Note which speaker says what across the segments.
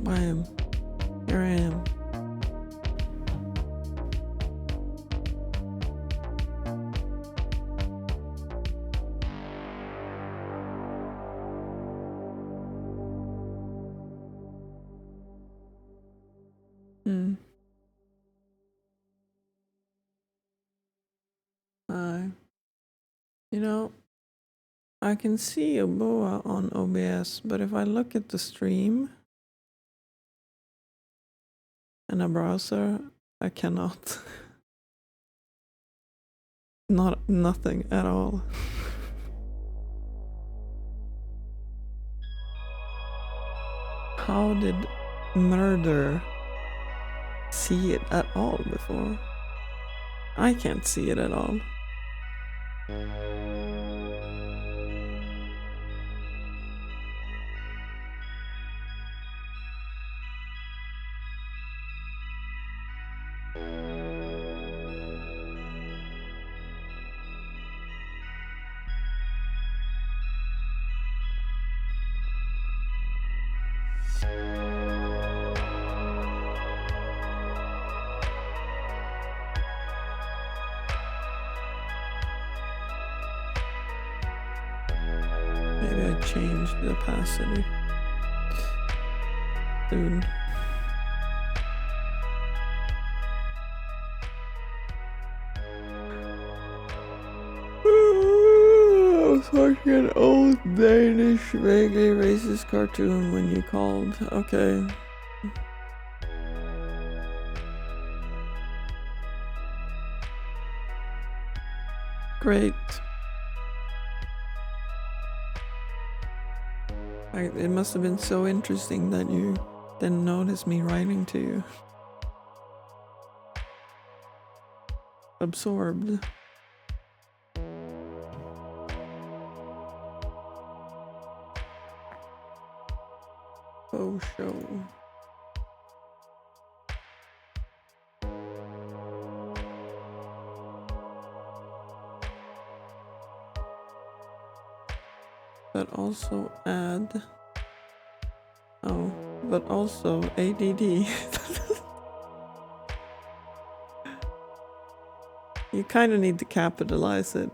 Speaker 1: Bam. Here I am. You know, I can see a boa on OBS, but if I look at the stream in a browser, I cannot. Nothing at all. How did murder see it at all before? I can't see it at all. Maybe I changed the opacity. Dude. I was watching an old Danish, vaguely racist cartoon when you called. Okay. Great. It must have been so interesting that you didn't notice me writing to you. Absorbed. Oh, show. But also add. Oh, but also ADD. You kind of need to capitalize it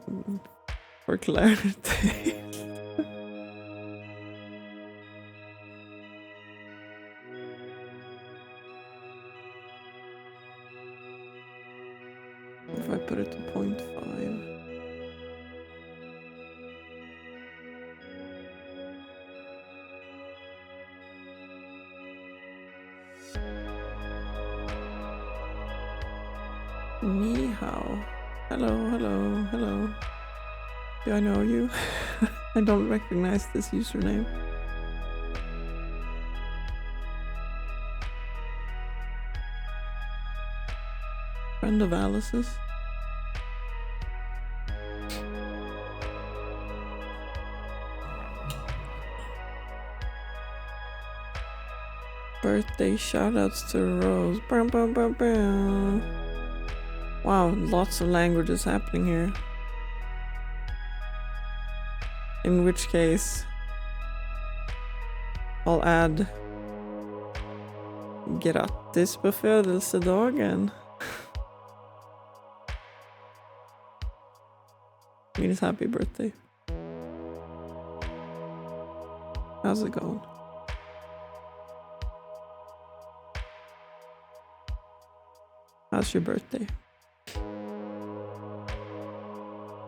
Speaker 1: for clarity. If I put it to 0.5. Ni hao. Hello, hello, hello. Do I know you? I don't recognize this username. Friend of Alice's? Birthday shoutouts to Rose. Bum, bum, bum, bum. Wow, lots of languages happening here. In which case, I'll add grattis på födelsedagen. Means happy birthday. How's it going? How's your birthday?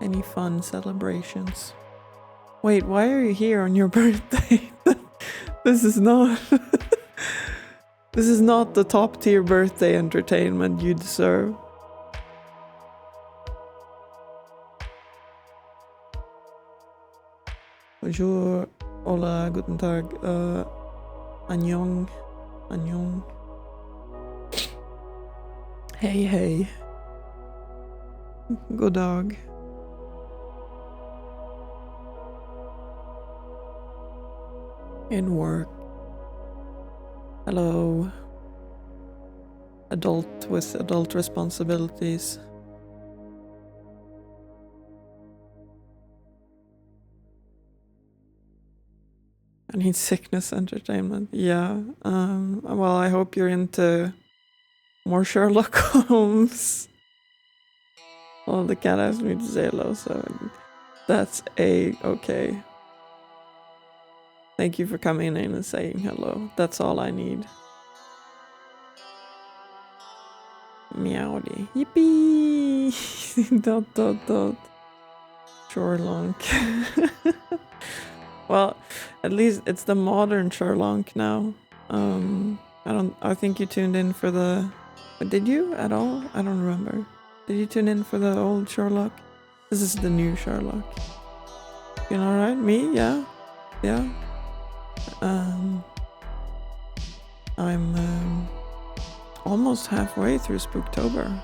Speaker 1: Any fun celebrations? Wait, why are you here on your birthday? This is not this is not the top tier birthday entertainment you deserve. Bonjour, hola, guten tag, annyeong, annyeong. Hey, hey. God dag. In work. Hello. Adult with adult responsibilities. I need sickness entertainment. Yeah. Well, I hope you're into more Sherlock Holmes. Well, the cat asked me to say hello, so that's okay. Thank you for coming in and saying hello. That's all I need. Meowdy. Yippee! dot. Sherlock. Well, at least it's the modern Sherlock now. I think you tuned in for the... Did you at all? I don't remember. Did you tune in for the old Sherlock? This is the new Sherlock. You know, right? Me? Yeah. Yeah. I'm almost halfway through Spooktober.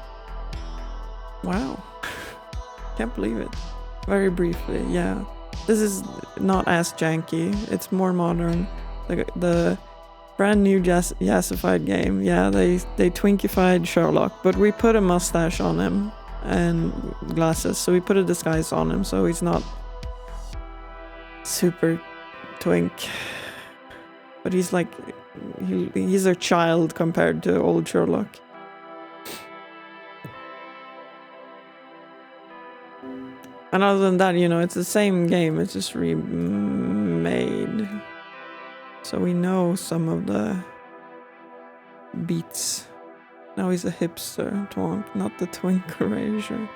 Speaker 1: Wow. Can't believe it. Very briefly, yeah. This is not as janky. It's more modern. The brand new yassified game. Yeah, they twinkified Sherlock, but we put a mustache on him and glasses. So we put a disguise on him, so he's not super twink. But he's like, he's a child compared to old Sherlock. And other than that, you know, it's the same game, it's just remade. So we know some of the beats. Now he's a hipster, twonk, not the twink erasure.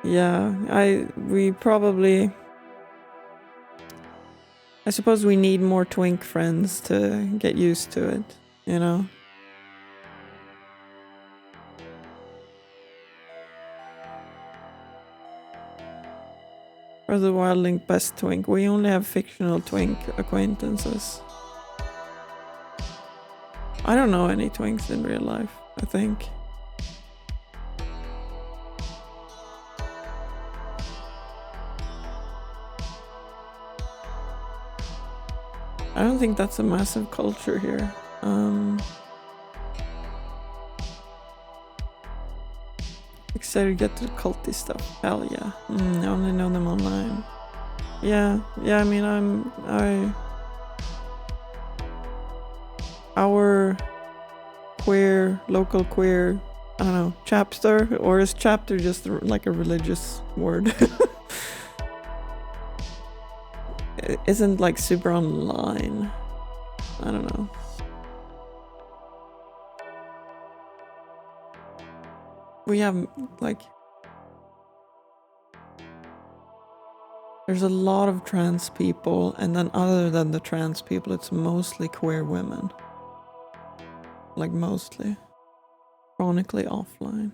Speaker 1: Yeah, I suppose we need more twink friends to get used to it, you know? Or the Wildling best twink. We only have fictional twink acquaintances. I don't know any twinks in real life, I think. I don't think that's a massive culture here. Excited to get to the culty stuff. Hell yeah. I only know them online. Yeah, I mean, our local queer, I don't know, chapter, or is chapter just like a religious word? It isn't like super online. I don't know. We have like, there's a lot of trans people, and then other than the trans people, it's mostly queer women. Like mostly. Chronically offline.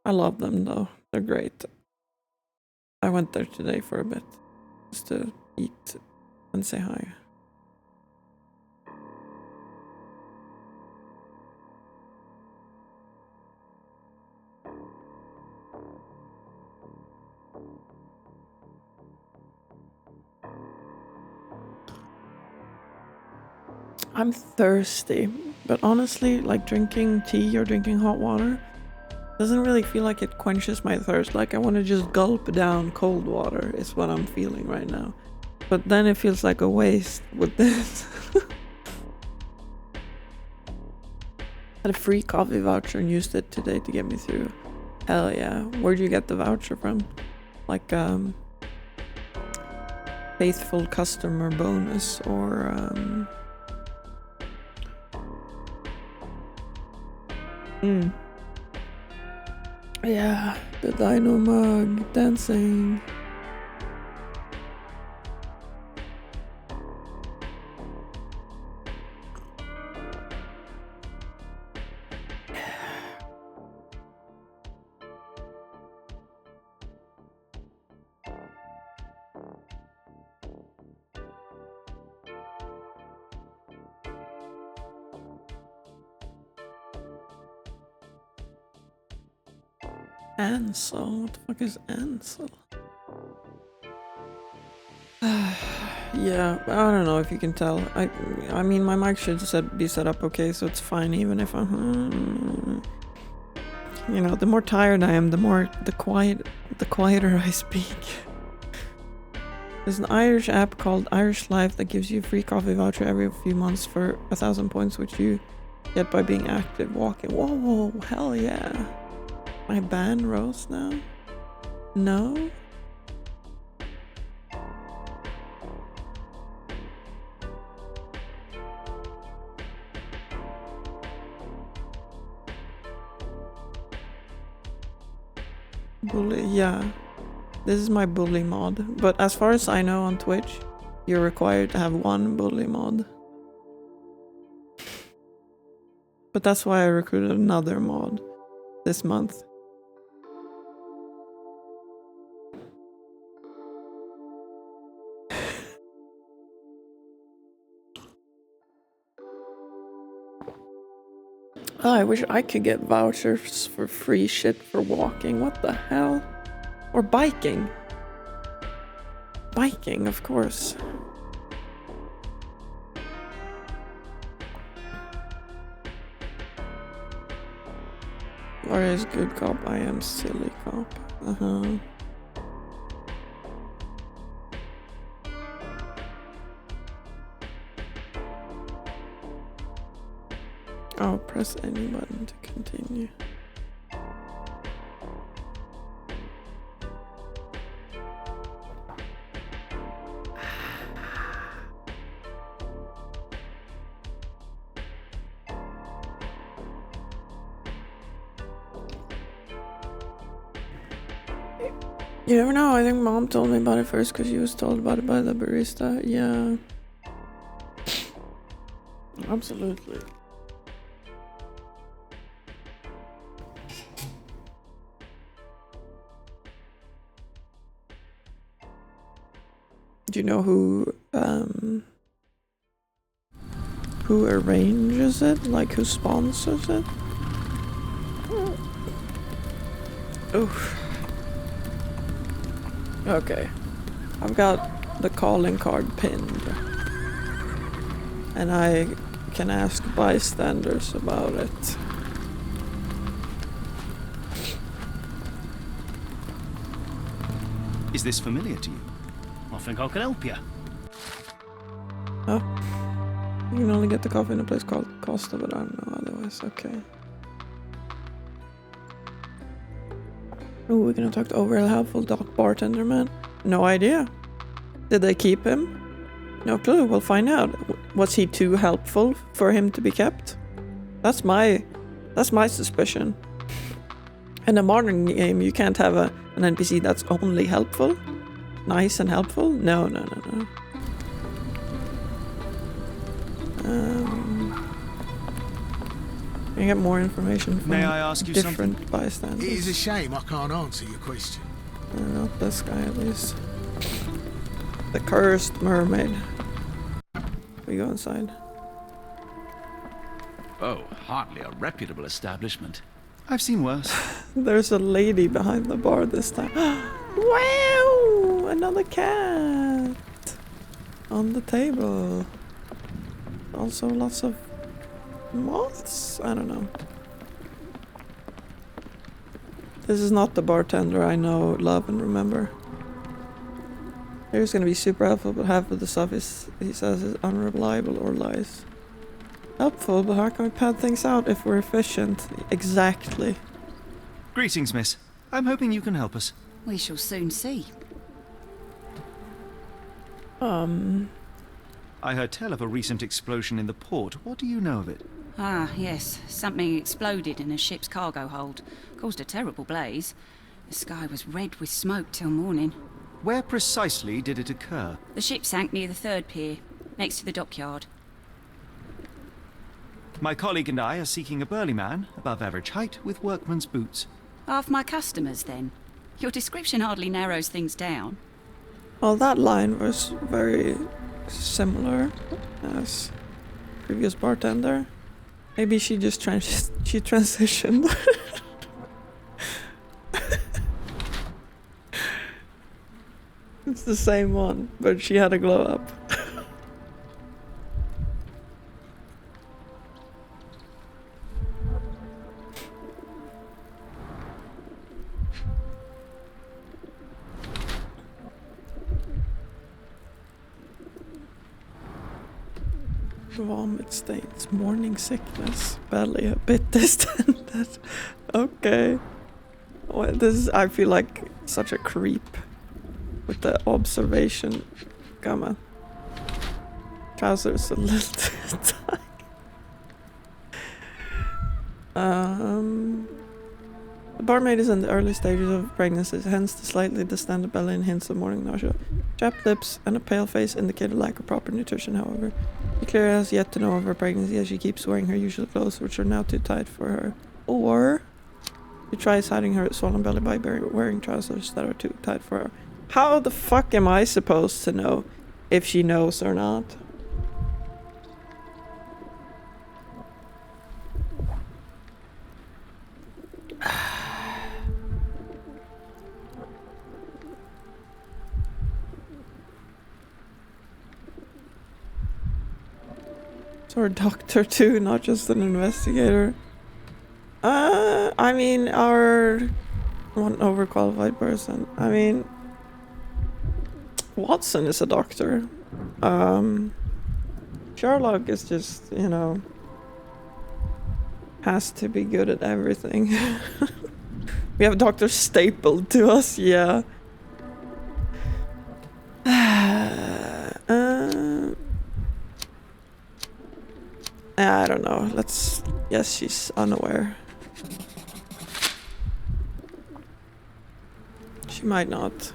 Speaker 1: I love them though. They're great. I went there today for a bit. Just to eat and say hi. I'm thirsty, but honestly, like drinking tea or drinking hot water doesn't really feel like it quenches my thirst. Like I want to just gulp down cold water is what I'm feeling right now. But then it feels like a waste with this. Had a free coffee voucher and used it today to get me through. Hell yeah. Where'd you get the voucher from? Like faithful customer bonus or yeah, the dino mug dancing. Ansel? What the fuck is Ansel? Yeah, I don't know if you can tell. I mean, my mic should be set up okay, so it's fine even if I'm... You know, the more tired I am, the quieter I speak. There's an Irish app called Irish Life that gives you a free coffee voucher every few months for 1,000 points, which you get by being active walking. Whoa, hell yeah. My ban rose now? No? Bully, yeah. This is my bully mod. But as far as I know on Twitch, you're required to have one bully mod. But that's why I recruited another mod this month. Oh, I wish I could get vouchers for free shit for walking. What the hell? Or biking. Biking, of course. Laura is good cop, I am silly cop. Uh-huh. Oh, press any button to continue. You never know, I think mom told me about it first because she was told about it by the barista. Yeah. Absolutely. Do you know who arranges it? Like who sponsors it? Oof. Okay. I've got the calling card pinned. And I can ask bystanders about it.
Speaker 2: Is this familiar to you?
Speaker 3: I think I can help you.
Speaker 1: Oh. You can only get the coffee in a place called Costa, but I don't know otherwise. Okay. Ooh, we're gonna talk to overall helpful dock bartender man. No idea. Did they keep him? No clue. We'll find out. Was he too helpful for him to be kept? That's my suspicion. In a modern game, you can't have an NPC that's only helpful. Nice and helpful? No. Can I get more information from
Speaker 2: May I ask you
Speaker 1: different
Speaker 2: something?
Speaker 1: bystanders?
Speaker 4: It is a shame I can't answer your question.
Speaker 1: Not this guy, at least. The cursed mermaid. We go inside.
Speaker 5: Oh, hardly a reputable establishment.
Speaker 2: I've seen worse.
Speaker 1: There's a lady behind the bar this time. Wow! Another cat! On the table. Also lots of moths? I don't know. This is not the bartender I know, love, and remember. He's gonna be super helpful, but half of the stuff he says is unreliable or lies. Helpful, but how can we pad things out if we're efficient? Exactly.
Speaker 2: Greetings, miss. I'm hoping you can help us.
Speaker 6: We shall soon see.
Speaker 2: I heard tell of a recent explosion in the port. What do you know of it?
Speaker 6: Ah, yes. Something exploded in a ship's cargo hold. Caused a terrible blaze. The sky was red with smoke till morning.
Speaker 2: Where precisely did it occur?
Speaker 6: The ship sank near the third pier, next to the dockyard.
Speaker 2: My colleague and I are seeking a burly man, above average height, with workman's boots.
Speaker 6: Half my customers, then. Your description hardly narrows things down.
Speaker 1: Well, that line was very similar as previous bartender. Maybe she just transitioned. It's the same one, but she had a glow up. Vomit stains, morning sickness, belly a bit distended. Okay. Well, I feel like such a creep with the observation. Come on. Trousers a little too tight. The barmaid is in the early stages of pregnancy, hence the slightly distended belly and hints of morning nausea. Chapped lips and a pale face indicate a lack of proper nutrition, however. She clearly has yet to know of her pregnancy as she keeps wearing her usual clothes, which are now too tight for her. Or she tries hiding her swollen belly by wearing trousers that are too tight for her. How the fuck am I supposed to know if she knows or not? Or a doctor too, not just an investigator. I mean, our one overqualified person. I mean, Watson is a doctor. Sherlock is just, you know, has to be good at everything. We have Dr. stapled to us, yeah. I don't know. Yes, she's unaware. She might not.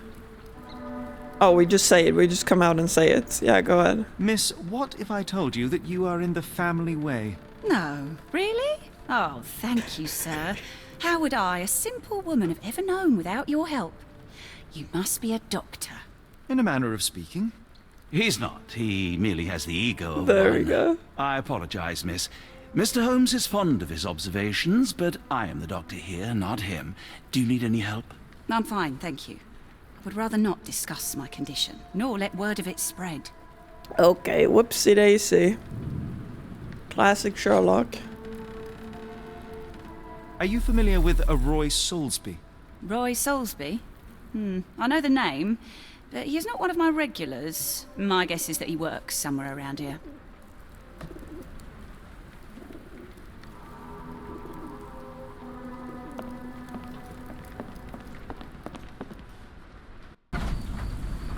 Speaker 1: Oh, we just say it. We just come out and say it. Yeah, go ahead.
Speaker 2: Miss, what if I told you that you are in the family way?
Speaker 6: No, really? Oh, thank you, sir. How would I, a simple woman, have ever known without your help? You must be a doctor.
Speaker 2: In a manner of speaking.
Speaker 5: He's not. He merely has the ego of
Speaker 1: There
Speaker 5: one.
Speaker 1: we go.
Speaker 5: I apologize, miss. Mr. Holmes is fond of his observations, but I am the doctor here, not him. Do you need any help?
Speaker 6: I'm fine, thank you. I would rather not discuss my condition, nor let word of it spread.
Speaker 1: Okay, whoopsie daisy. Classic Sherlock.
Speaker 2: Are you familiar with a Roy Soulsby?
Speaker 6: Roy Soulsby? I know the name, but he's not one of my regulars. My guess is that he works somewhere around here.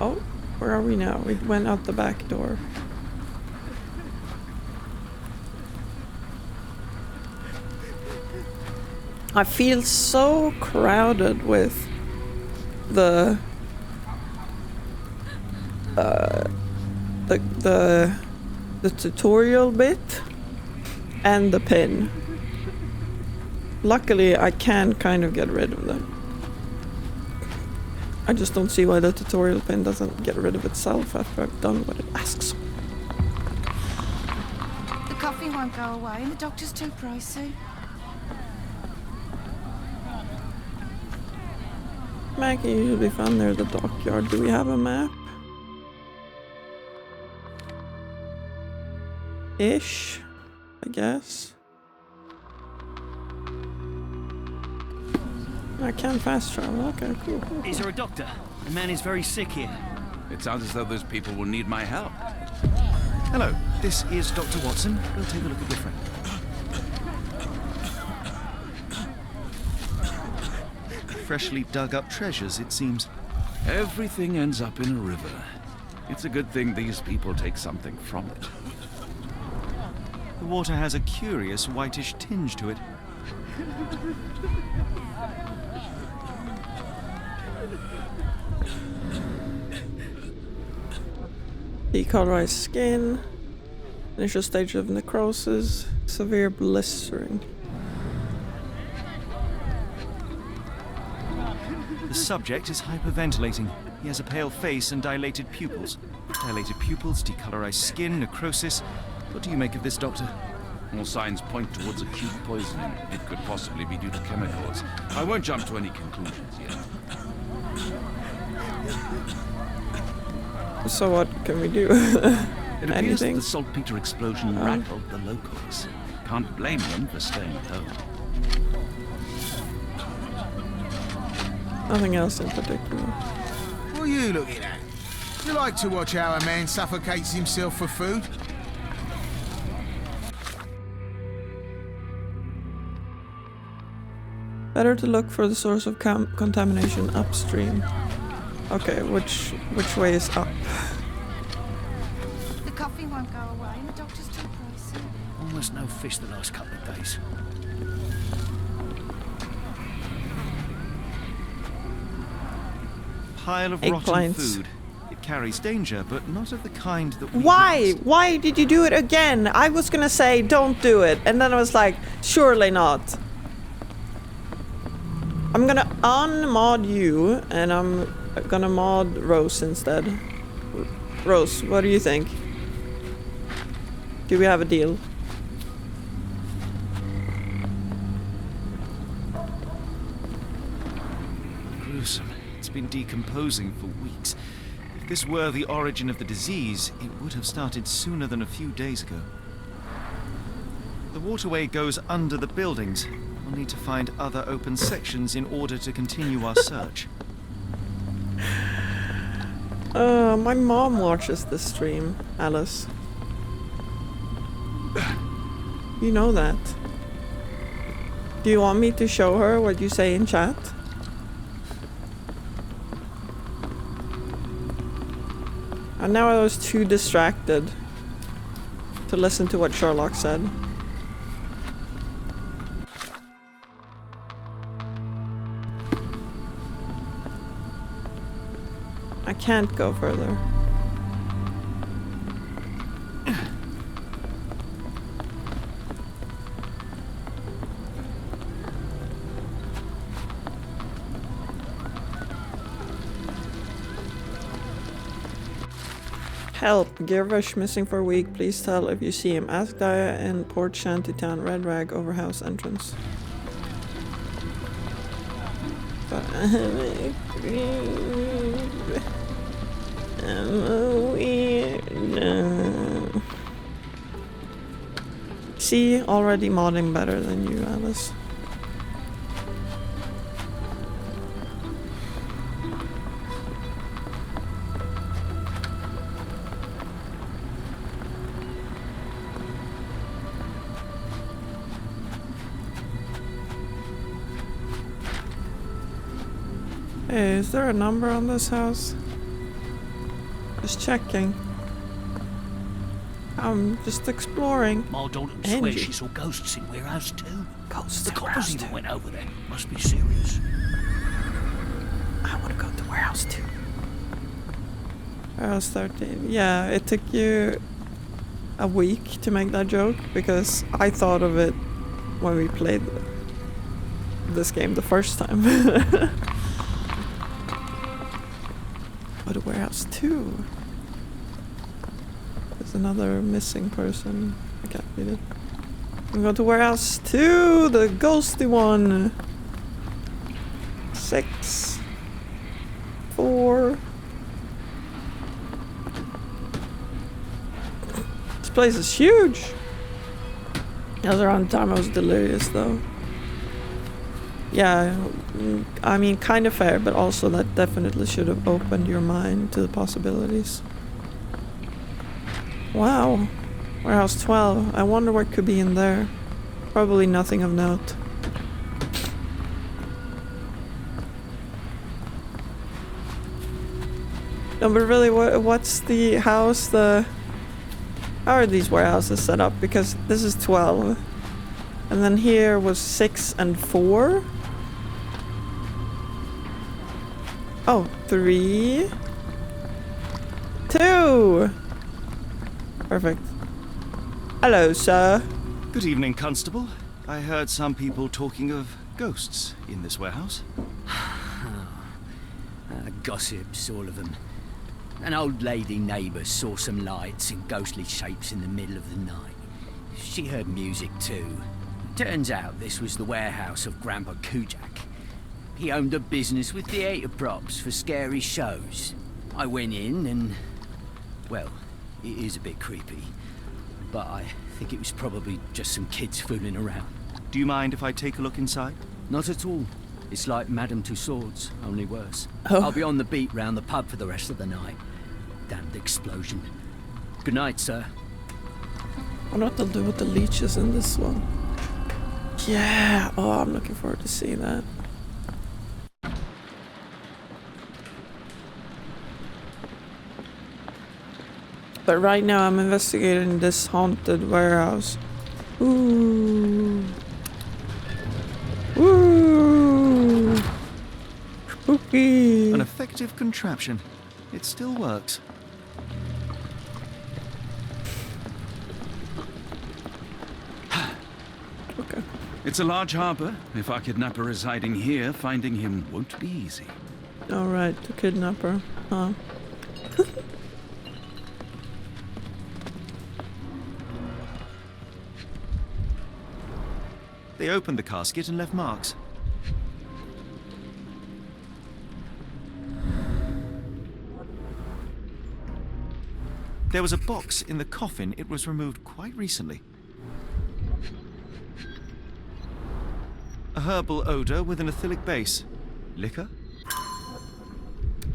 Speaker 1: Oh, where are we now? We went out the back door. I feel so crowded with the tutorial bit and the pin. Luckily, I can kind of get rid of them. I just don't see why the tutorial pin doesn't get rid of itself after I've done what it asks.
Speaker 7: The coffee won't go away and the doctor's too pricey.
Speaker 1: Mac can usually be found near the dockyard. Do we have a map? Ish, I guess. I can fast travel. Okay, cool.
Speaker 3: Is there a doctor? The man is very sick here.
Speaker 5: It sounds as though those people will need my help.
Speaker 2: Hello, this is Dr. Watson. We'll take a look at your friend. Freshly dug up treasures, it seems.
Speaker 5: Everything ends up in a river. It's a good thing these people take something from it.
Speaker 2: The water has a curious whitish tinge to it.
Speaker 1: Decolorized skin, initial stage of necrosis, severe blistering.
Speaker 2: The subject is hyperventilating. He has a pale face and dilated pupils. Dilated pupils, decolorized skin, necrosis. What do you make of this, Doctor?
Speaker 5: All signs point towards acute poisoning. It could possibly be due to chemicals. I won't jump to any conclusions yet.
Speaker 1: So what can we do?
Speaker 5: It appears that
Speaker 1: Anything?
Speaker 5: the saltpeter explosion rattled the locals. Can't blame them for staying at home.
Speaker 1: Nothing else in particular.
Speaker 4: What are you looking at? You like to watch how a man suffocates himself for food?
Speaker 1: Better to look for the source of contamination upstream. Okay, which way is up?
Speaker 7: The coffee won't go away and the doctor's too pricey.
Speaker 3: Almost no fish the last couple of days.
Speaker 2: Pile of rotten
Speaker 1: Eggplants.
Speaker 2: food. It carries danger, but not of the kind that we
Speaker 1: Why?
Speaker 2: witnessed.
Speaker 1: Why did you do it again? I was gonna say don't do it, and then I was like, surely not. I'm gonna unmod you, and I'm gonna mod Rose instead. Rose, what do you think? Do we have a deal?
Speaker 2: Gruesome. It's been decomposing for weeks. If this were the origin of the disease, it would have started sooner than a few days ago. The waterway goes under the buildings. We'll need to find other open sections in order to continue our search.
Speaker 1: My mom watches this stream, Alice. You know that. Do you want me to show her what you say in chat? And now I was too distracted to listen to what Sherlock said. I can't go further. Help! Girvash missing for a week. Please tell if you see him. Ask Daya in Port Shantytown. Red rag over house entrance. See, already modding better than you, Alice. Hey, is there a number on this house? Just checking. I'm just exploring.
Speaker 3: Ma Dalton
Speaker 1: Angie.
Speaker 3: swears she saw ghosts in warehouse too.
Speaker 1: Ghosts
Speaker 3: The
Speaker 1: in
Speaker 3: coppers
Speaker 1: warehouse
Speaker 3: even
Speaker 1: too.
Speaker 3: went over there. Must be serious.
Speaker 1: I want to go to warehouse too. Warehouse 13. Yeah, it took you a week to make that joke because I thought of it when we played this game the first time. Go to warehouse 2. There's another missing person. I can't read it. We go to warehouse 2, the ghosty one. 6, 4. This place is huge. That was around the time I was delirious, though. Yeah, I mean, kind of fair, but also that definitely should have opened your mind to the possibilities. Wow. Warehouse 12. I wonder what could be in there. Probably nothing of note. No, but really, what's the house, how are these warehouses set up? Because this is 12. And then here was 6 and 4. Oh, 3. 2. Perfect. Hello, sir.
Speaker 2: Good evening, Constable. I heard some people talking of ghosts in this warehouse.
Speaker 8: Gossips, all of them. An old lady neighbour saw some lights and ghostly shapes in the middle of the night. She heard music too. Turns out this was the warehouse of Grandpa Kujak. He owned a business with theatre props for scary shows. I went in and... well, it is a bit creepy. But I think it was probably just some kids fooling around.
Speaker 2: Do you mind if I take a look inside?
Speaker 8: Not at all. It's like Madame Tussauds, only worse.
Speaker 1: Oh.
Speaker 8: I'll be on the beat round the pub for the rest of the night. Damned explosion. Good night, sir.
Speaker 1: I wonder what they'll do with the leeches in this one. Yeah. Oh, I'm looking forward to seeing that. But right now I'm investigating this haunted warehouse. Ooh. Ooh. Spooky.
Speaker 2: An effective contraption. It still works.
Speaker 1: Okay.
Speaker 5: It's a large harbor. If our kidnapper residing here, finding him won't be easy.
Speaker 1: Alright, the kidnapper. Huh.
Speaker 2: They opened the casket and left marks. There was a box in the coffin. It was removed quite recently. A herbal odor with an ethylic base. Liquor?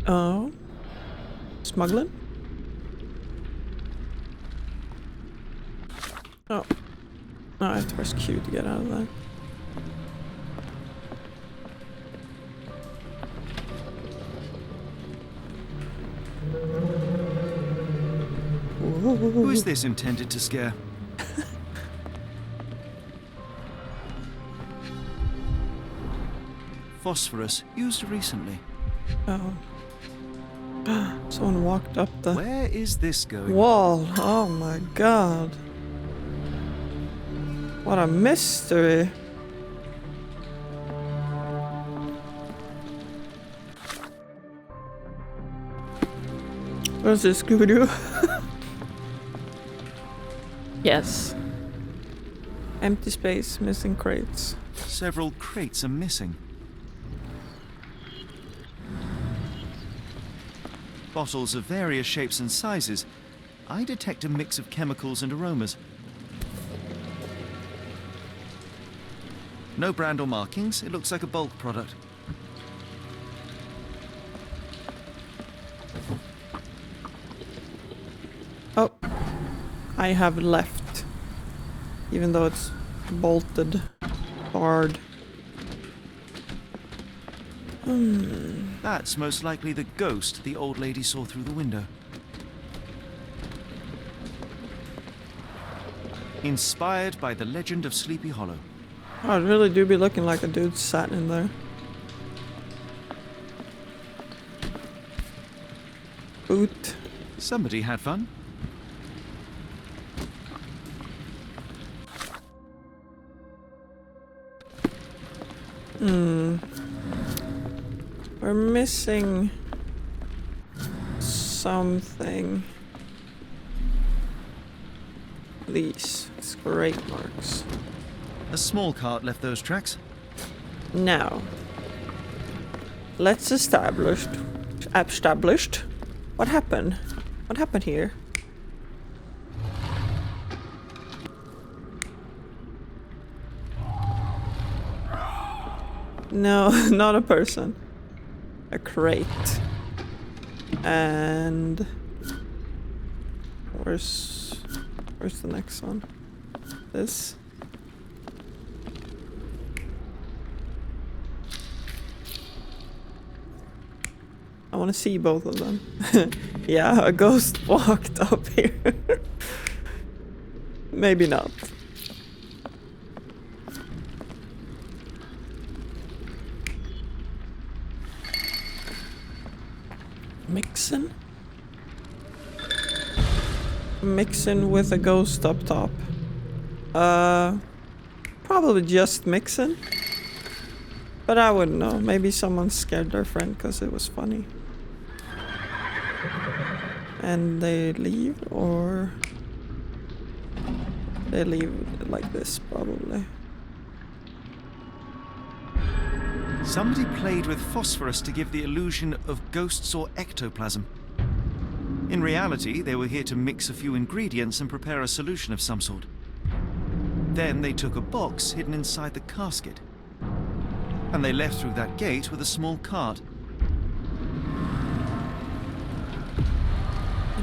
Speaker 1: Oh. Smuggling? Oh. Oh, I have to press Q to get out of that.
Speaker 2: Who is this intended to scare? Phosphorus, used recently.
Speaker 1: Oh. Someone walked up the
Speaker 2: Where is this going?
Speaker 1: wall. Oh my god. What a mystery. What's this, Scooby-Doo? Yes. Empty space, missing crates.
Speaker 2: Several crates are missing. Bottles of various shapes and sizes. I detect a mix of chemicals and aromas. No brand or markings. It looks like a bulk product.
Speaker 1: Oh. I have left. Even though it's bolted. Barred.
Speaker 2: That's most likely the ghost the old lady saw through the window. Inspired by the legend of Sleepy Hollow.
Speaker 1: Oh, it really do be looking like a dude sat in there. Boot.
Speaker 2: Somebody had fun.
Speaker 1: We're missing something. These scrape marks.
Speaker 2: A small cart left those tracks.
Speaker 1: Now, let's establish what happened. What happened here? No, not a person. A crate. And where's the next one? This. I want to see both of them. Yeah, a ghost walked up here. Maybe not. Mixin with a ghost up top. Probably just mixin. But I wouldn't know. Maybe someone scared their friend because it was funny. And they leave, or they leave like this, probably.
Speaker 2: Somebody played with phosphorus to give the illusion of ghosts or ectoplasm. In reality, they were here to mix a few ingredients and prepare a solution of some sort. Then they took a box hidden inside the casket. And they left through that gate with a small cart.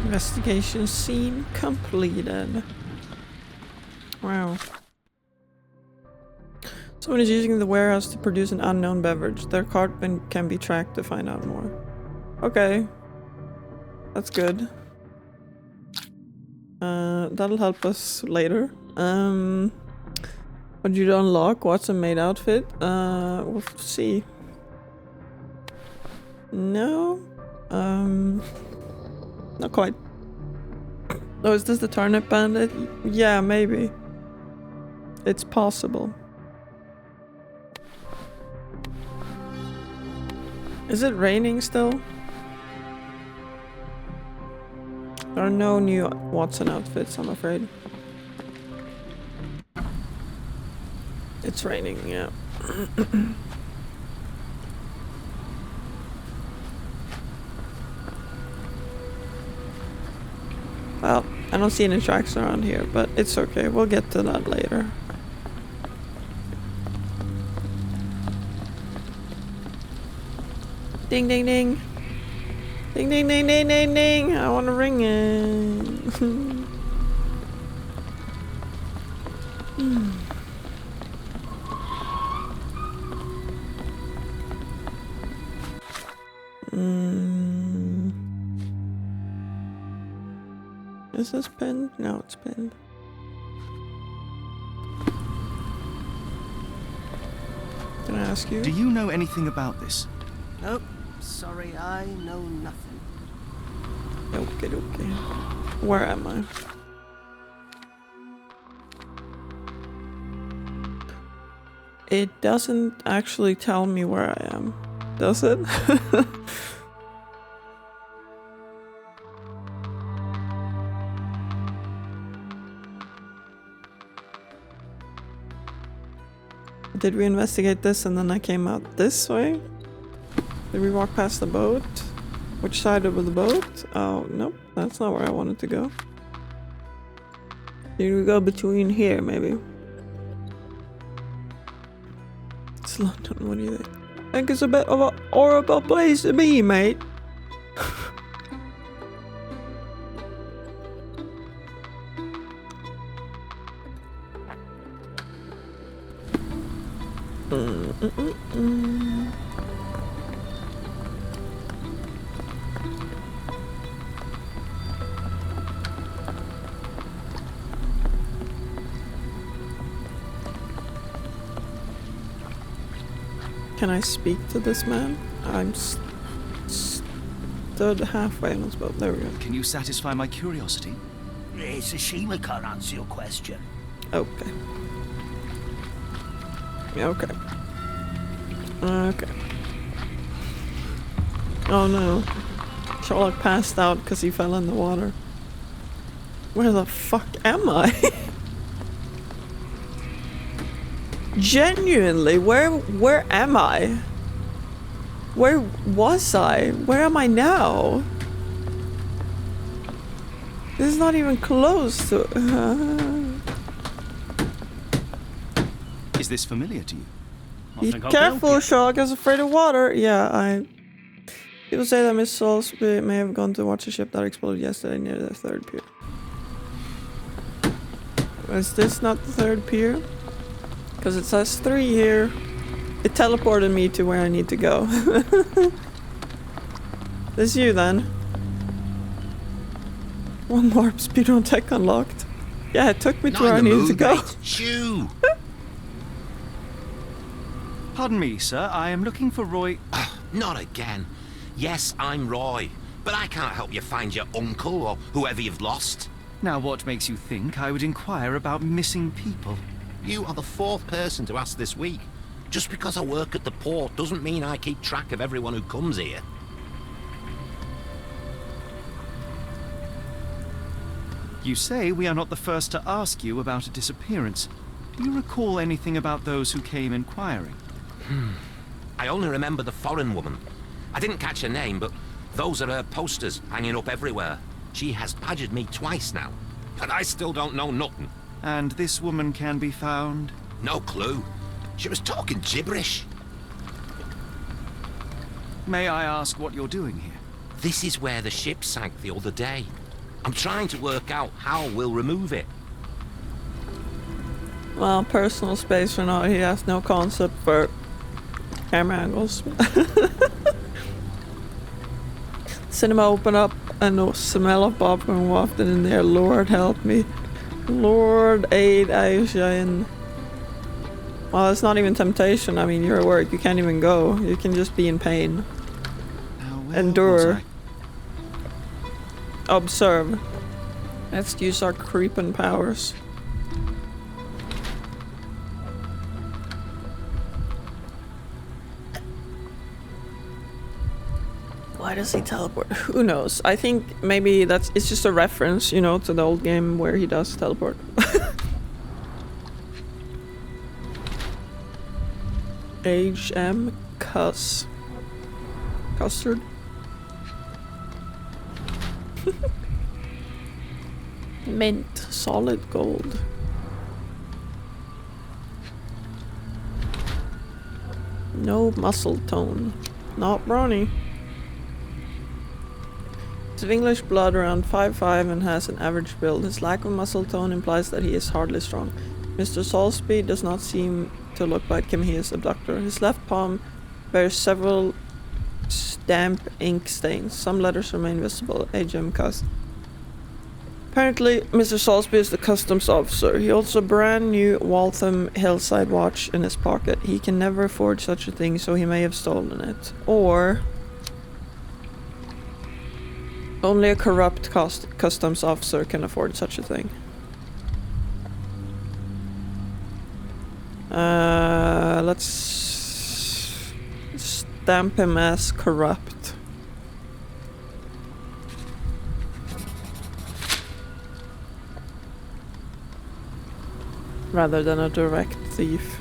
Speaker 1: Investigation scene completed. Wow. Someone is using the warehouse to produce an unknown beverage. Their cart can be tracked to find out more. Okay. That's good. That'll help us later. What did you unlock? What's a maid outfit? We'll see. No. Not quite. Oh, is this the turnip bandit? Yeah, maybe. It's possible. Is it raining still? There are no new Watson outfits, I'm afraid. It's raining, yeah. Well, I don't see any tracks around here, but it's okay. We'll get to that later. Ding ding ding. Ding ding ding ding ding ding. I want to ring it. Is this pinned? No, it's pinned. Can I ask you?
Speaker 2: Do you know anything about this?
Speaker 3: Nope. Sorry, I know nothing.
Speaker 1: Okay, okay. Where am I? It doesn't actually tell me where I am, does it? Did we investigate this and then I came out this way? Did we walk past the boat? Which side of the boat? Oh, nope. That's not where I wanted to go. Did we go between here, maybe? It's London, what do you think? I think it's a bit of a horrible place to be, mate. Can I speak to this man? I'm stood halfway on his boat. There we go.
Speaker 2: Can you satisfy my curiosity?
Speaker 3: It's a shame I can't answer your question.
Speaker 1: Okay. Okay. Okay. Oh no. Sherlock passed out because he fell in the water. Where the fuck am I? Genuinely, where am I? Where was I? Where am I now? This is not even close to...
Speaker 2: Is this familiar to you?
Speaker 1: Be careful, Sherlock is afraid of water. Yeah, people say that Miss Salisbury may have gone to watch a ship that exploded yesterday near the third pier. Is this not the third pier? Because it says 3 here. It teleported me to where I need to go. This you then. 1 warp speed on tech unlocked. Yeah, it took me to where I needed to go.
Speaker 9: Shoo!
Speaker 2: Pardon me, sir. I am looking for Roy...
Speaker 9: Not again. Yes, I'm Roy, but I can't help you find your uncle or whoever you've lost.
Speaker 2: Now, what makes you think I would inquire about missing people?
Speaker 9: You are the 4th person to ask this week. Just because I work at the port doesn't mean I keep track of everyone who comes here.
Speaker 2: You say we are not the first to ask you about a disappearance. Do you recall anything about those who came inquiring?
Speaker 9: I only remember the foreign woman. I didn't catch her name, but those are her posters hanging up everywhere. She has badgered me twice now, but I still don't know nothing.
Speaker 2: And this woman can be found?
Speaker 9: No clue. She was talking gibberish.
Speaker 2: May I ask what you're doing here?
Speaker 9: This is where the ship sank the other day. I'm trying to work out how we'll remove it.
Speaker 1: Well, personal space or not, he has no concept for camera angles. Cinema opened up and the smell of popcorn wafted in there. Lord help me. Lord aid Aisha in. Well, it's not even temptation. I mean, you're at work. You can't even go. You can just be in pain. Endure. Observe. Let's use our creeping powers. Why does he teleport? Who knows? I think maybe it's just a reference, you know, to the old game where he does teleport. HM Cuss. Custard? Mint. Solid gold. No muscle tone. Not brawny. He's of English blood, around 5'5" and has an average build. His lack of muscle tone implies that he is hardly strong. Mr. Salsby does not seem to look like him. He is abductor. His left palm bears several stamp ink stains. Some letters remain visible. HM Cuss. Apparently, Mr. Salsby is the customs officer. He holds a brand new Waltham Hillside watch in his pocket. He can never afford such a thing, so he may have stolen it. Or only a corrupt customs officer can afford such a thing. Let's stamp him as corrupt. Rather than a direct thief.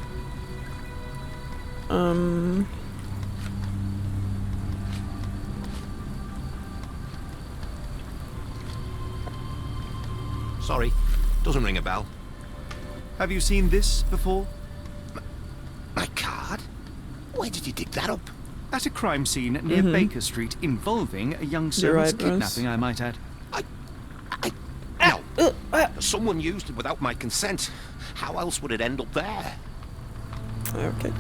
Speaker 9: Sorry, doesn't ring a bell.
Speaker 2: Have you seen this before?
Speaker 9: My card? Where did you dig that up?
Speaker 2: At a crime scene near Baker Street involving a young servant's kidnapping, I might add.
Speaker 9: No. Someone used it without my consent. How else would it end up there?
Speaker 1: Okay.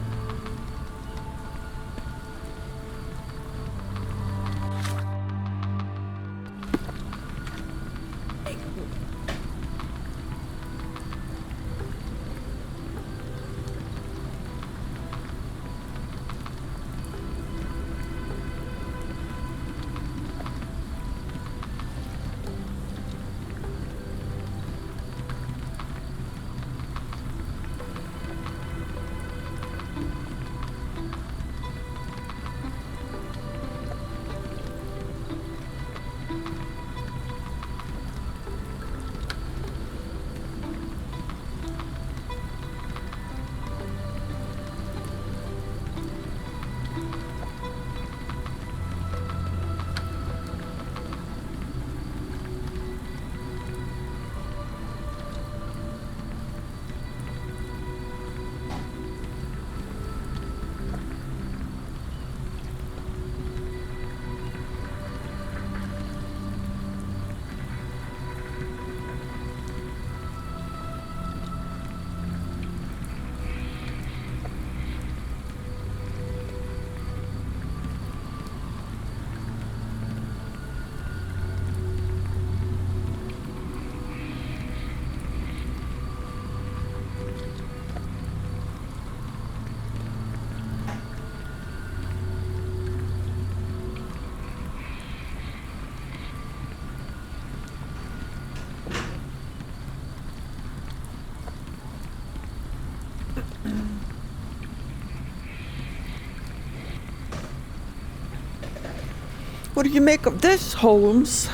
Speaker 1: What do you make of this, Holmes?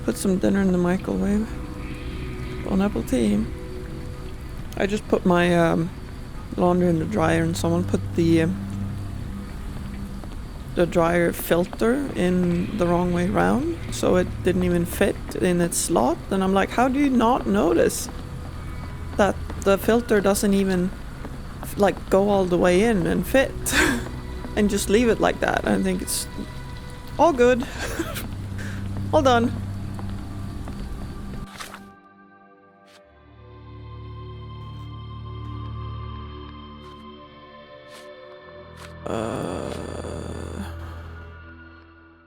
Speaker 1: Put some dinner in the microwave. Bon appetit. I just put my laundry in the dryer and someone put the dryer filter in the wrong way round, so it didn't even fit in its slot. And I'm like, how do you not notice that the filter doesn't even like go all the way in and fit? And just leave it like that. I think it's all good. All done.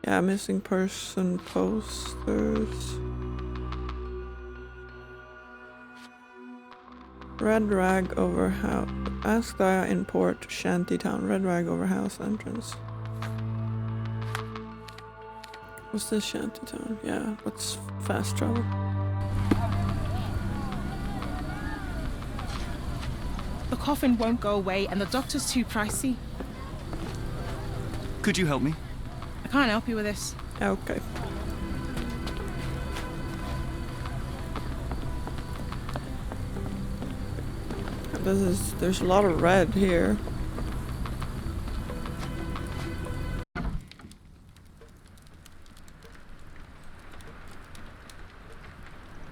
Speaker 1: Yeah, missing person posters. Red rag over house. Ask Daya in port, shantytown. Red rag over house entrance. What's this shantytown? Yeah, what's fast travel?
Speaker 10: The coffin won't go away and the doctor's too pricey.
Speaker 2: Could you help me?
Speaker 10: I can't help you with this.
Speaker 1: Okay. There's a lot of red here.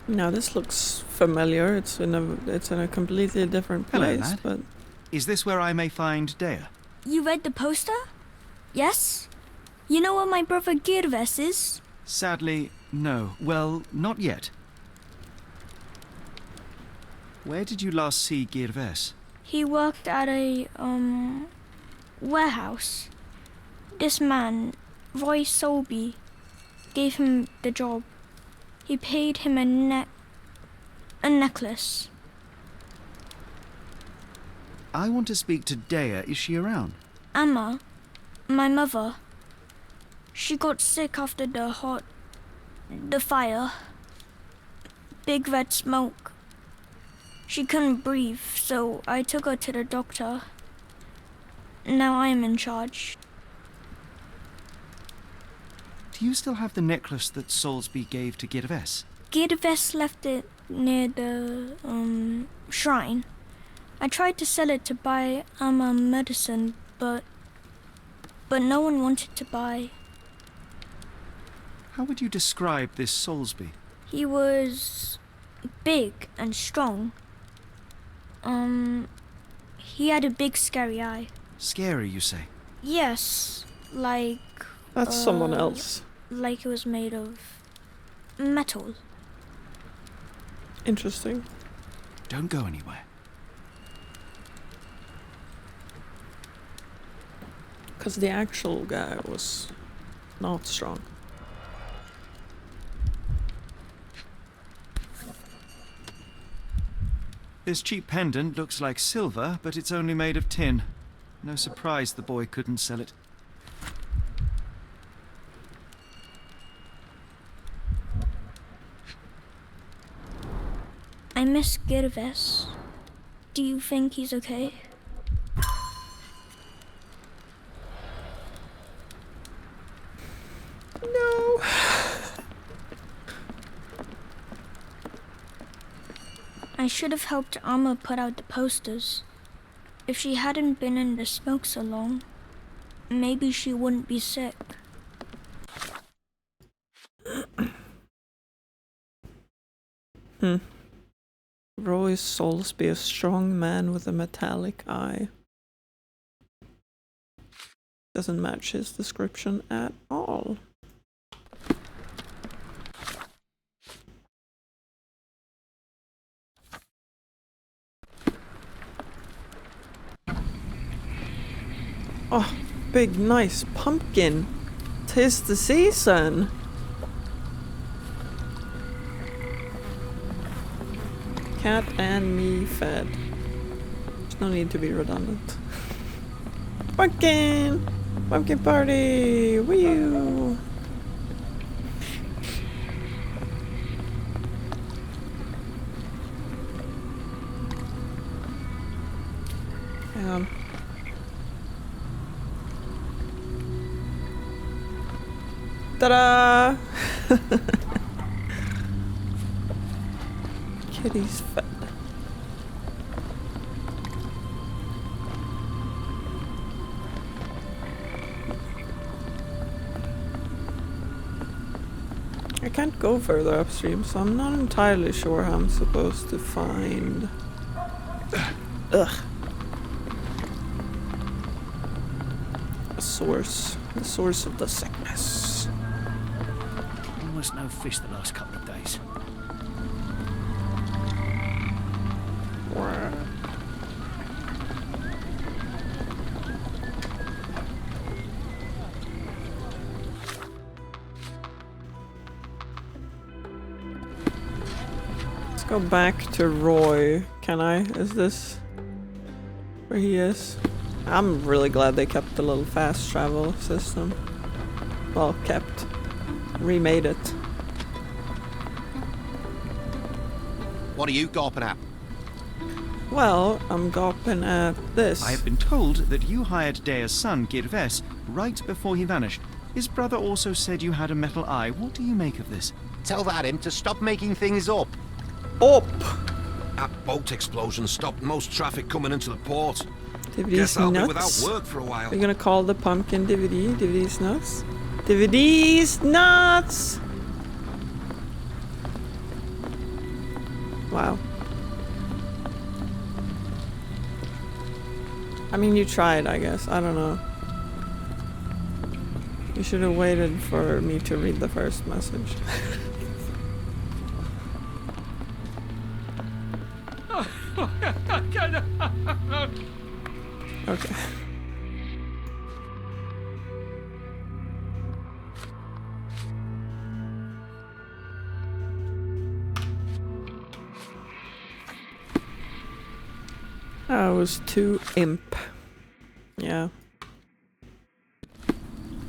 Speaker 1: Now this looks familiar. It's in a completely different
Speaker 2: Hello,
Speaker 1: place,
Speaker 2: lad.
Speaker 1: but
Speaker 2: Is this where I may find Dea?
Speaker 11: You read the poster? Yes? You know where my brother Girves is?
Speaker 2: Sadly, no. Well, not yet. Where did you last see Girves?
Speaker 11: He worked at a, warehouse. This man, Roy Solby, gave him the job. He paid him a necklace.
Speaker 2: I want to speak to Dea. Is she around?
Speaker 11: Amma, my mother, she got sick after the fire. Big red smoke. She couldn't breathe, so I took her to the doctor. Now I am in charge.
Speaker 2: Do you still have the necklace that Solsby gave to Girves?
Speaker 11: Girves left it near the, shrine. I tried to sell it to buy Amma medicine, but no one wanted to buy.
Speaker 2: How would you describe this Solsby?
Speaker 11: He was big and strong. He had a big scary eye.
Speaker 2: Scary, you say?
Speaker 11: Yes, like...
Speaker 1: that's someone else.
Speaker 11: Like it was made of metal.
Speaker 1: Interesting.
Speaker 2: Don't go anywhere.
Speaker 1: Because the actual guy was not strong.
Speaker 2: This cheap pendant looks like silver, but it's only made of tin. No surprise the boy couldn't sell it.
Speaker 11: I miss Girves. Do you think he's okay?
Speaker 1: No.
Speaker 11: I should have helped Amma put out the posters. If she hadn't been in the smoke so long, maybe she wouldn't be sick.
Speaker 1: Roy Solsby, a strong man with a metallic eye. Doesn't match his description at all. Oh, big nice pumpkin. 'Tis the season. Cat and me fed. There's no need to be redundant. Pumpkin! Pumpkin party! Woo! Hang on. Ta-da! Kitty's fed. I can't go further upstream, so I'm not entirely sure how I'm supposed to find... Ugh. The source of the sickness.
Speaker 3: Almost no fish the last couple of days.
Speaker 1: Let's go back to Roy. Can I? Is this where he is? I'm really glad they kept the little fast travel system. Well, kept. Remade it.
Speaker 9: What are you gawping at?
Speaker 1: Well, I'm gawping at this.
Speaker 2: I have been told that you hired Dea's son, Girves, right before he vanished. His brother also said you had a metal eye. What do you make of this?
Speaker 9: Tell that him to stop making things up.
Speaker 1: Up!
Speaker 9: That boat explosion stopped most traffic coming into the port.
Speaker 1: DVD's
Speaker 9: Guess I'll
Speaker 1: nuts.
Speaker 9: be without work for a while.
Speaker 1: We're gonna call the pumpkin DVD. DVD's nuts. DVD's nuts! Wow. I mean, you tried, I guess. I don't know. You should have waited for me to read the first message. Okay. I was too imp. Yeah.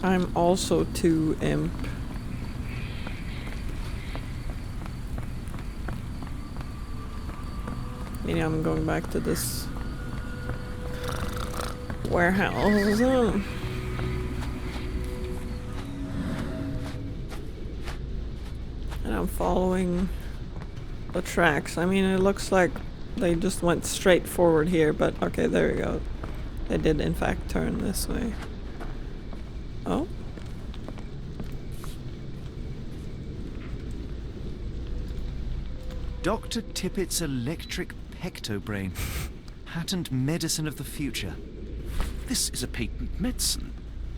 Speaker 1: I'm also too imp. Meaning I'm going back to this warehouse. And I'm following the tracks. I mean, it looks like they just went straight forward here, but okay, there we go. They did in fact turn this way. Oh.
Speaker 2: Dr. Tippett's electric pectobrain. Patent medicine of the future.
Speaker 5: This is a patent medicine.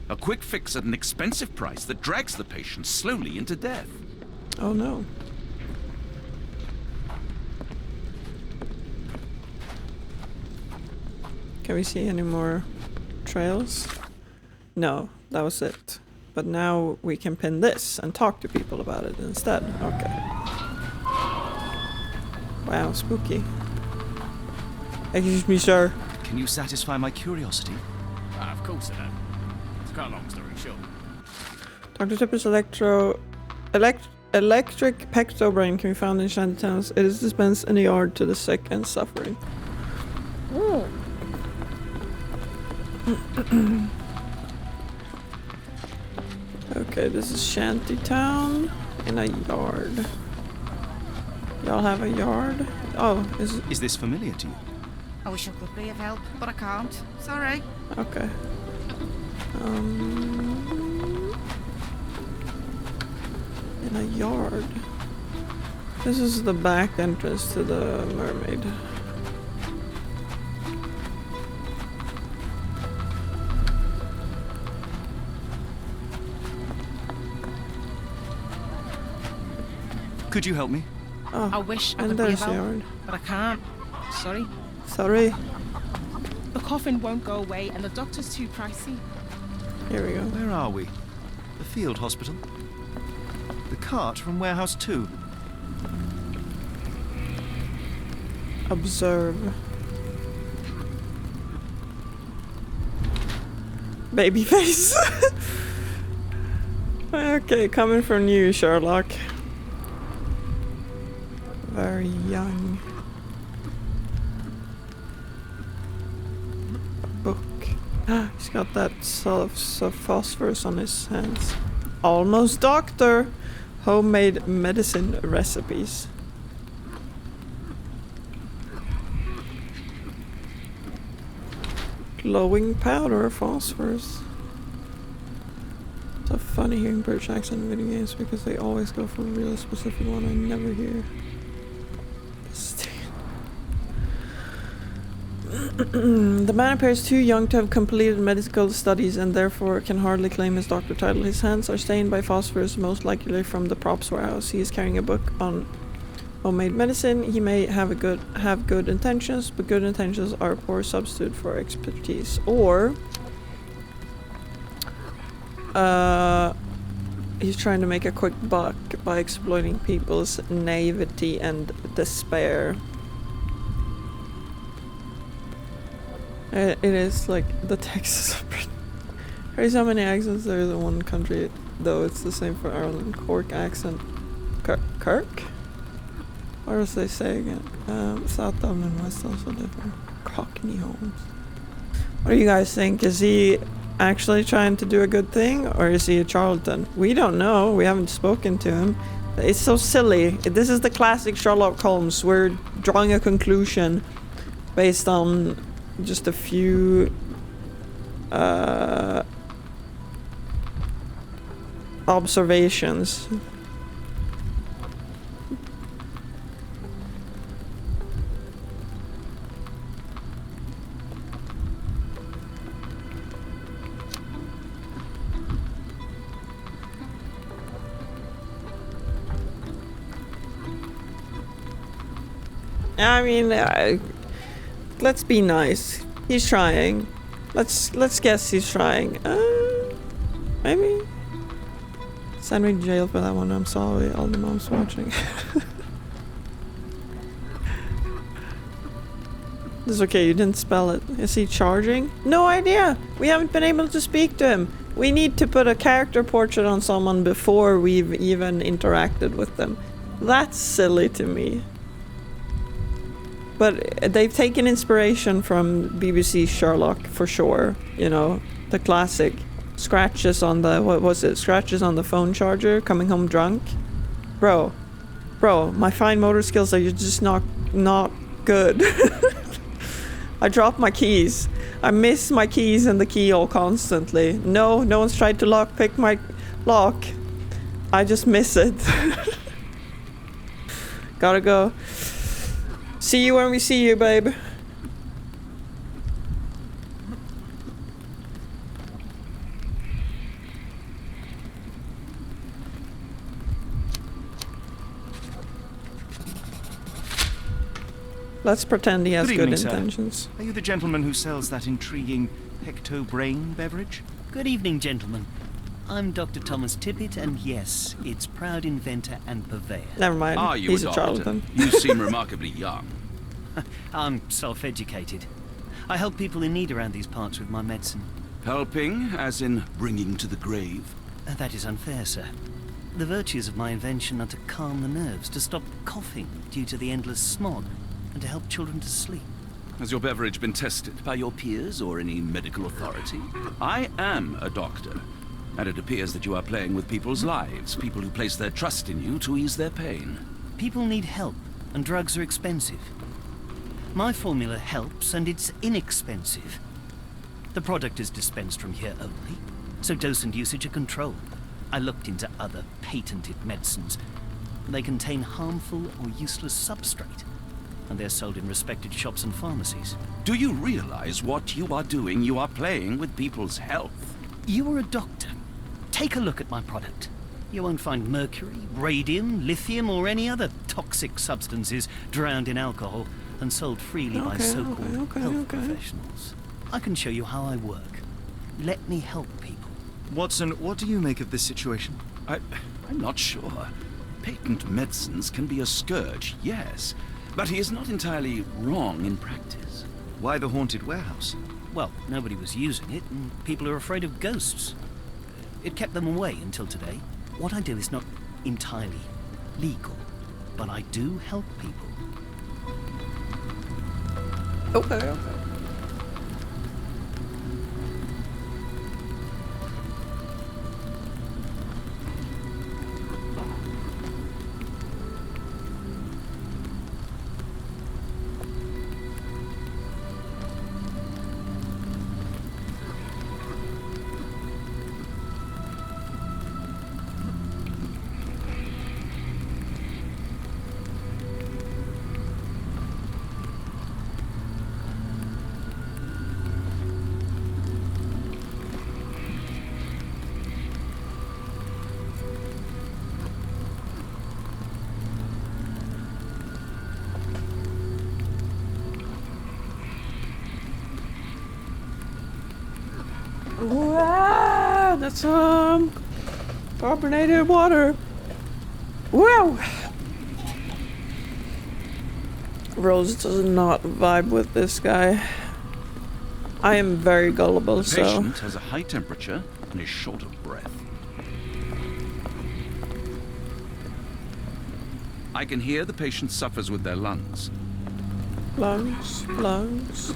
Speaker 5: A quick fix at an expensive price that drags the patient slowly into death.
Speaker 1: Oh no. Can we see any more trails? No, that was it. But now we can pin this and talk to people about it instead. Okay. Wow, spooky. Excuse me, sir.
Speaker 2: Can you satisfy my curiosity?
Speaker 3: Of course I don't. It's quite a long story short.
Speaker 1: Dr. Tipper's electric pectobrain can be found in shantytowns. It is dispensed in the yard to the sick and suffering. Okay, this is shantytown in a yard. Y'all have a yard? Oh,
Speaker 2: Is this familiar to you?
Speaker 7: I wish I could be of help, but I can't. Sorry.
Speaker 1: okay. In a yard. This is the back entrance to the mermaid.
Speaker 2: Could you help me?
Speaker 1: Oh,
Speaker 10: I wish I
Speaker 1: and
Speaker 10: could be of
Speaker 1: there's the
Speaker 10: help,
Speaker 1: yard.
Speaker 10: but I can't. Sorry.
Speaker 1: Sorry.
Speaker 10: The coffin won't go away and the doctor's too pricey.
Speaker 1: Here we go.
Speaker 2: Where are we? The field hospital? The cart from warehouse 2?
Speaker 1: Observe. Babyface. Okay, coming from you, Sherlock. Very young. Book. He's got that phosphorus on his hands. Almost doctor. Homemade medicine recipes. Glowing powder, phosphorus. It's so funny hearing British accent in video games because they always go for a really specific one I never hear. The man appears too young to have completed medical studies and therefore can hardly claim his doctor title. His hands are stained by phosphorus, most likely from the props warehouse. He is carrying a book on homemade medicine. He may have good intentions, but good intentions are a poor substitute for expertise. Or he's trying to make a quick buck by exploiting people's naivety and despair. It is like the Texas of Britain. Here's how many accents there is in one country, though it's the same for Ireland. Cork accent. Kirk? What does they say again? South Dublin, West also different. Cockney Holmes. What do you guys think? Is he actually trying to do a good thing, or is he a charlatan? We don't know. We haven't spoken to him. It's so silly. This is the classic Sherlock Holmes. We're drawing a conclusion based on just a few observations. I mean, let's be nice. He's trying. Let's guess he's trying. Maybe. Send me to jail for that one. I'm sorry, all the moms watching. It's okay, you didn't spell it. Is he charging? No idea. We haven't been able to speak to him. We need to put a character portrait on someone before we've even interacted with them. That's silly to me. But they've taken inspiration from BBC Sherlock for sure. You know, the classic scratches on the, what was it? Scratches on the phone charger, coming home drunk. Bro, my fine motor skills are just not good. I drop my keys. I miss my keys in the keyhole constantly. No one's tried to pick my lock. I just miss it. Gotta go. See you when we see you, babe. Let's pretend he has good intentions.
Speaker 2: Are you the gentleman who sells that intriguing pecto-brain beverage?
Speaker 8: Good evening, gentlemen. I'm Dr. Thomas Tippett, and yes, its proud inventor and purveyor.
Speaker 1: Never mind.
Speaker 5: Are you
Speaker 1: He's
Speaker 5: a
Speaker 1: a
Speaker 5: doctor?
Speaker 1: charlatan.
Speaker 5: You seem remarkably young.
Speaker 8: I'm self-educated. I help people in need around these parts with my medicine.
Speaker 5: Helping, as in bringing to the grave?
Speaker 8: That is unfair, sir. The virtues of my invention are to calm the nerves, to stop coughing due to the endless smog, and to help children to sleep.
Speaker 5: Has your beverage been tested by your peers or any medical authority? I am a doctor, and it appears that you are playing with people's lives, people who place their trust in you to ease their pain.
Speaker 8: People need help, and drugs are expensive. My formula helps, and it's inexpensive. The product is dispensed from here only, so dose and usage are controlled. I looked into other patented medicines. They contain harmful or useless substrate, and they're sold in respected shops and pharmacies.
Speaker 5: Do you realize what you are doing? You are playing with people's health.
Speaker 8: You are a doctor. Take a look at my product. You won't find mercury, radium, lithium, or any other toxic substances drowned in alcohol and sold freely by so-called health professionals. I can show you how I work. Let me help people.
Speaker 2: Watson, what do you make of this situation?
Speaker 5: I'm not sure. Patent medicines can be a scourge, yes, but he is not entirely wrong in practice.
Speaker 2: Why the haunted warehouse?
Speaker 8: Well, nobody was using it, and people are afraid of ghosts. It kept them away until today. What I do is not entirely legal, but I do help people.
Speaker 1: Okay. Wow, that's Carbonated water. Wow. Rose does not vibe with this guy. I am very gullible,
Speaker 5: The
Speaker 1: so...
Speaker 5: patient has a high temperature and is short of breath. I can hear the patient suffers with their lungs.
Speaker 1: Lungs.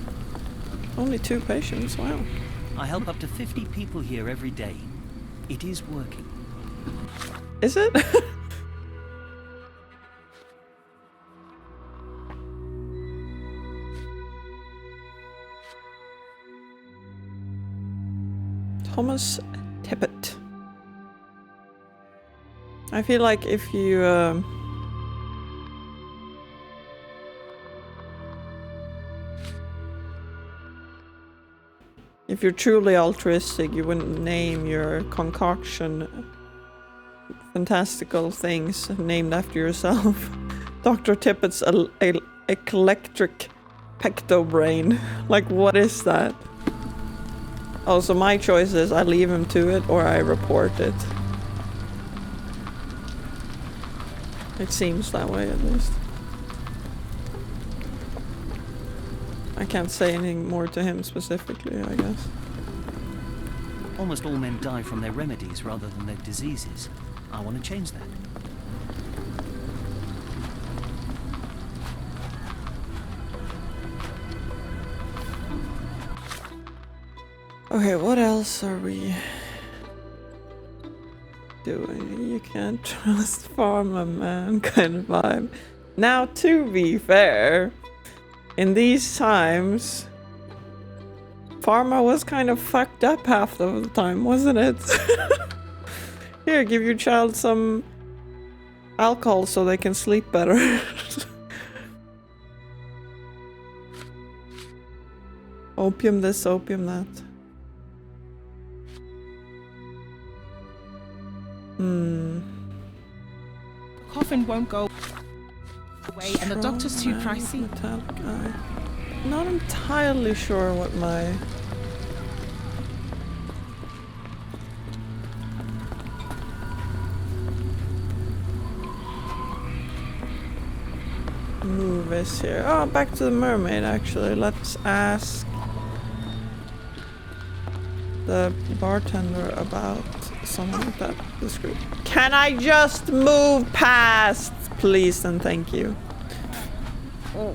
Speaker 1: Only 2 patients, wow.
Speaker 3: I help up to 50 people here every day. It is working.
Speaker 1: Is it? Thomas Tippett. I feel like if you if you're truly altruistic, you wouldn't name your concoction fantastical things named after yourself. Dr. Tippett's eclectric pectobrain. Like, what is that? Oh, so my choice is I leave him to it or I report it. It seems that way, at least. I can't say anything more to him specifically, I guess.
Speaker 3: Almost all men die from their remedies rather than their diseases. I want to change that.
Speaker 1: Okay, what else are we doing? You can't trust farmer man kind of vibe. Now, to be fair, in these times, Pharma was kind of fucked up half of the time, wasn't it? Here, give your child some alcohol so they can sleep better. Opium this, opium that.
Speaker 10: The coffin won't go away and the doctor's too pricey.
Speaker 1: Metallic eye. Not entirely sure what my... move is here. Oh, back to the mermaid actually. Let's ask the bartender about something like that. This group. Can I just move past, please and thank you. Oh.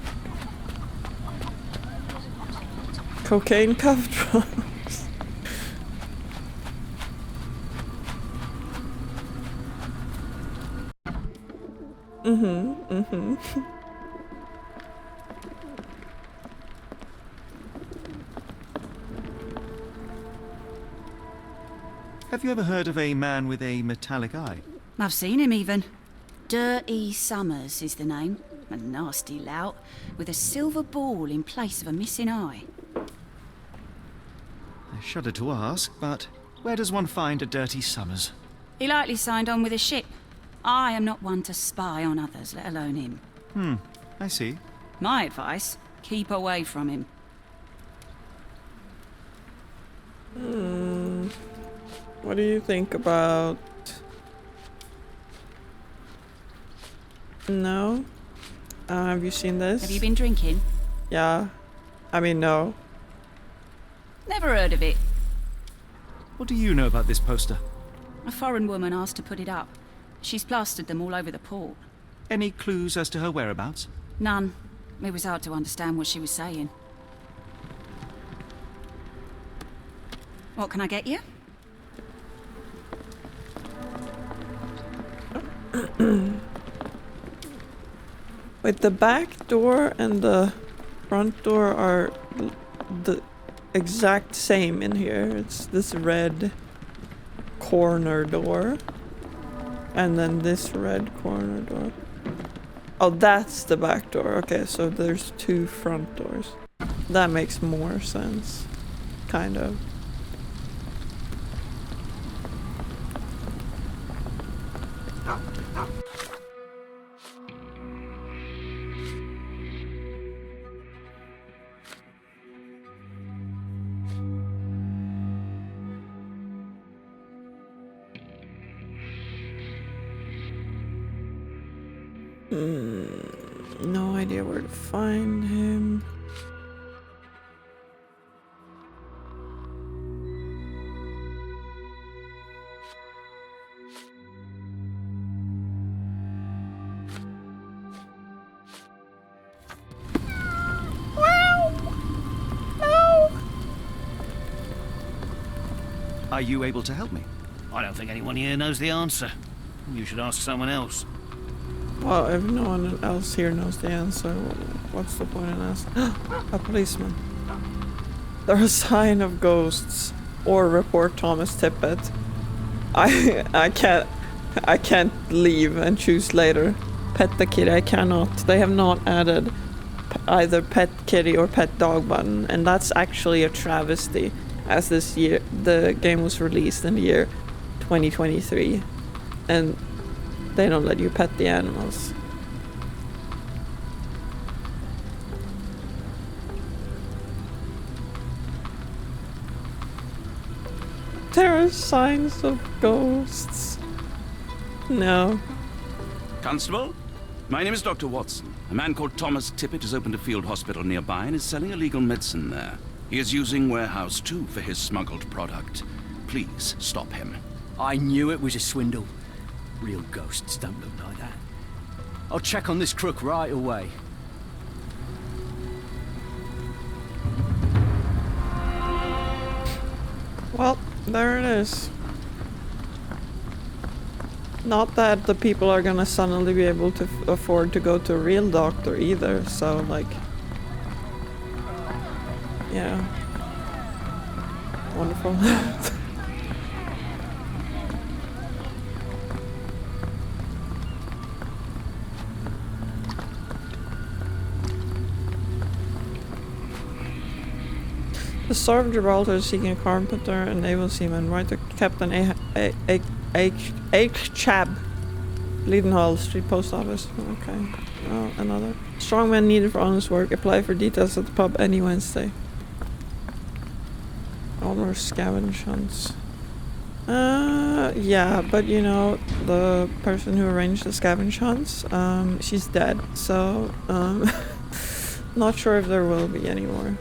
Speaker 1: Cocaine cuff drops.
Speaker 2: Have you ever heard of a man with a metallic eye?
Speaker 6: I've seen him even. Dirty Summers is the name. A nasty lout with a silver ball in place of a missing eye.
Speaker 2: I shudder to ask, but where does one find a Dirty Summers?
Speaker 6: He likely signed on with a ship. I am not one to spy on others, let alone him.
Speaker 2: I see.
Speaker 6: My advice, keep away from him.
Speaker 1: What do you think about... No? Have you seen this?
Speaker 6: Have you been drinking?
Speaker 1: Yeah. I mean, no.
Speaker 6: Never heard of it.
Speaker 2: What do you know about this poster?
Speaker 6: A foreign woman asked to put it up. She's plastered them all over the port.
Speaker 2: Any clues as to her whereabouts?
Speaker 6: None. It was hard to understand what she was saying. What can I get you?
Speaker 1: Wait, the back door and the front door are the exact same in here. It's this red corner door. And then this red corner door. Oh, that's the back door. Okay, so there's 2 front doors. That makes more sense. Kind of. No idea where to find him.
Speaker 2: Are you able to help me?
Speaker 3: I don't think anyone here knows the answer. You should ask someone else.
Speaker 1: Well, if no one else here knows the answer, what's the point in asking? A policeman. There's a sign of ghosts. Or report Thomas Tippett. I can't leave and choose later. Pet the kitty, I cannot. They have not added either pet kitty or pet dog button, and that's actually a travesty, as this year the game was released in the year 2023, and they don't let you pet the animals. There are signs of ghosts. No.
Speaker 5: Constable? My name is Dr. Watson. A man called Thomas Tippett has opened a field hospital nearby and is selling illegal medicine there. He is using Warehouse 2 for his smuggled product. Please stop him.
Speaker 8: I knew it was a swindle. Real ghosts don't look like that. I'll check on this crook right away.
Speaker 1: Well, there it is. Not that the people are gonna suddenly be able to afford to go to a real doctor either, so like... Yeah. Wonderful. The Star of Gibraltar is seeking a carpenter and naval seaman. Write to Captain H. Chab, Leadenhall Street Post Office. Okay. Oh, another. Strong men needed for honest work. Apply for details at the pub any Wednesday. All more scavenge hunts. Yeah, but you know, the person who arranged the scavenge hunts, she's dead, so, not sure if there will be any more.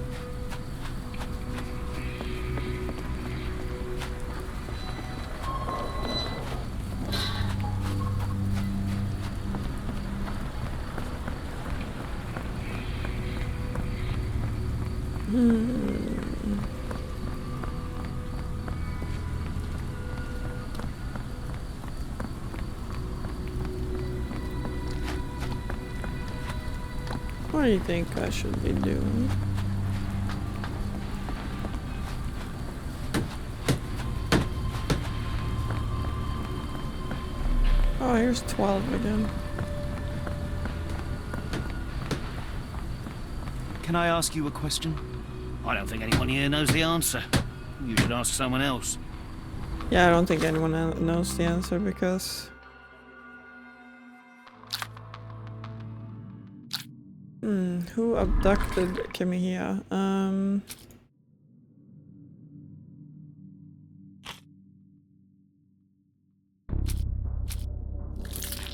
Speaker 1: What do you think I should be doing? Oh, here's 12 again.
Speaker 2: Can I ask you a question?
Speaker 3: I don't think anyone here knows the answer. You should ask someone else.
Speaker 1: Yeah, I don't think anyone knows the answer because... who abducted Kimihia?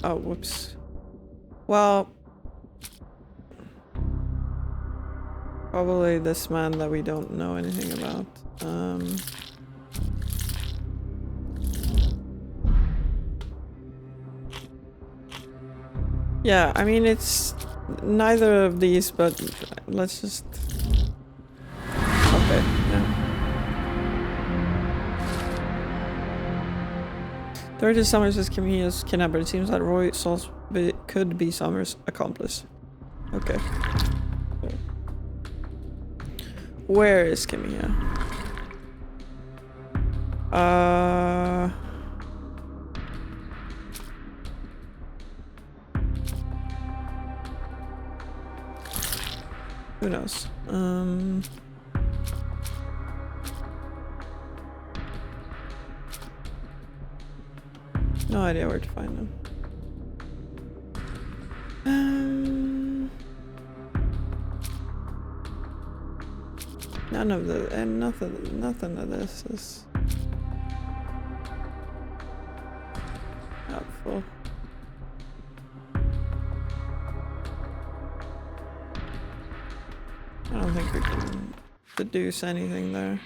Speaker 1: Oh, whoops. Well... Probably this man that we don't know anything about. Yeah, I mean, it's neither of these, but let's just... Okay, yeah. 30 Summers is Kimihia's kidnapper. It seems that Roy Salisbury could be Summers' accomplice. Okay. Where is Kimihia? Who knows? No idea where to find them. None of the and nothing of this is helpful. I don't think we can deduce anything there.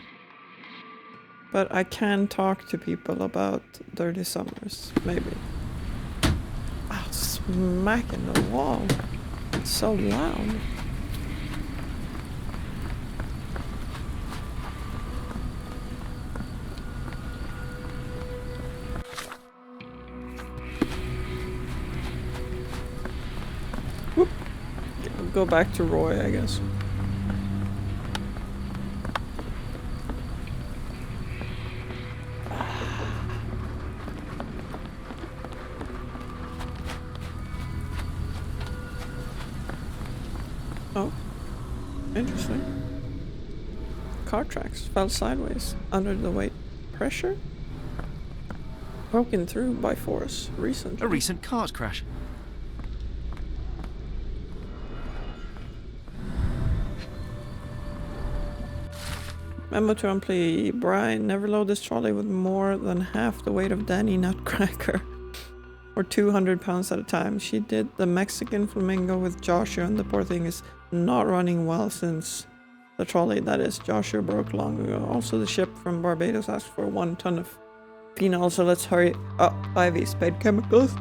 Speaker 1: But I can talk to people about Dirty Summers, maybe. Oh, smacking the wall. It's so loud. Whoop. We'll go back to Roy, I guess. Oh, interesting. Car tracks fell sideways under the weight pressure. Broken through by force recently.
Speaker 2: A recent cart crash.
Speaker 1: Memo to employee Brian, never load this trolley with more than half the weight of Danny Nutcracker. Or 200 pounds at a time. She did the Mexican flamingo with Joshua, and the poor thing is not running well since the trolley, that is, Joshua broke long ago. Also, the ship from Barbados asked for 1 ton of phenol, so let's hurry up. IV, spade chemicals,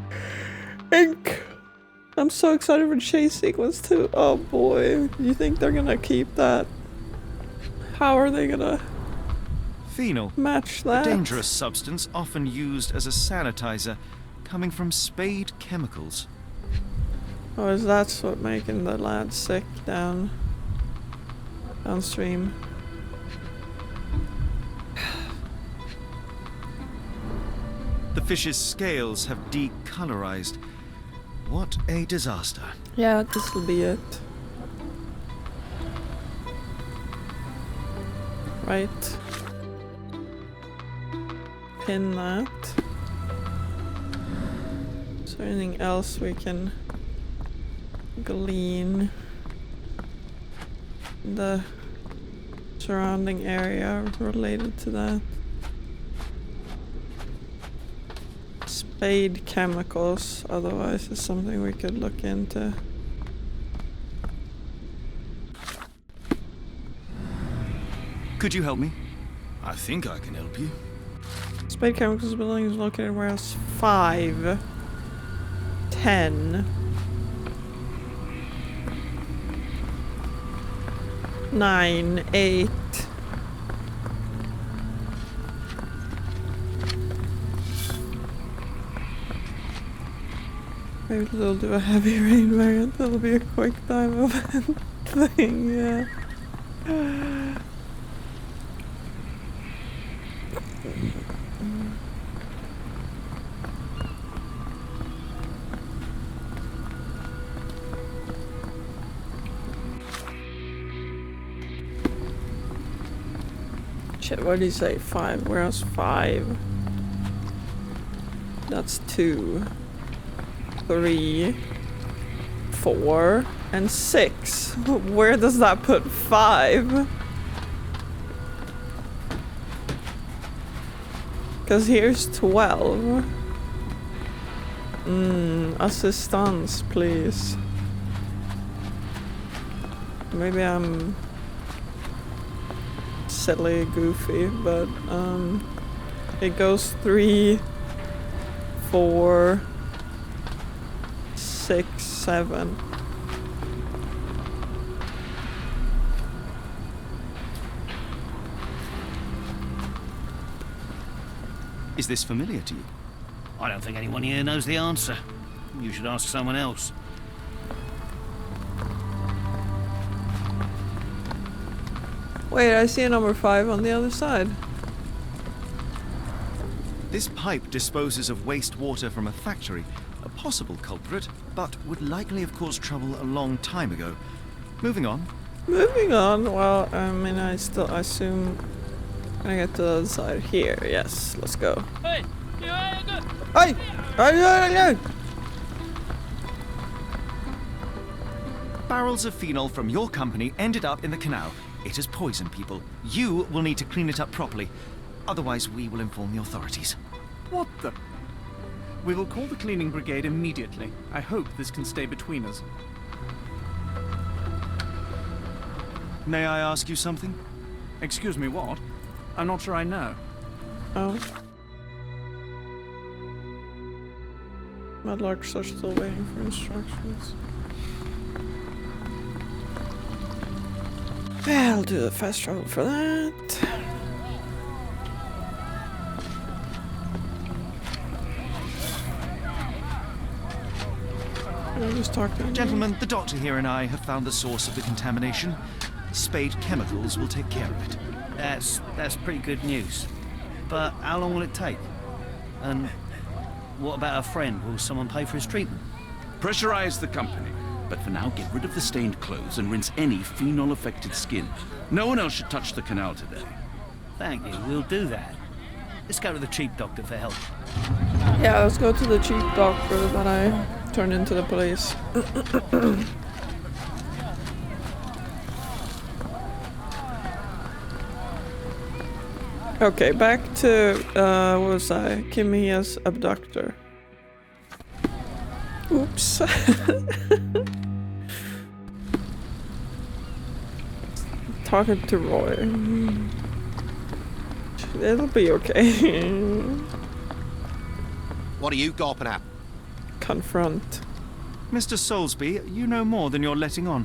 Speaker 1: ink. I'm so excited for the chase sequence too. Oh boy, you think they're gonna keep that? How are they gonna
Speaker 2: Phenol.
Speaker 1: match
Speaker 2: A
Speaker 1: that?
Speaker 2: dangerous substance often used as a sanitizer, coming from Spade Chemicals.
Speaker 1: Oh, is that what making the lad sick downstream?
Speaker 2: The fish's scales have decolorized. What a disaster.
Speaker 1: Yeah, this will be it. Right. Pin that. Is there anything else we can glean in the surrounding area related to that? Spade chemicals, otherwise is something we could look into.
Speaker 2: Could you help me? I think I can help you.
Speaker 1: Spade Chemicals building is located in warehouse 5, 10, 9, 8. Maybe they'll do a heavy rain variant. That'll be a quick time event thing, yeah. Shit, what did he say? 5. Warehouse 5. That's 2, 3, 4, and 6. Where does that put 5? Because here's 12. Assistance, please. Maybe I'm silly, goofy, but it goes 3, 4, 6, 7.
Speaker 2: Is this familiar to you?
Speaker 3: I don't think anyone here knows the answer. You should ask someone else.
Speaker 1: Wait, I see a number 5 on the other side.
Speaker 2: This pipe disposes of wastewater from a factory. A possible culprit, but would likely have caused trouble a long time ago. Moving on.
Speaker 1: Moving on. Well, I mean, I assume I get to the other side here. Yes, let's go.
Speaker 10: Hey!
Speaker 1: Hey! Hey!
Speaker 2: Barrels of phenol from your company ended up in the canal. It has poisoned people. You will need to clean it up properly. Otherwise, we will inform the authorities.
Speaker 12: What the? We will call the cleaning brigade immediately. I hope this can stay between us.
Speaker 2: May I ask you something?
Speaker 12: Excuse me, what? I'm not sure I know.
Speaker 1: Oh. Mudlarks are still waiting for instructions. I'll do a fast travel for that. I just talked to him.
Speaker 2: Gentlemen, the doctor here and I have found the source of the contamination. Spade Chemicals will take care of it.
Speaker 3: That's pretty good news. But how long will it take? And what about our friend? Will someone pay for his treatment?
Speaker 5: Pressurize the company. But for now, get rid of the stained clothes and rinse any phenol-affected skin. No one else should touch the canal today.
Speaker 3: Thank you, we'll do that. Let's go to the cheap doctor for help.
Speaker 1: Yeah, let's go to the cheap doctor that I turned into the police. Okay, back to, what was I? Kimiya's abductor. Oops. Talking to Roy. It'll be okay.
Speaker 9: What are you gawping at?
Speaker 1: Confront.
Speaker 2: Mr. Soulsby, you know more than you're letting on.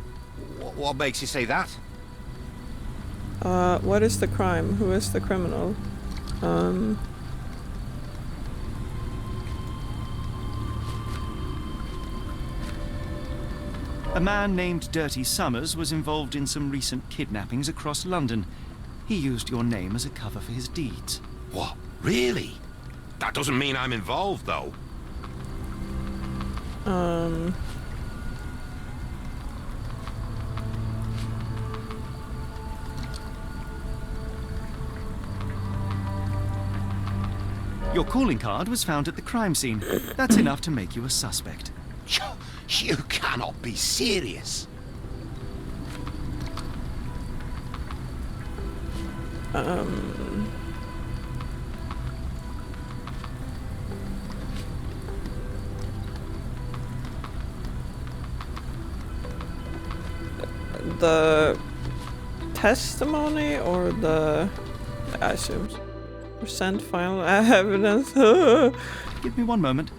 Speaker 9: What makes you say that?
Speaker 1: What is the crime? Who is the criminal?
Speaker 2: A man named Dirty Summers was involved in some recent kidnappings across London. He used your name as a cover for his deeds.
Speaker 9: What? Really? That doesn't mean I'm involved, though.
Speaker 2: Your calling card was found at the crime scene. That's enough to make you a suspect.
Speaker 9: You cannot be serious.
Speaker 1: The testimony or the, I assume, present final evidence.
Speaker 2: Give me one moment.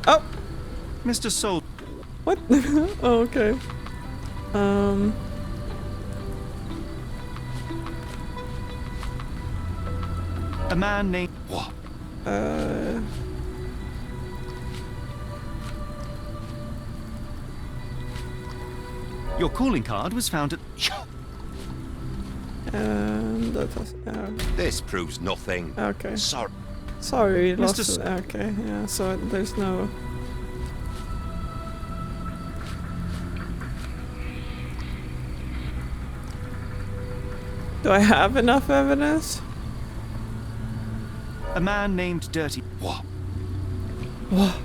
Speaker 1: Oh,
Speaker 2: Mr. Soul.
Speaker 1: what? Oh, okay.
Speaker 2: A man named...
Speaker 9: What?
Speaker 2: Your calling card was found at...
Speaker 9: This proves nothing.
Speaker 1: Okay.
Speaker 9: Sorry,
Speaker 1: we lost
Speaker 2: Mr.
Speaker 1: it. Okay, yeah, so there's no... Do I have enough evidence?
Speaker 2: A man named Dirty...
Speaker 9: What?
Speaker 1: What?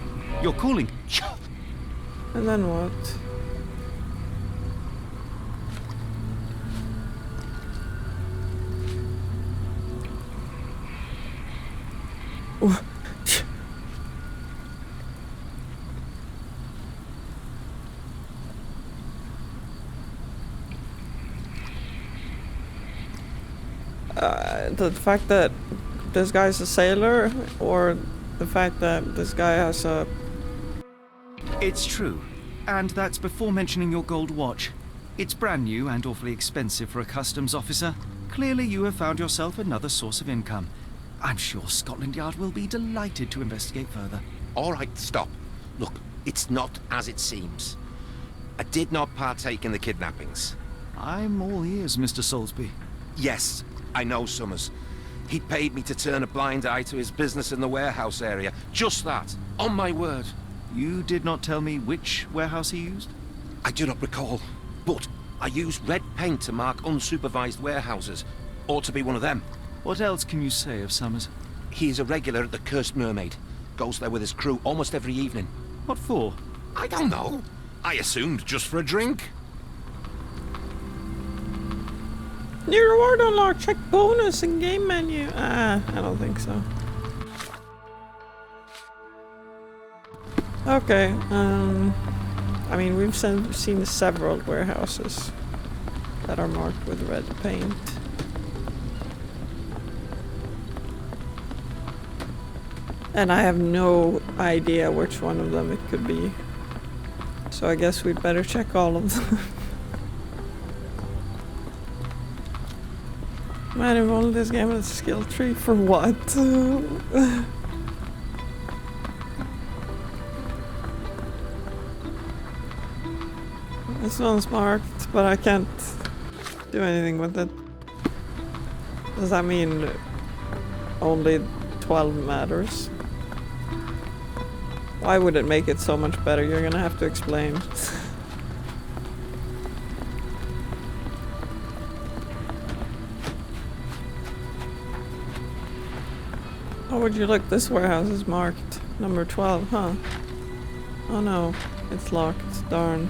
Speaker 2: Your calling...
Speaker 1: And then what? The fact that this guy's a sailor, or the fact that this guy has a...
Speaker 2: It's true. And that's before mentioning your gold watch. It's brand new and awfully expensive for a customs officer. Clearly you have found yourself another source of income. I'm sure Scotland Yard will be delighted to investigate further.
Speaker 9: All right, stop. Look, it's not as it seems. I did not partake in the kidnappings.
Speaker 2: I'm all ears, Mr. Soulsby.
Speaker 9: Yes, I know Summers. He paid me to turn a blind eye to his business in the warehouse area. Just that, on my word.
Speaker 2: You did not tell me which warehouse he used?
Speaker 9: I do not recall, but I used red paint to mark unsupervised warehouses. Ought to be one of them.
Speaker 2: What else can you say of Summers?
Speaker 9: He is a regular at the Cursed Mermaid. Goes there with his crew almost every evening.
Speaker 2: What for?
Speaker 9: I don't know. I assumed just for a drink.
Speaker 1: New reward unlock, check bonus in game menu. I don't think so. Okay, I mean, we've seen several warehouses that are marked with red paint. And I have no idea which one of them it could be. So I guess we'd better check all of them. Man, if only this game has a skill tree for what? This one's marked, but I can't do anything with it. Does that mean only 12 matters? Why would it make it so much better? You're gonna have to explain. Oh, would you look? This warehouse is marked number 12, huh? Oh no, it's locked. Darn.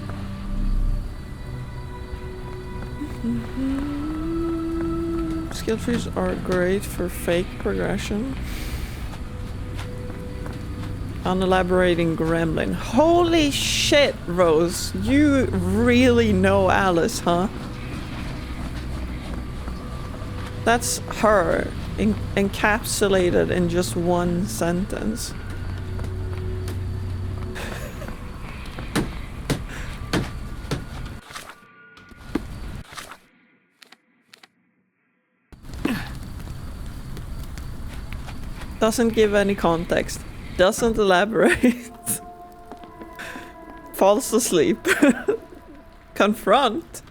Speaker 1: Skill trees are great for fake progression. Unelaborating gremlin. Holy shit, Rose. You really know Alice, huh? That's her encapsulated in just one sentence. Doesn't give any context. Doesn't elaborate. Falls asleep. Confront.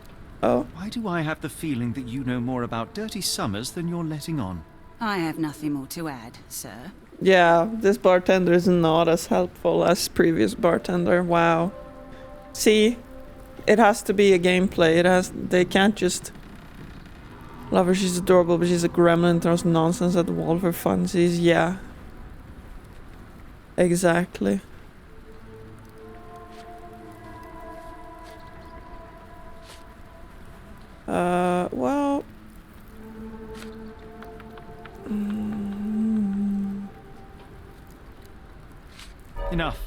Speaker 1: Oh.
Speaker 2: Why do I have the feeling that you know more about Dirty Summers than you're letting on?
Speaker 6: I have nothing more to add, sir.
Speaker 1: Yeah, this bartender is not as helpful as previous bartender. Wow. See, it has to be a gameplay. They can't just love her, she's adorable, but she's a gremlin, throws nonsense at the wall for funsies. Yeah. Exactly. Well...
Speaker 2: Enough.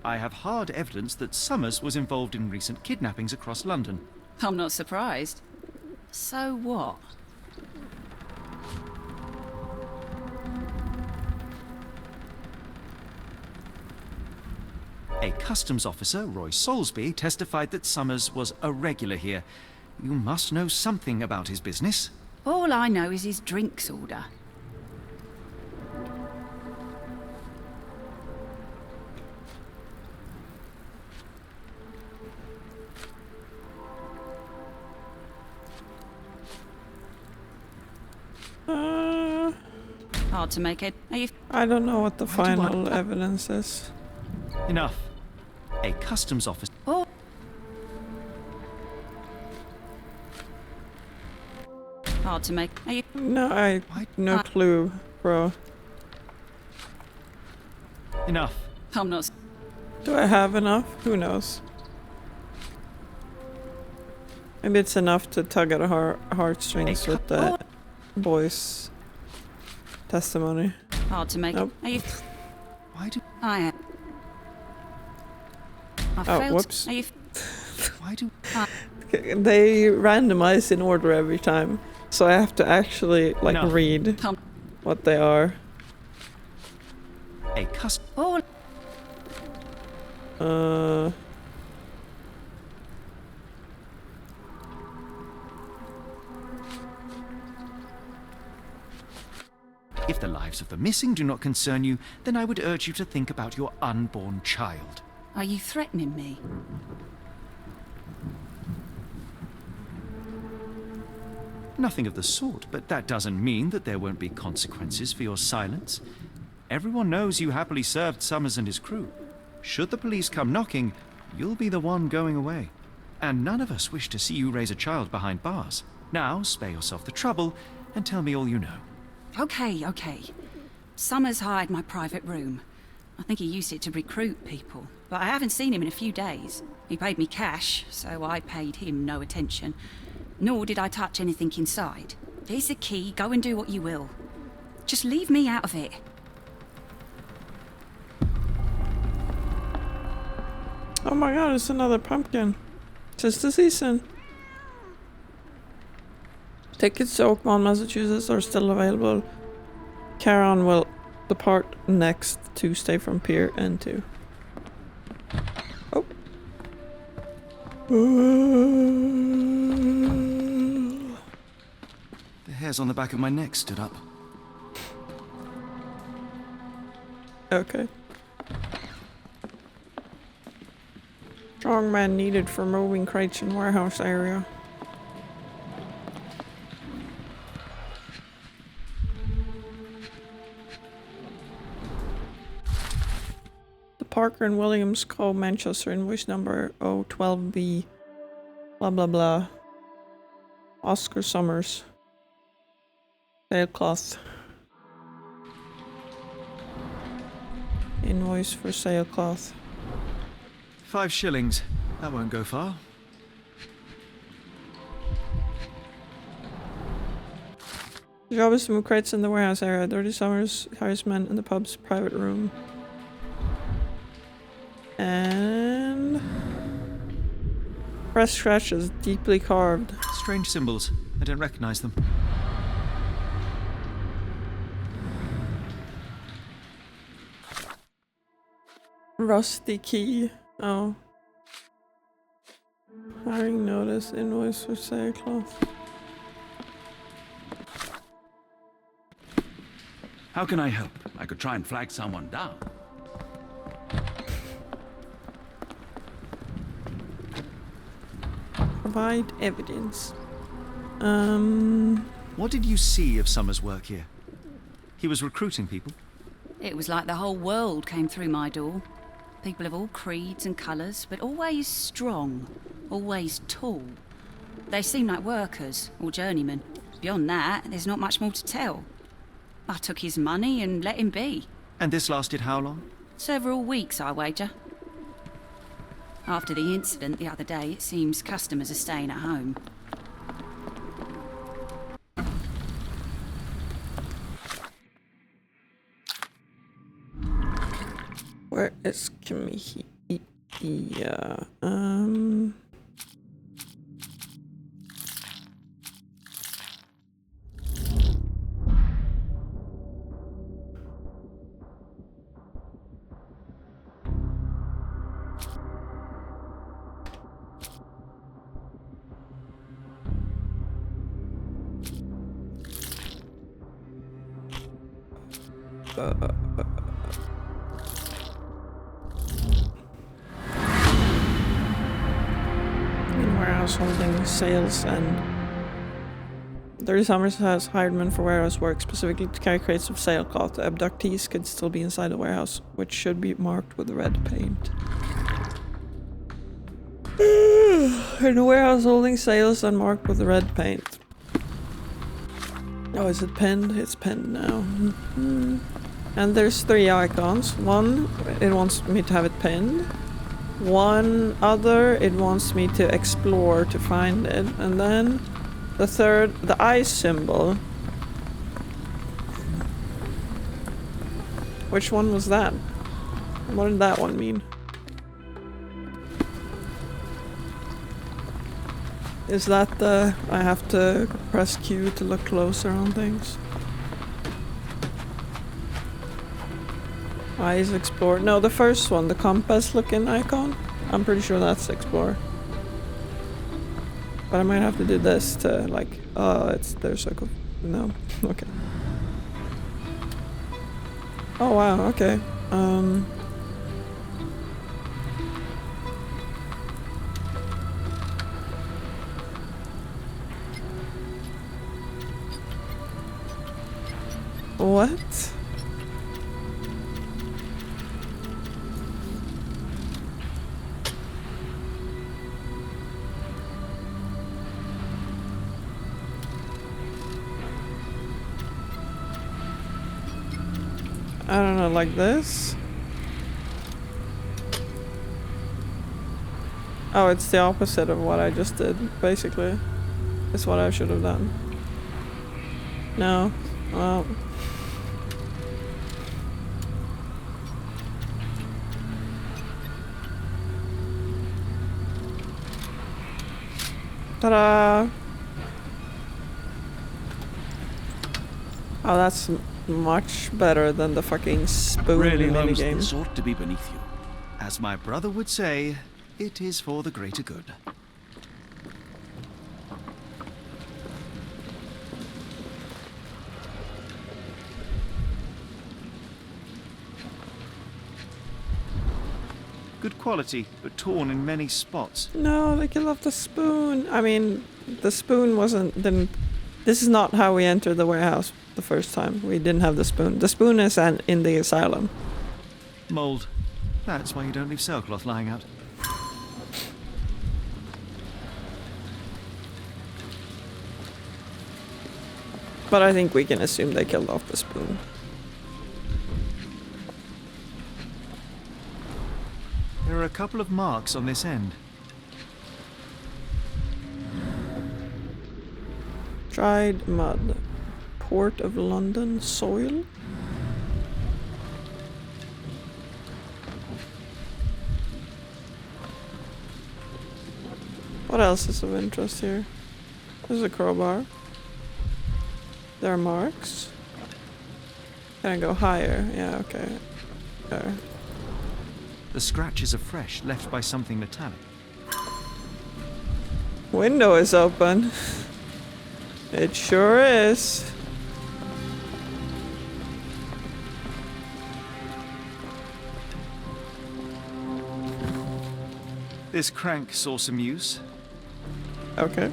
Speaker 2: I have hard evidence that Summers was involved in recent kidnappings across London.
Speaker 6: I'm not surprised. So what?
Speaker 2: A customs officer, Roy Soulsby, testified that Summers was a regular here. You must know something about his business.
Speaker 6: All I know is his drinks order. Hard to make it. Are you?
Speaker 1: I don't know what the final evidence is.
Speaker 2: Enough. A customs officer.
Speaker 6: Oh. Hard to make. Are you?
Speaker 1: No, no clue, bro.
Speaker 2: Enough.
Speaker 6: I'm not.
Speaker 1: Do I have enough? Who knows? Maybe it's enough to tug at our heartstrings with the boys' testimony.
Speaker 6: Hard to make.
Speaker 1: Nope.
Speaker 6: Are you?
Speaker 2: Why do
Speaker 6: I am.
Speaker 1: Oh, whoops.
Speaker 6: Are you?
Speaker 2: Why do
Speaker 1: they randomize in order every time, so I have to actually like read what they are.
Speaker 2: A custom. If the lives of the missing do not concern you, then I would urge you to think about your unborn child.
Speaker 6: Are you threatening me?
Speaker 2: Nothing of the sort, but that doesn't mean that there won't be consequences for your silence. Everyone knows you happily served Summers and his crew. Should the police come knocking, you'll be the one going away. And none of us wish to see you raise a child behind bars. Now, spare yourself the trouble and tell me all you know.
Speaker 6: Okay. Summers hired my private room. I think he used it to recruit people, but I haven't seen him in a few days. He paid me cash, so I paid him no attention. Nor did I touch anything inside. Here's the key, go and do what you will. Just leave me out of it.
Speaker 1: Oh my god, it's another pumpkin. 'Tis the season. Tickets to Oakmont, Massachusetts are still available. Caron will depart next Tuesday from Pier N2. Oh.
Speaker 2: The hairs on the back of my neck stood up.
Speaker 1: Okay. Strong man needed for moving crates in warehouse area. The Parker and Williams Co. Manchester invoice number 012B. Blah blah blah. Oscar Summers. Sailcloth. Invoice for sailcloth.
Speaker 2: 5 shillings. That won't go far.
Speaker 1: The job is to move crates in the warehouse area. Dirty Summers hires men in the pub's private room. And... press scratches, deeply carved.
Speaker 2: Strange symbols. I don't recognize them.
Speaker 1: Rusty key. Oh. Hiring notice, invoice for sailcloth.
Speaker 5: How can I help? I could try and flag someone down.
Speaker 1: Provide evidence.
Speaker 2: What did you see of Summers' work here? He was recruiting people?
Speaker 6: It was like the whole world came through my door. People of all creeds and colours, but always strong, always tall. They seemed like workers or journeymen. Beyond that, there's not much more to tell. I took his money and let him be.
Speaker 2: And this lasted how long?
Speaker 6: Several weeks, I wager. After the incident the other day, it seems customers are staying at home.
Speaker 1: Where is Kamihi? Yeah, in warehouse holding sales and Dirty Summers has hired men for warehouse work specifically to carry crates of sailcloth. The abductees could still be inside the warehouse, which should be marked with red paint. In the warehouse holding sales and marked with red paint. Oh, is it pinned? It's pinned now. And there's 3 icons. One, it wants me to have it pinned. One other, it wants me to explore to find it. And then the third, the eye symbol. Which one was that? What did that one mean? Is that the... I have to press Q to look closer on things? Eyes explore. No, the first one, the compass looking icon. I'm pretty sure that's explore. But I might have to do this to like, it's their circle. No, okay. Oh wow, okay. What? I don't know, like this? Oh, it's the opposite of what I just did, basically. It's what I should have done. No. Well. Ta-da! Oh, that's much better than the fucking spoon
Speaker 2: Really, Holmes,
Speaker 1: minigame.
Speaker 2: this ought to be beneath you. As my brother would say, it is for the greater good. Good quality, but torn in many spots.
Speaker 1: No, they killed off the spoon. I mean, the spoon didn't. This is not how we entered the warehouse the first time. We didn't have the spoon. The spoon is in the asylum.
Speaker 2: Mold. That's why you don't leave sailcloth lying out.
Speaker 1: But I think we can assume they killed off the spoon.
Speaker 2: There are a couple of marks on this end.
Speaker 1: Dried mud. Port of London soil. What else is of interest here? There's a crowbar. There are marks. Can I go higher? Yeah, okay. There.
Speaker 2: The scratches are fresh, left by something metallic.
Speaker 1: Window is open. It sure is.
Speaker 2: This crank saw some use.
Speaker 1: Okay.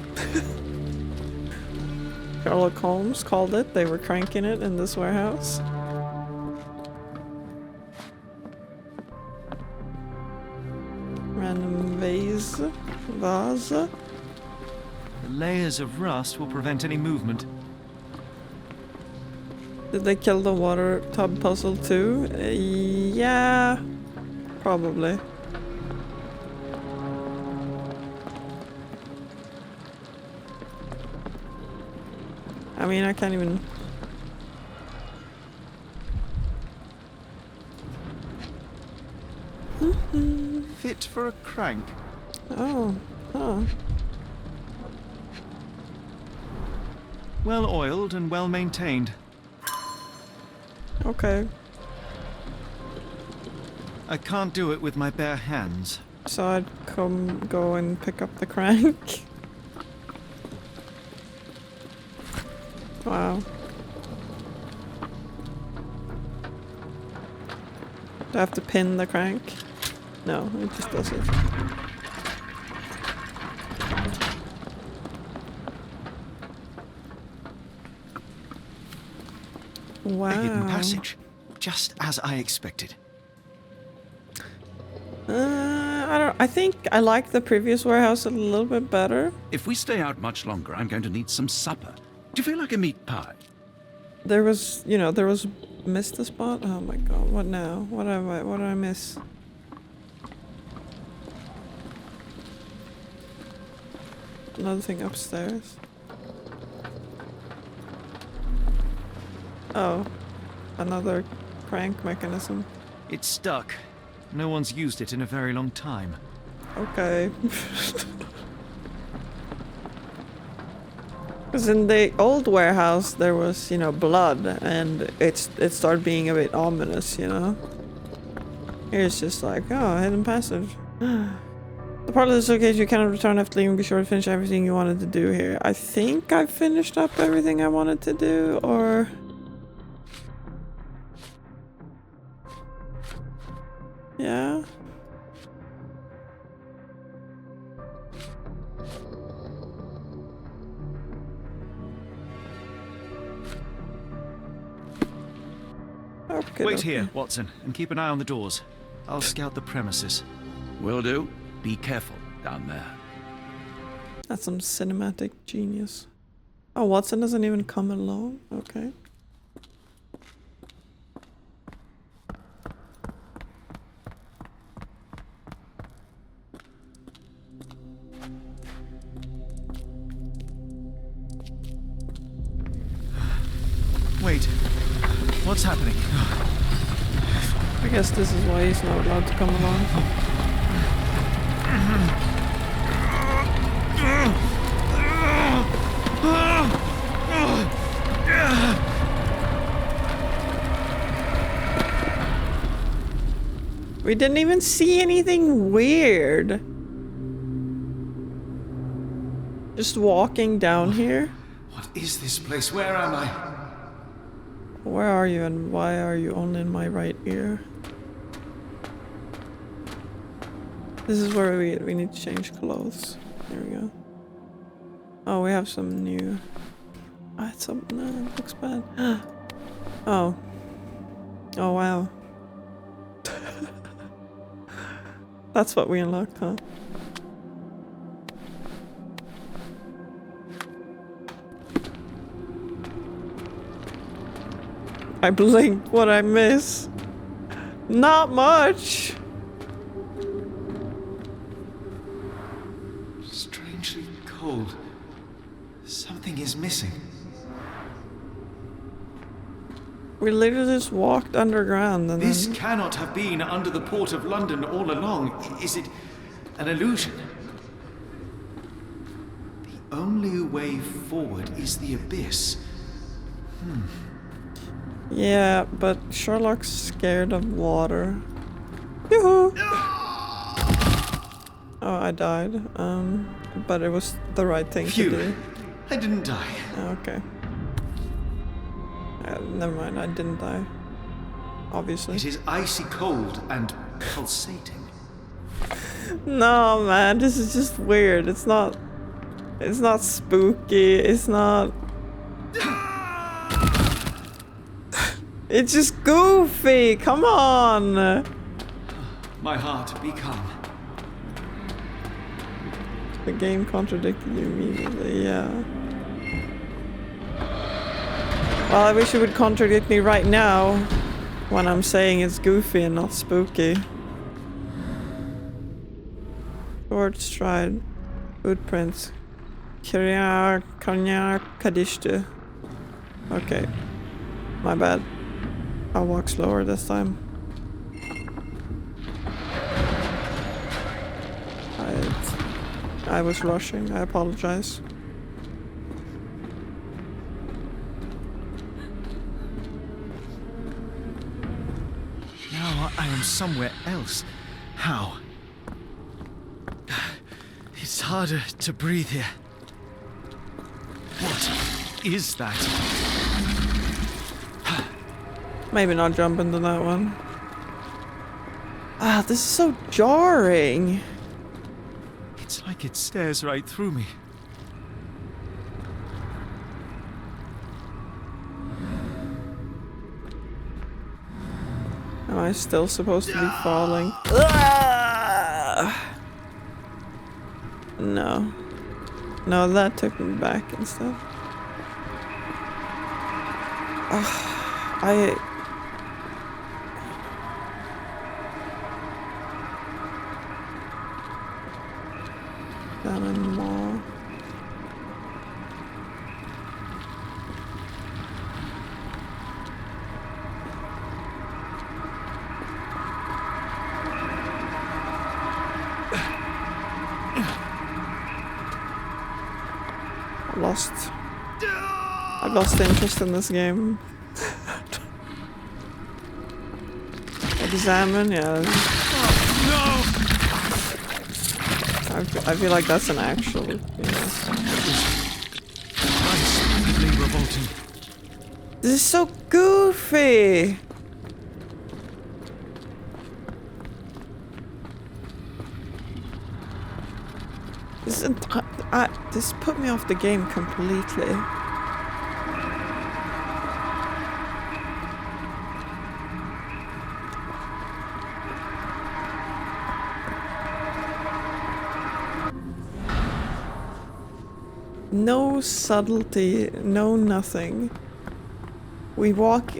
Speaker 1: Sherlock Holmes called it. They were cranking it in this warehouse. Random vase.
Speaker 2: The layers of rust will prevent any movement.
Speaker 1: Did they kill the water tub puzzle too? Yeah. Probably. I mean, I can't even...
Speaker 2: Fit for a crank.
Speaker 1: Oh. Oh.
Speaker 2: Well oiled and well maintained.
Speaker 1: Okay.
Speaker 2: I can't do it with my bare hands.
Speaker 1: So I'd go and pick up the crank. Wow. Do I have to pin the crank? No, it just does it. Wow.
Speaker 2: A hidden passage. Just as I expected.
Speaker 1: I think I like the previous warehouse a little bit better.
Speaker 5: If we stay out much longer, I'm going to need some supper. Do you feel like a meat pie?
Speaker 1: There was missed the spot. Oh my god, what now? What did I miss? Another thing upstairs. Oh, another crank mechanism.
Speaker 2: It's stuck. No one's used it in a very long time.
Speaker 1: Okay. Because in the old warehouse there was, blood, and it started being a bit ominous, Here it's just like, oh, hidden passage. The part of this location you cannot return after leaving. Be sure to finish everything you wanted to do here. I think I finished up everything I wanted to do, or... Yeah? Okay,
Speaker 2: Wait here, Watson, and keep an eye on the doors. I'll scout the premises.
Speaker 5: Will do. Be careful down there.
Speaker 1: That's some cinematic genius. Oh, Watson doesn't even come along? Okay.
Speaker 2: Wait. What's happening?
Speaker 1: I guess this is why he's not allowed to come along. We didn't even see anything weird. Just walking down here.
Speaker 2: What is this place? Where am I?
Speaker 1: Where are you and why are you only in my right ear? This is where we need to change clothes. There we go. Oh, we have some new... Ah, it's some... No, it looks bad. Oh. Oh, wow. That's what we unlocked, huh? I blinked. What I miss? Not much.
Speaker 2: Strangely cold. Something is missing.
Speaker 1: We literally just walked underground and
Speaker 2: This
Speaker 1: then...
Speaker 2: cannot have been under the port of London all along. Is it an illusion? The only way forward is the abyss.
Speaker 1: Yeah, but Sherlock's scared of water. Yoo-hoo! Oh, I died. But it was the right thing
Speaker 2: Phew.
Speaker 1: to do.
Speaker 2: I didn't die.
Speaker 1: Oh, okay. Never mind, I didn't die. Obviously.
Speaker 2: It is icy cold and pulsating.
Speaker 1: No, man, this is just weird. It's not spooky. It's not... It's just goofy. Come on.
Speaker 2: My heart, be calm.
Speaker 1: The game contradicted you immediately, yeah. Well, I wish it would contradict me right now when I'm saying it's goofy and not spooky. Short stride. Footprints. Kanya Kadishtu. Okay. My bad. I'll walk slower this time. I was rushing. I apologize.
Speaker 2: Now I am somewhere else. How? It's harder to breathe here. What is that?
Speaker 1: Maybe not jump into that one. Ah, this is so jarring.
Speaker 2: It's like it stares right through me.
Speaker 1: Am I still supposed to be falling? Ah! No. No, that took me back instead. Down in the mall. I've lost interest in this game. Examine, yeah. I feel like that's an actual, you know.
Speaker 2: Unspeakably revolting.
Speaker 1: This is so goofy. This put me off the game completely. No subtlety, no nothing. We walk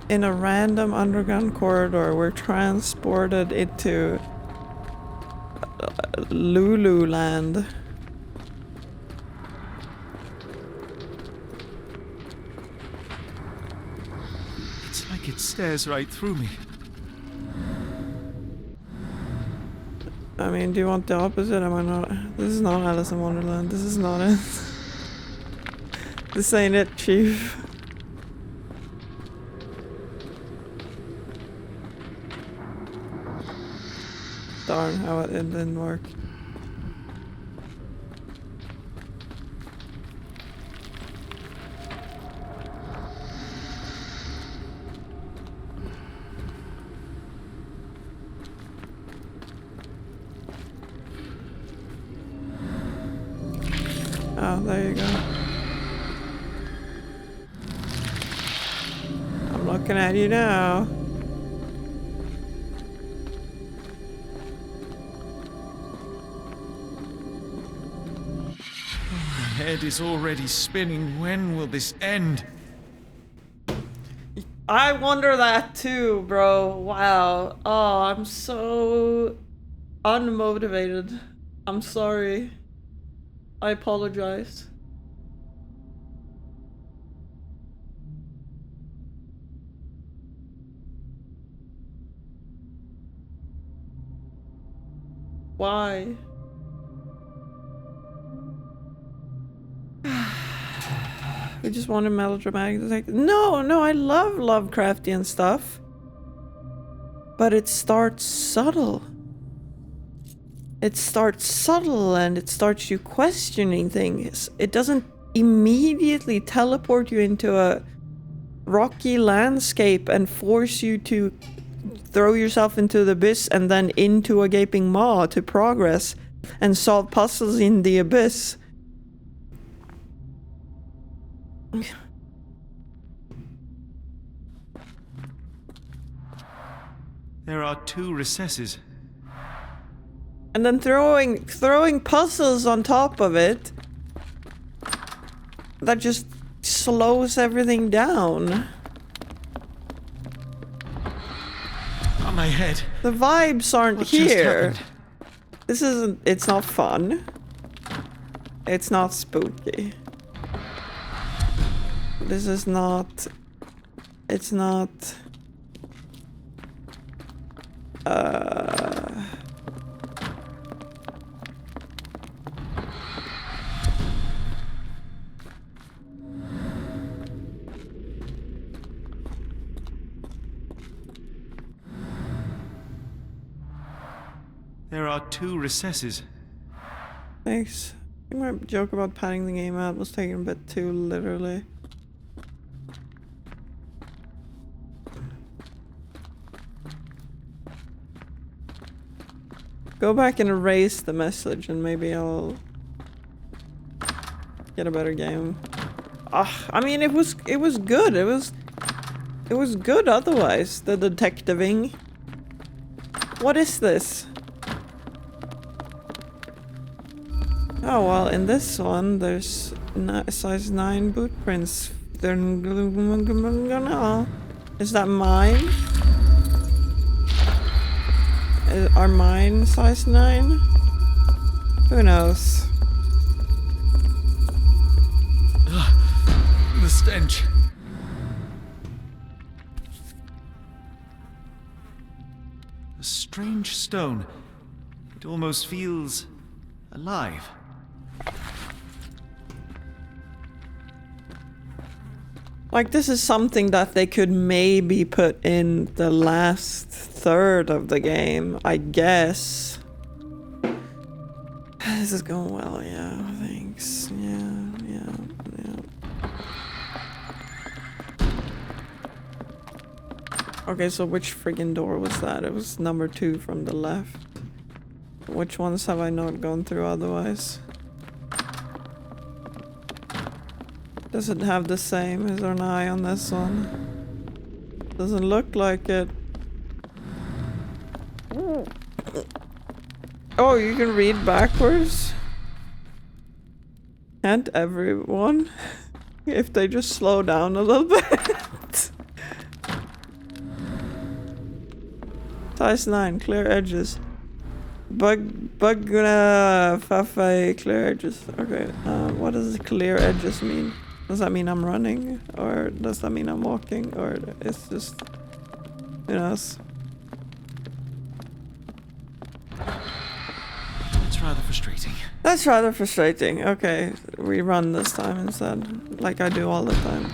Speaker 1: in a random underground corridor. We're transported into Lululand.
Speaker 2: It's like it stares right through me.
Speaker 1: I mean, do you want the opposite? Am I not? This is not Alice in Wonderland. This is not it. This ain't it, Chief. Darn, how it didn't work. Oh, there you go. I'm looking at you now.
Speaker 2: My head is already spinning. When will this end?
Speaker 1: I wonder that too, bro. Wow. Oh, I'm so unmotivated. I'm sorry. I apologize. Why? We just wanted melodramatic. Like, no, I love Lovecraftian stuff. But it starts subtle. It starts subtle and it starts you questioning things. It doesn't immediately teleport you into a rocky landscape and force you to throw yourself into the abyss and then into a gaping maw to progress and solve puzzles in the abyss.
Speaker 2: There are 2 recesses.
Speaker 1: And then throwing puzzles on top of it that just slows everything down.
Speaker 2: On my head.
Speaker 1: The vibes aren't
Speaker 2: What just
Speaker 1: here.
Speaker 2: happened?
Speaker 1: This isn't, it's not fun. It's not spooky. This is not, it's not,
Speaker 2: There are 2 recesses.
Speaker 1: Thanks. I think my joke about padding the game out was taken a bit too literally. Go back and erase the message and maybe I'll get a better game. I mean it was good. It was good otherwise, the detectiving. What is this? Oh well, in this one there's size 9 boot prints. Is that mine? Are mine size 9? Who knows?
Speaker 2: The stench. A strange stone. It almost feels alive.
Speaker 1: Like this is something that they could maybe put in the last third of the game, I guess. This is going well, yeah, thanks. Yeah. Okay, so which friggin' door was that? It was number 2 from the left. Which ones have I not gone through otherwise? Does it have the same? Is there an eye on this one? Doesn't look like it. Oh, you can read backwards? Can't everyone? If they just slow down a little bit. Size 9, clear edges. Fafe, clear edges. Okay, what does clear edges mean? Does that mean I'm running? Or does that mean I'm walking? Or it's just... who knows?
Speaker 2: It's rather frustrating.
Speaker 1: That's rather frustrating. Okay, we run this time instead. Like I do all the time.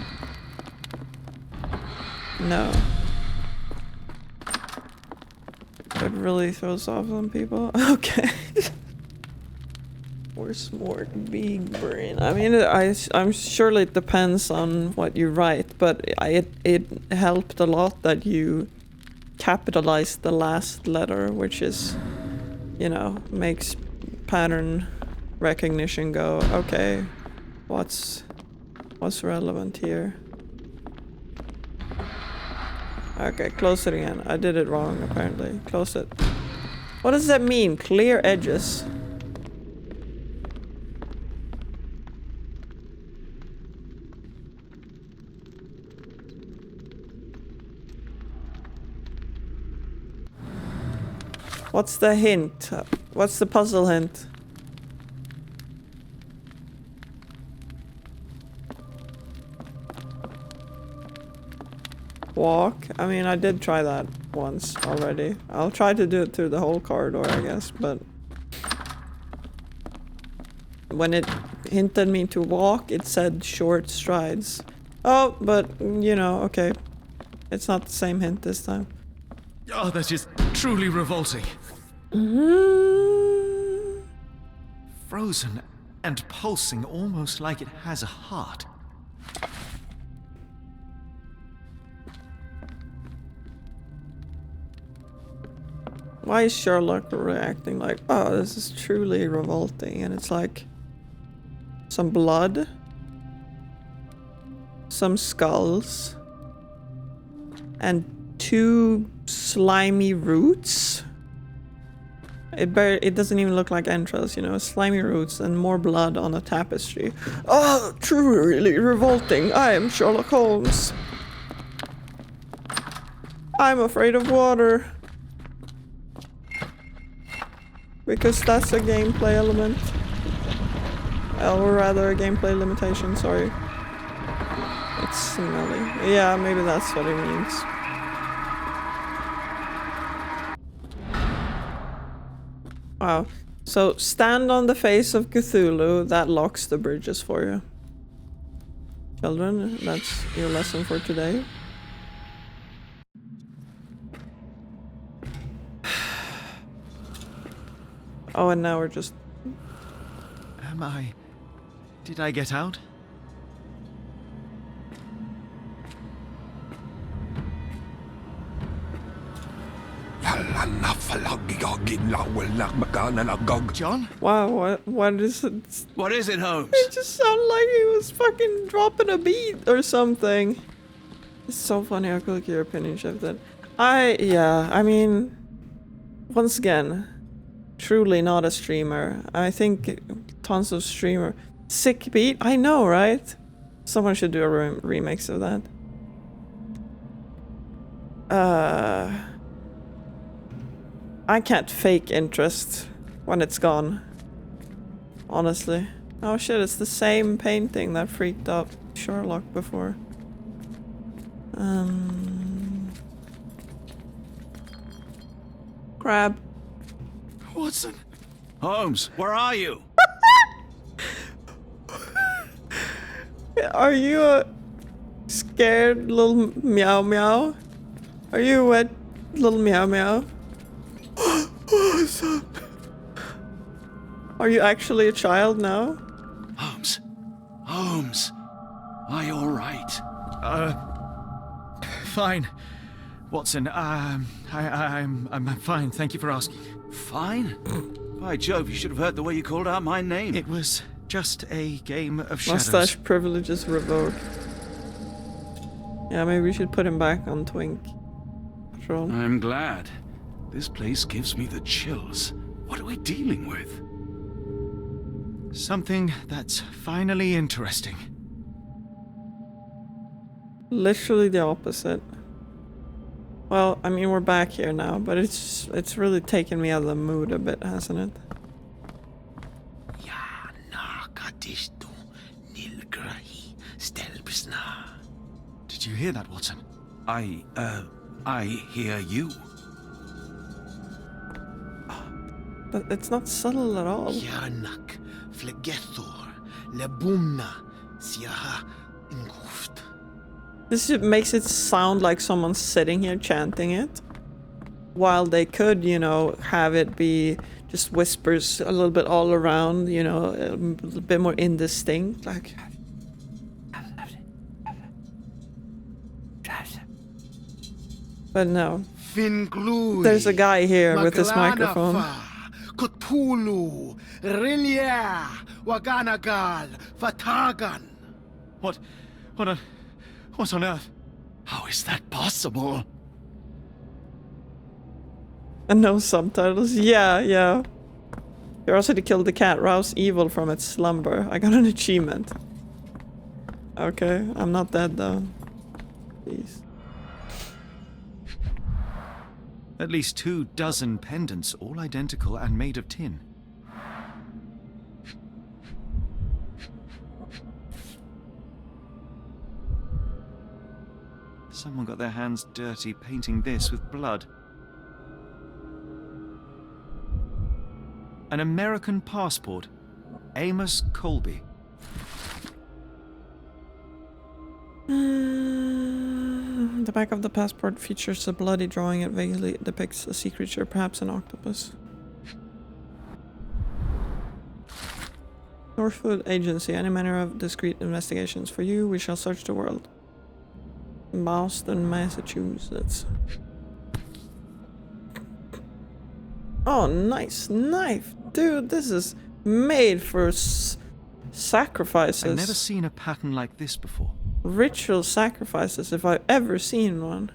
Speaker 1: No. It really throws off some people. Okay. Or smart big brain. I mean, I'm surely it depends on what you write, but it helped a lot that you capitalized the last letter, which is, you know, makes pattern recognition go, okay, what's relevant here? Okay, close it again. I did it wrong, apparently. Close it. What does that mean? Clear edges. What's the hint? What's the puzzle hint? Walk? I mean, I did try that once already. I'll try to do it through the whole corridor, I guess, but... when it hinted me to walk, it said short strides. Oh, but, you know, okay. It's not the same hint this time.
Speaker 2: Oh, that is truly revolting. Frozen and pulsing almost like it has a heart.
Speaker 1: Why is Sherlock reacting like, oh, this is truly revolting? And it's like some blood, some skulls, and 2 slimy roots. It doesn't even look like entrails, you know, slimy roots and more blood on a tapestry. Oh, truly revolting. I am Sherlock Holmes. I'm afraid of water. Because that's a gameplay element. Or rather a gameplay limitation, sorry. It's smelly. Yeah, maybe that's what it means. Wow. So stand on the face of Cthulhu, that locks the bridges for you. Children, that's your lesson for today. Oh, and now we're just...
Speaker 2: Did I get out? John?
Speaker 1: Wow, what is it?
Speaker 5: What is it, Holmes?
Speaker 1: It just sounded like he was fucking dropping a beat or something. It's so funny how quick your opinion shifted. I mean, once again, truly not a streamer. I think tons of streamer. Sick beat? I know, right? Someone should do a remix of that. I can't fake interest when it's gone. Honestly. Oh shit, it's the same painting that freaked out Sherlock before. Crab.
Speaker 2: Watson.
Speaker 5: Holmes, where are you?
Speaker 1: Are you a scared little meow meow? Are you a wet little meow meow? What's up? Are you actually a child now?
Speaker 5: Holmes. Holmes. Are you alright?
Speaker 2: Fine. Watson, I'm fine, thank you for asking.
Speaker 5: Fine? By Jove, you should have heard the way you called out my name.
Speaker 2: It was just a game of shadows.
Speaker 1: Mustache privileges revoked. Yeah, maybe we should put him back on Twink. After all.
Speaker 5: I'm glad. This place gives me the chills. What are we dealing with?
Speaker 2: Something that's finally interesting.
Speaker 1: Literally the opposite. Well, I mean, we're back here now, but it's really taken me out of the mood a bit, hasn't it?
Speaker 2: Did you hear that, Watson?
Speaker 5: I hear you.
Speaker 1: But it's not subtle at all. This makes it sound like someone's sitting here chanting it. while they could, you know, have it be just whispers a little bit all around, you know, a little bit more indistinct, like. But no. There's a guy here with his microphone.
Speaker 4: Cthulhu, Rilia, Waganagal, Fatagan.
Speaker 2: What on earth?
Speaker 4: How is that possible?
Speaker 1: And no subtitles. Yeah. Curiosity killed the cat, rouse evil from its slumber. I got an achievement. Okay, I'm not dead though. Jeez.
Speaker 2: At least 24 pendants, all identical and made of tin. Someone got their hands dirty painting this with blood. An American passport. Amos Colby.
Speaker 1: The back of the passport features a bloody drawing. It vaguely depicts a sea creature, perhaps an octopus. Northwood Agency. Any manner of discreet investigations for you. We shall search the world. Boston, Massachusetts. Oh, nice knife. Dude, this is made for sacrifices.
Speaker 2: I've never seen a pattern like this before.
Speaker 1: Ritual sacrifices, if I've ever seen one.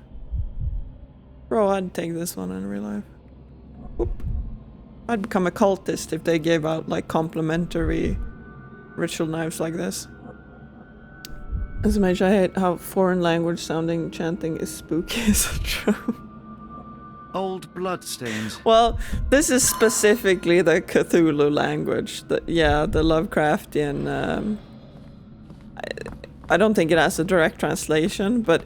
Speaker 1: Bro, I'd take this one in real life. Whoop. I'd become a cultist if they gave out like complimentary ritual knives like this. As much I hate how foreign language sounding chanting is spooky, so true.
Speaker 2: Old bloodstains.
Speaker 1: Well, this is specifically the Cthulhu language. The Lovecraftian. I don't think it has a direct translation, but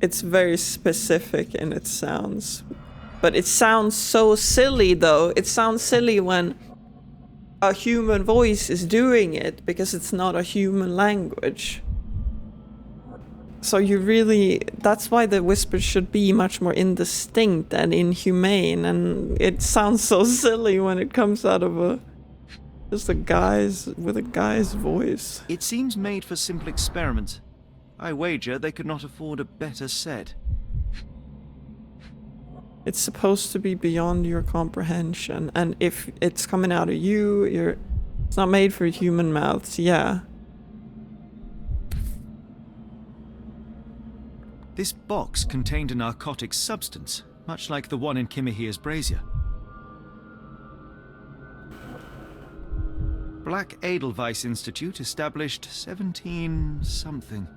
Speaker 1: it's very specific in its sounds. But it sounds so silly, though. It sounds silly when a human voice is doing it, because it's not a human language. So you really... That's why the whispers should be much more indistinct and inhumane, and it sounds so silly when it comes out of just a guy's voice.
Speaker 2: It seems made for simple experiments. I wager they could not afford a better set.
Speaker 1: It's supposed to be beyond your comprehension, and if it's coming out of you, it's not made for human mouths, yeah.
Speaker 2: This box contained a narcotic substance, much like the one in Kimihia's brazier. Black Edelweiss Institute, established 17-something.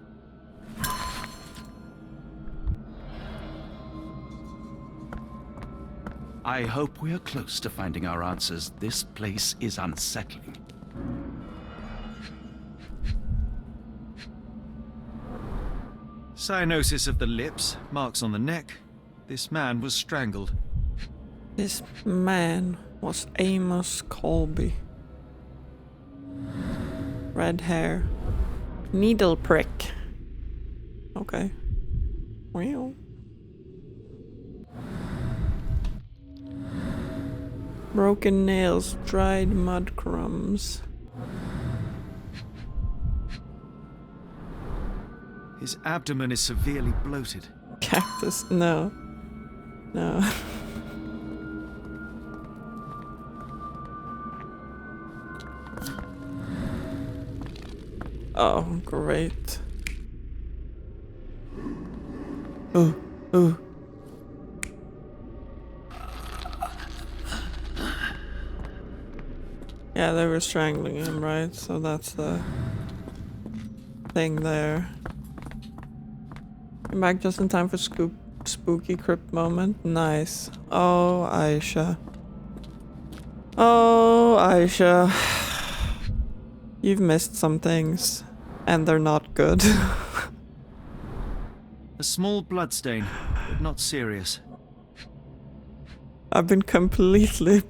Speaker 5: I hope we are close to finding our answers. This place is unsettling.
Speaker 2: Cyanosis of the lips, marks on the neck. This man was strangled.
Speaker 1: This man was Amos Colby. Red hair. Needle prick. Okay. Well. Broken nails, dried mud crumbs.
Speaker 2: His abdomen is severely bloated.
Speaker 1: Cactus? No. No. Oh, great. Oh, oh. Yeah, they were strangling him, right? So that's the thing there. Came back just in time for spooky crypt moment. Nice. Oh, Aisha. Oh, Aisha. You've missed some things, and they're not good.
Speaker 2: A small bloodstain, but not serious.
Speaker 1: I've been completely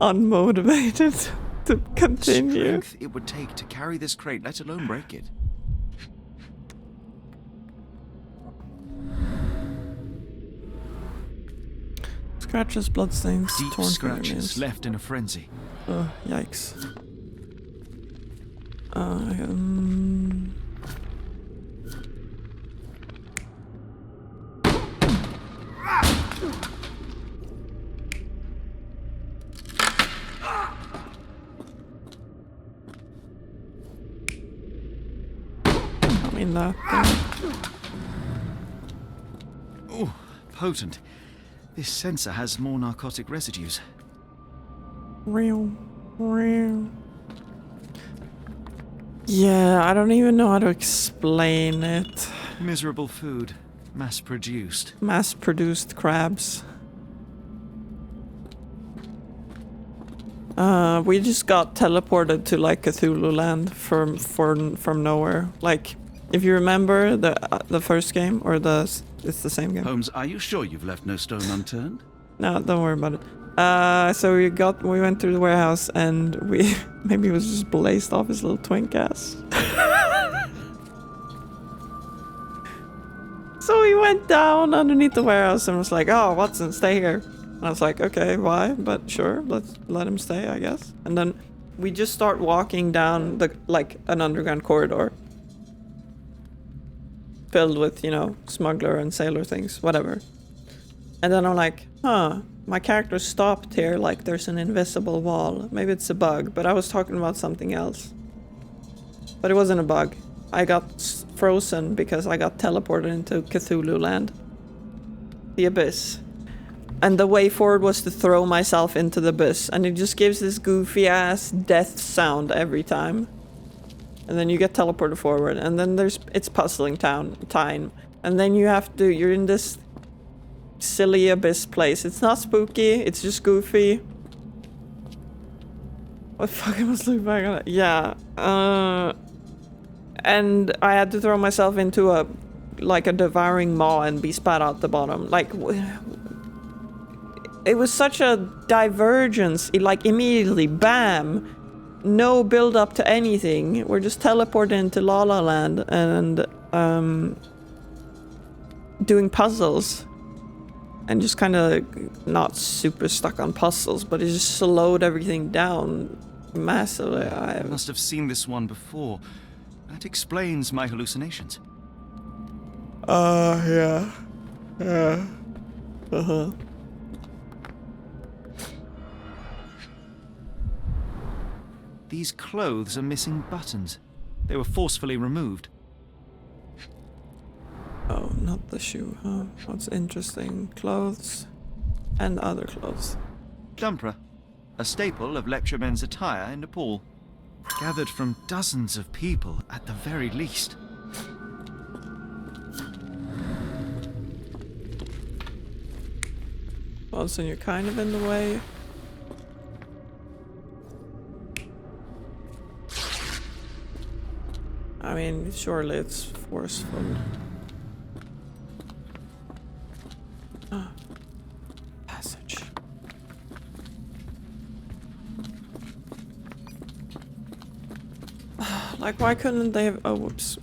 Speaker 1: unmotivated to continue.
Speaker 2: The strength it would take to carry this crate, let alone break it.
Speaker 1: Scratches, bloodstains,
Speaker 2: Deep
Speaker 1: torn
Speaker 2: scratches
Speaker 1: fingernails.
Speaker 2: left in a frenzy.
Speaker 1: Yikes. I mean that.
Speaker 2: Oh, potent. This sensor has more narcotic residues.
Speaker 1: Real. Yeah, I don't even know how to explain it.
Speaker 2: Miserable food. Mass-produced.
Speaker 1: Mass-produced crabs. We just got teleported to like Cthulhu land from nowhere. Like, if you remember the first game, or it's the same game.
Speaker 5: Holmes, are you sure you've left no stone unturned?
Speaker 1: No, don't worry about it. So we went through the warehouse and maybe it was just blazed off his little twink ass. So we went down underneath the warehouse and was like, "Oh, Watson, stay here." And I was like, "Okay, why? But sure, let's let him stay, I guess." And then we just start walking down an underground corridor filled with, smuggler and sailor things, whatever. And then I'm like, my character stopped here like there's an invisible wall. Maybe it's a bug, but I was talking about something else. But it wasn't a bug. I got frozen because I got teleported into Cthulhu land. The abyss. And the way forward was to throw myself into the abyss. And it just gives this goofy ass death sound every time. And then you get teleported forward. And then it's puzzling time. And then you're in this silly abyss place. It's not spooky, it's just goofy. What the fuck, I must look back on it. Yeah. And I had to throw myself into a devouring maw and be spat out the bottom. Like, it was such a divergence. Immediately, bam! No build up to anything. We're just teleported into La La Land and doing puzzles. And just kind of not super stuck on puzzles, but it just slowed everything down massively.
Speaker 2: I must have seen this one before. That explains my hallucinations.
Speaker 1: Yeah. Yeah. Uh-huh.
Speaker 2: These clothes are missing buttons. They were forcefully removed.
Speaker 1: Oh, not the shoe, huh? What's interesting? Clothes and other clothes.
Speaker 2: Jumpra, a staple of lecturemen's attire in Nepal. Gathered from dozens of people at the very least.
Speaker 1: Well, so you're kind of in the way. I mean, surely it's forceful. Passage. Like, why couldn't they have... Oh, whoops.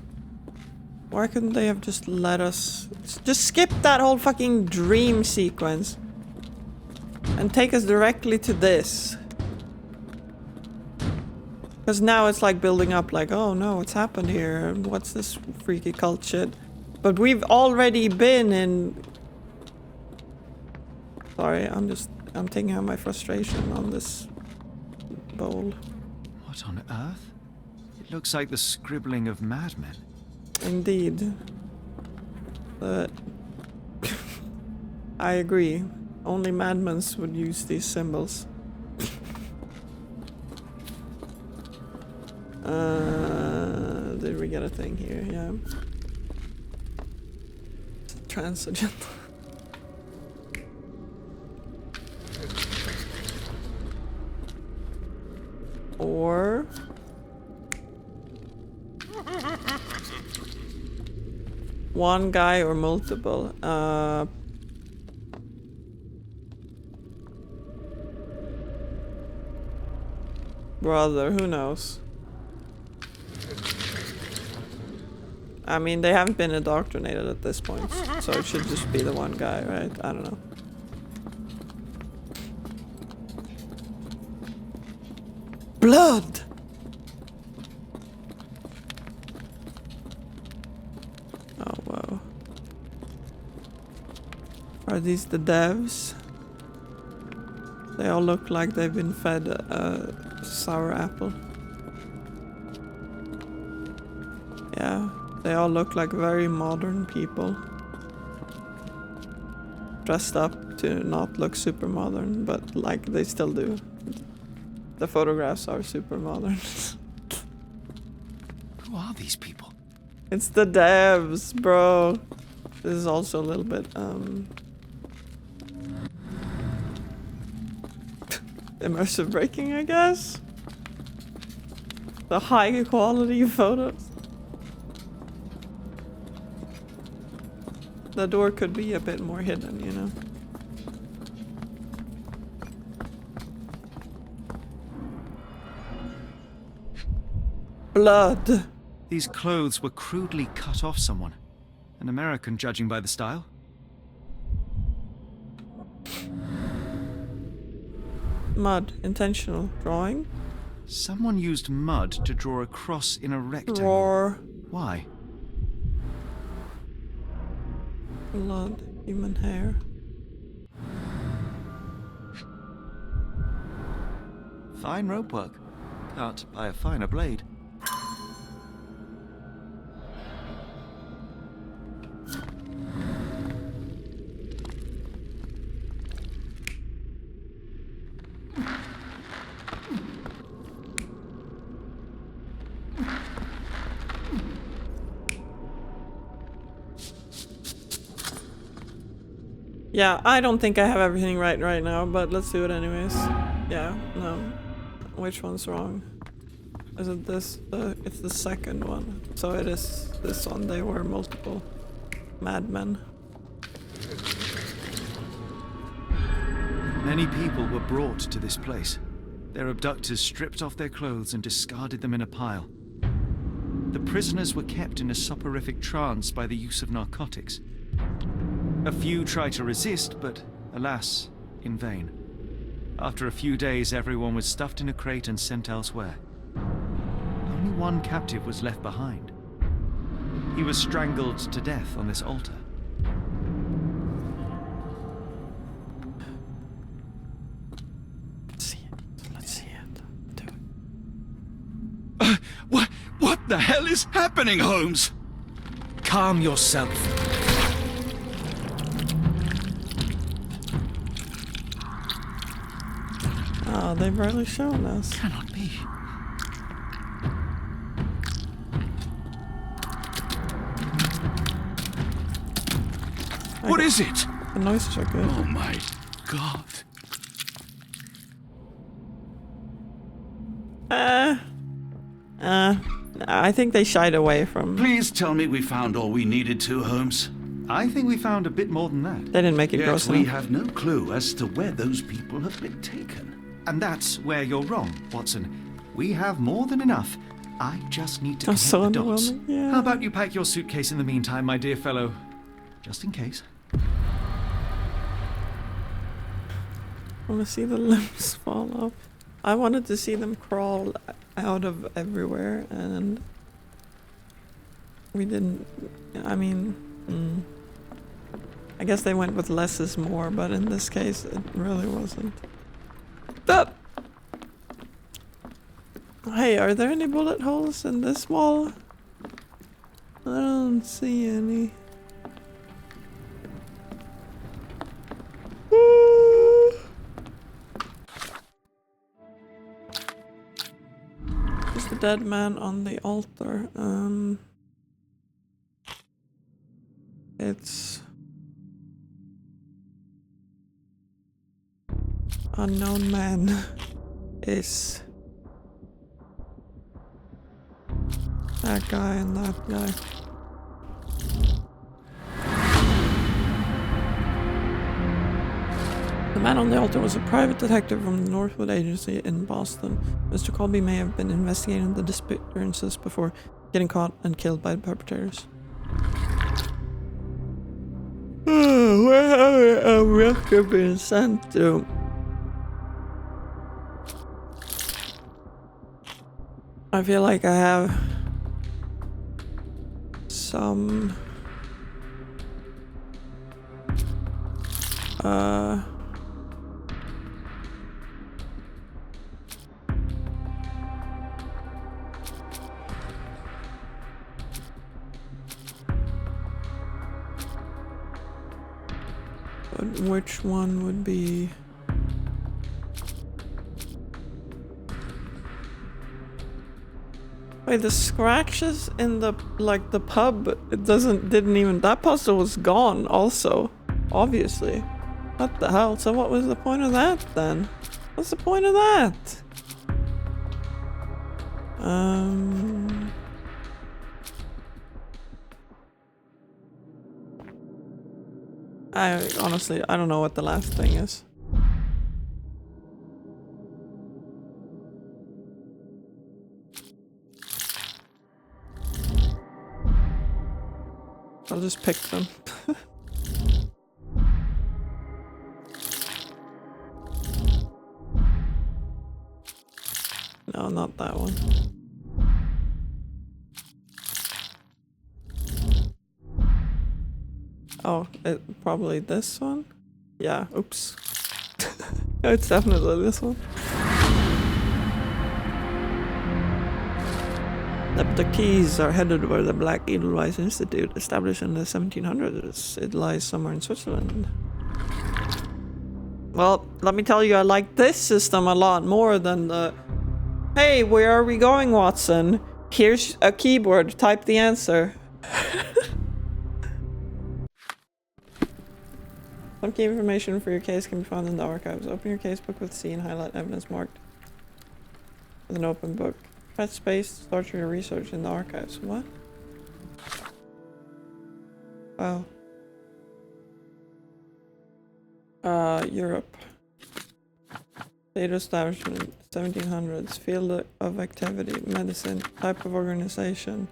Speaker 1: Why couldn't they have just let us... Just skip that whole fucking dream sequence. And take us directly to this. Because now it's like building up like, oh no, what's happened here? What's this freaky cult shit? But we've already been in... Sorry, I'm taking out my frustration on this bowl.
Speaker 2: What on earth? It looks like the scribbling of madmen.
Speaker 1: Indeed. But I agree. Only madmen would use these symbols. Did we get a thing here? Yeah. Transigent. Or... one guy or multiple. Brother, who knows? I mean, they haven't been indoctrinated at this point, so it should just be the one guy, right? I don't know. Blood! Oh, wow. Are these the devs? They all look like they've been fed a sour apple. Yeah, they all look like very modern people. Dressed up to not look super modern, but like they still do. The photographs are super modern.
Speaker 2: Who are these people?
Speaker 1: It's the devs, bro. This is also a little bit, immersive breaking, I guess? The high quality photos. The door could be a bit more hidden, you know? Blood!
Speaker 2: These clothes were crudely cut off someone. An American, judging by the style.
Speaker 1: Mud. Intentional. Drawing?
Speaker 2: Someone used mud to draw a cross in a rectangle.
Speaker 1: Roar.
Speaker 2: Why?
Speaker 1: Blood. Human hair.
Speaker 2: Fine rope work. Cut by a finer blade.
Speaker 1: Yeah, I don't think I have everything right now, but let's do it anyways. Yeah, no. Which one's wrong? Is it this? It's the second one. So it is this one. They were multiple madmen.
Speaker 2: Many people were brought to this place. Their abductors stripped off their clothes and discarded them in a pile. The prisoners were kept in a soporific trance by the use of narcotics. A few tried to resist, but alas, in vain. After a few days, everyone was stuffed in a crate and sent elsewhere. Only one captive was left behind. He was strangled to death on this altar.
Speaker 1: Let's see it. Let's see it. Do it.
Speaker 5: What the hell is happening, Holmes?
Speaker 2: Calm yourself.
Speaker 1: Oh, they've barely shown us.
Speaker 2: Cannot be.
Speaker 5: What is it?
Speaker 1: The noises are good.
Speaker 5: Oh my God.
Speaker 1: I think they shied away from...
Speaker 5: Please tell me we found all we needed to, Holmes.
Speaker 2: I think we found a bit more than that.
Speaker 1: They didn't make it gross
Speaker 5: we
Speaker 1: enough.
Speaker 5: have no clue as to where those people have been taken.
Speaker 2: And that's where you're wrong, Watson. We have more than enough. I just need to connect
Speaker 1: so
Speaker 2: the dots.
Speaker 1: underwhelming, yeah.
Speaker 2: How about you pack your suitcase in the meantime, my dear fellow? Just in case.
Speaker 1: I want to see the limbs fall off. I wanted to see them crawl out of everywhere, and we didn't. I mean, I guess they went with less is more, but in this case, it really wasn't. Stop! Hey, are there any bullet holes in this wall? I don't see any. There's the dead man on the altar. It's unknown man is that guy and that guy. The man on the altar was a private detective from the Northwood Agency in Boston. Mr. Colby may have been investigating the disappearances before getting caught and killed by the perpetrators. Where have a record been sent to? I feel like I have some but which one would be? Wait, the scratches in the the pub, it didn't even, that puzzle was gone also, obviously. What the hell? So what was the point of that then? What's the point of that? I honestly, I don't know what the last thing is. I'll just pick them. No, not that one. Oh, probably this one? Yeah, oops. It's definitely this one. The keys are headed where the Black Edelweiss Institute, established in the 1700s. It lies somewhere in Switzerland. Well, let me tell you, I like this system a lot more than the... Hey, where are we going, Watson? Here's a keyboard, type the answer. Some key information for your case can be found in the archives. Open your casebook with C and highlight evidence marked with an open book. Press space to start your research in the archives. What? Wow. Europe. Date establishment, 1700s. Field of activity, medicine. Type of organization.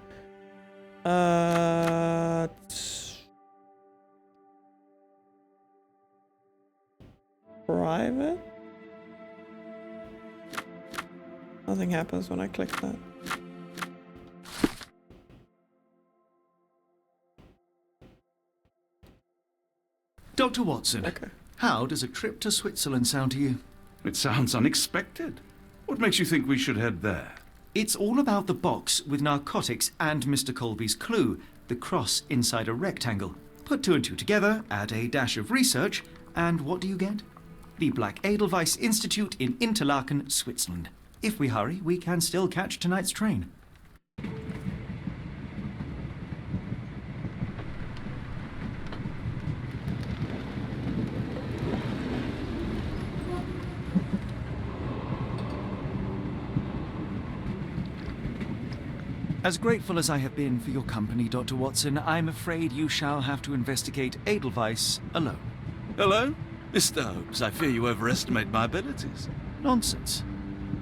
Speaker 1: Private? Nothing happens when I click that.
Speaker 2: Dr. Watson,
Speaker 1: okay.
Speaker 2: How does a trip to Switzerland sound to you?
Speaker 5: It sounds unexpected. What makes you think we should head there?
Speaker 2: It's all about the box with narcotics and Mr. Colby's clue, the cross inside a rectangle. Put two and two together, add a dash of research, and what do you get? The Black Edelweiss Institute in Interlaken, Switzerland. If we hurry, we can still catch tonight's train. As grateful as I have been for your company, Dr. Watson, I'm afraid you shall have to investigate Edelweiss alone.
Speaker 5: Hello? Mr. Holmes, I fear you overestimate my abilities.
Speaker 2: Nonsense.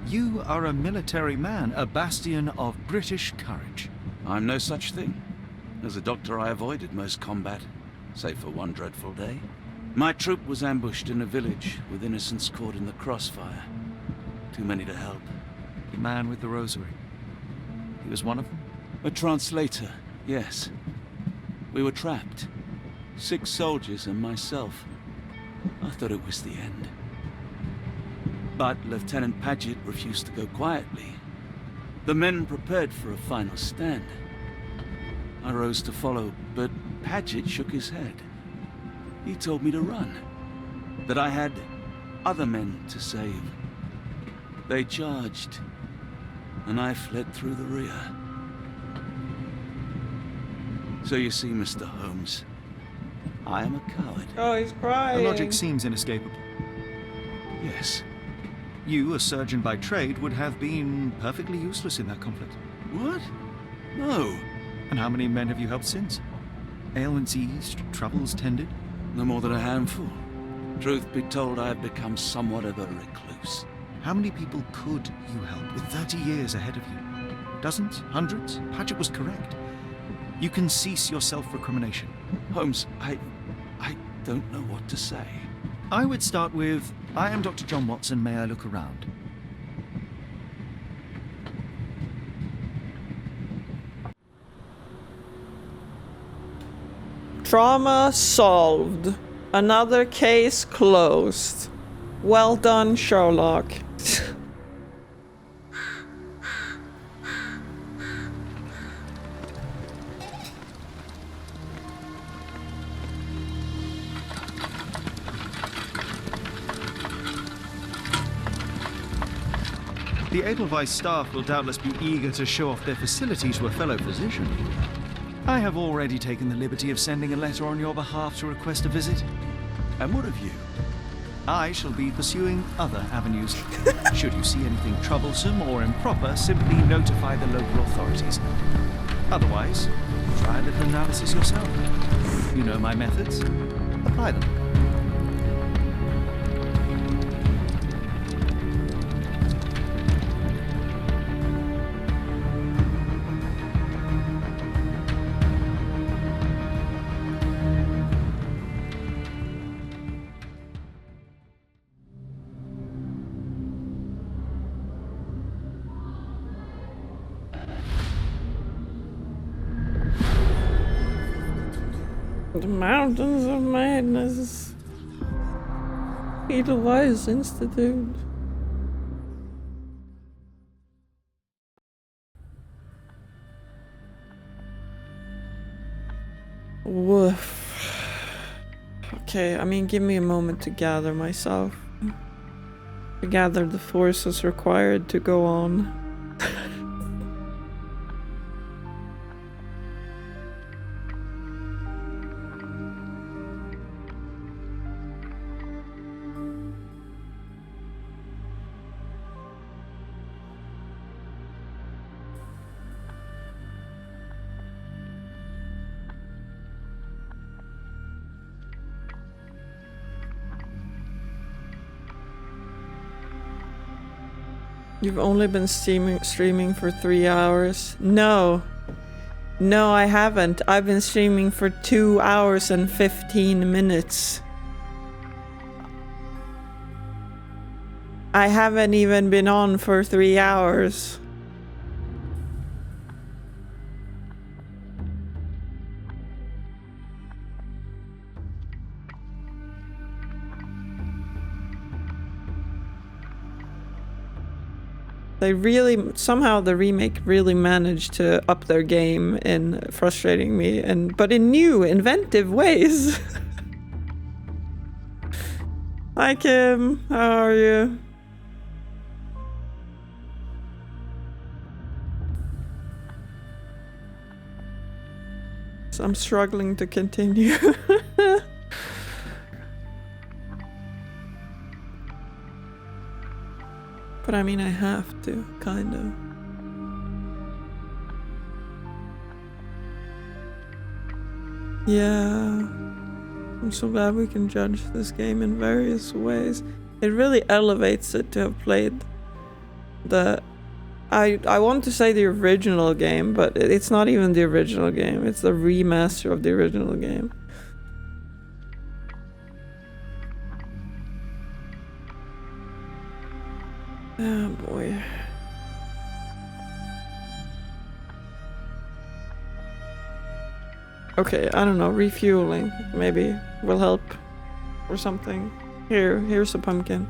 Speaker 2: You are a military man, a bastion of British courage.
Speaker 5: I'm no such thing. As a doctor, I avoided most combat, save for one dreadful day. My troop was ambushed in a village, with innocents caught in the crossfire. Too many to help.
Speaker 2: The man with the rosary. He was one of them?
Speaker 5: A translator, yes. We were trapped. 6 soldiers and myself. I thought it was the end. But Lieutenant Paget refused to go quietly. The men prepared for a final stand. I rose to follow, but Paget shook his head. He told me to run. That I had other men to save. They charged, and I fled through the rear. So you see, Mr. Holmes, I am a coward.
Speaker 1: Oh, he's crying.
Speaker 2: The logic seems inescapable.
Speaker 5: Yes.
Speaker 2: You, a surgeon by trade, would have been perfectly useless in that conflict.
Speaker 5: What? No.
Speaker 2: And how many men have you helped since? Ailments eased, troubles tended?
Speaker 5: No more than a handful. Truth be told, I have become somewhat of a recluse.
Speaker 2: How many people could you help with 30 years ahead of you? Dozens? Hundreds? Paget was correct. You can cease your self-recrimination.
Speaker 5: Holmes, I don't know what to say.
Speaker 2: I would start with, I am Dr. John Watson, may I look around?
Speaker 1: Trauma solved. Another case closed. Well done, Sherlock.
Speaker 2: The Edelweiss staff will doubtless be eager to show off their facility to a fellow physician. I have already taken the liberty of sending a letter on your behalf to request a visit.
Speaker 4: And what of you?
Speaker 2: I shall be pursuing other avenues. Should you see anything troublesome or improper, simply notify the local authorities. Otherwise, try a little analysis yourself. You know my methods. Apply them.
Speaker 1: The Mountains of Madness. Edelweiss Institute. Woof. Okay, I mean, give me a moment to gather myself. To gather the forces required to go on. You've only been streaming for 3 hours? No. No, I haven't. I've been streaming for 2 hours and 15 minutes. I haven't even been on for 3 hours. They really, somehow the remake really managed to up their game in frustrating me, but in new, inventive ways. Hi Kim, how are you? So I'm struggling to continue. But I mean, I have to, kind of. Yeah. I'm so glad we can judge this game in various ways. It really elevates it to have played the... I want to say the original game, but it's not even the original game. It's the remaster of the original game. Oh boy. Okay, I don't know, refueling maybe will help or something. Here's a pumpkin.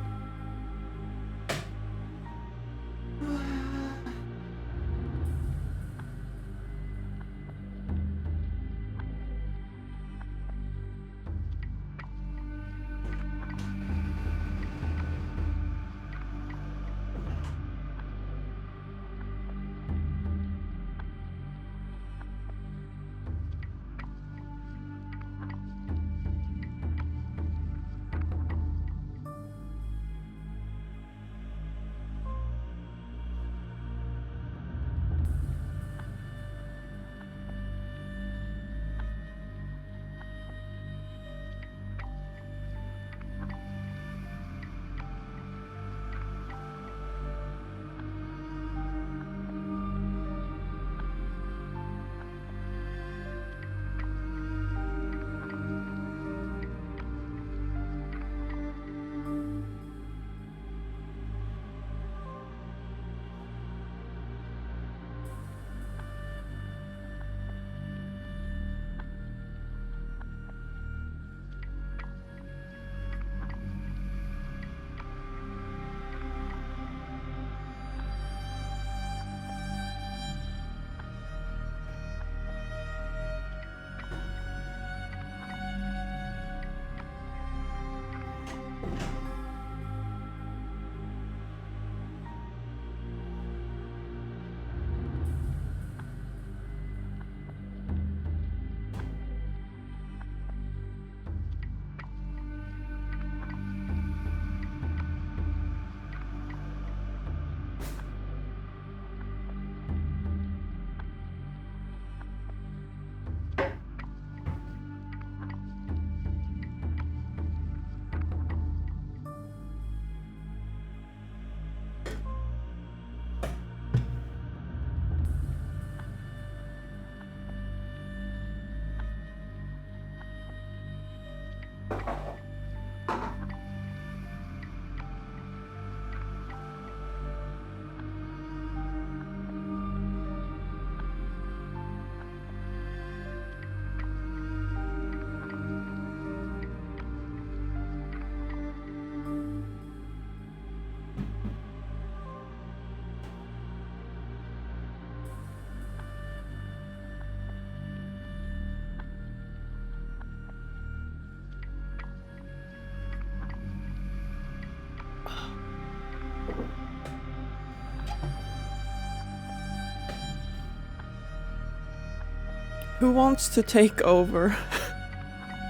Speaker 1: Who wants to take over?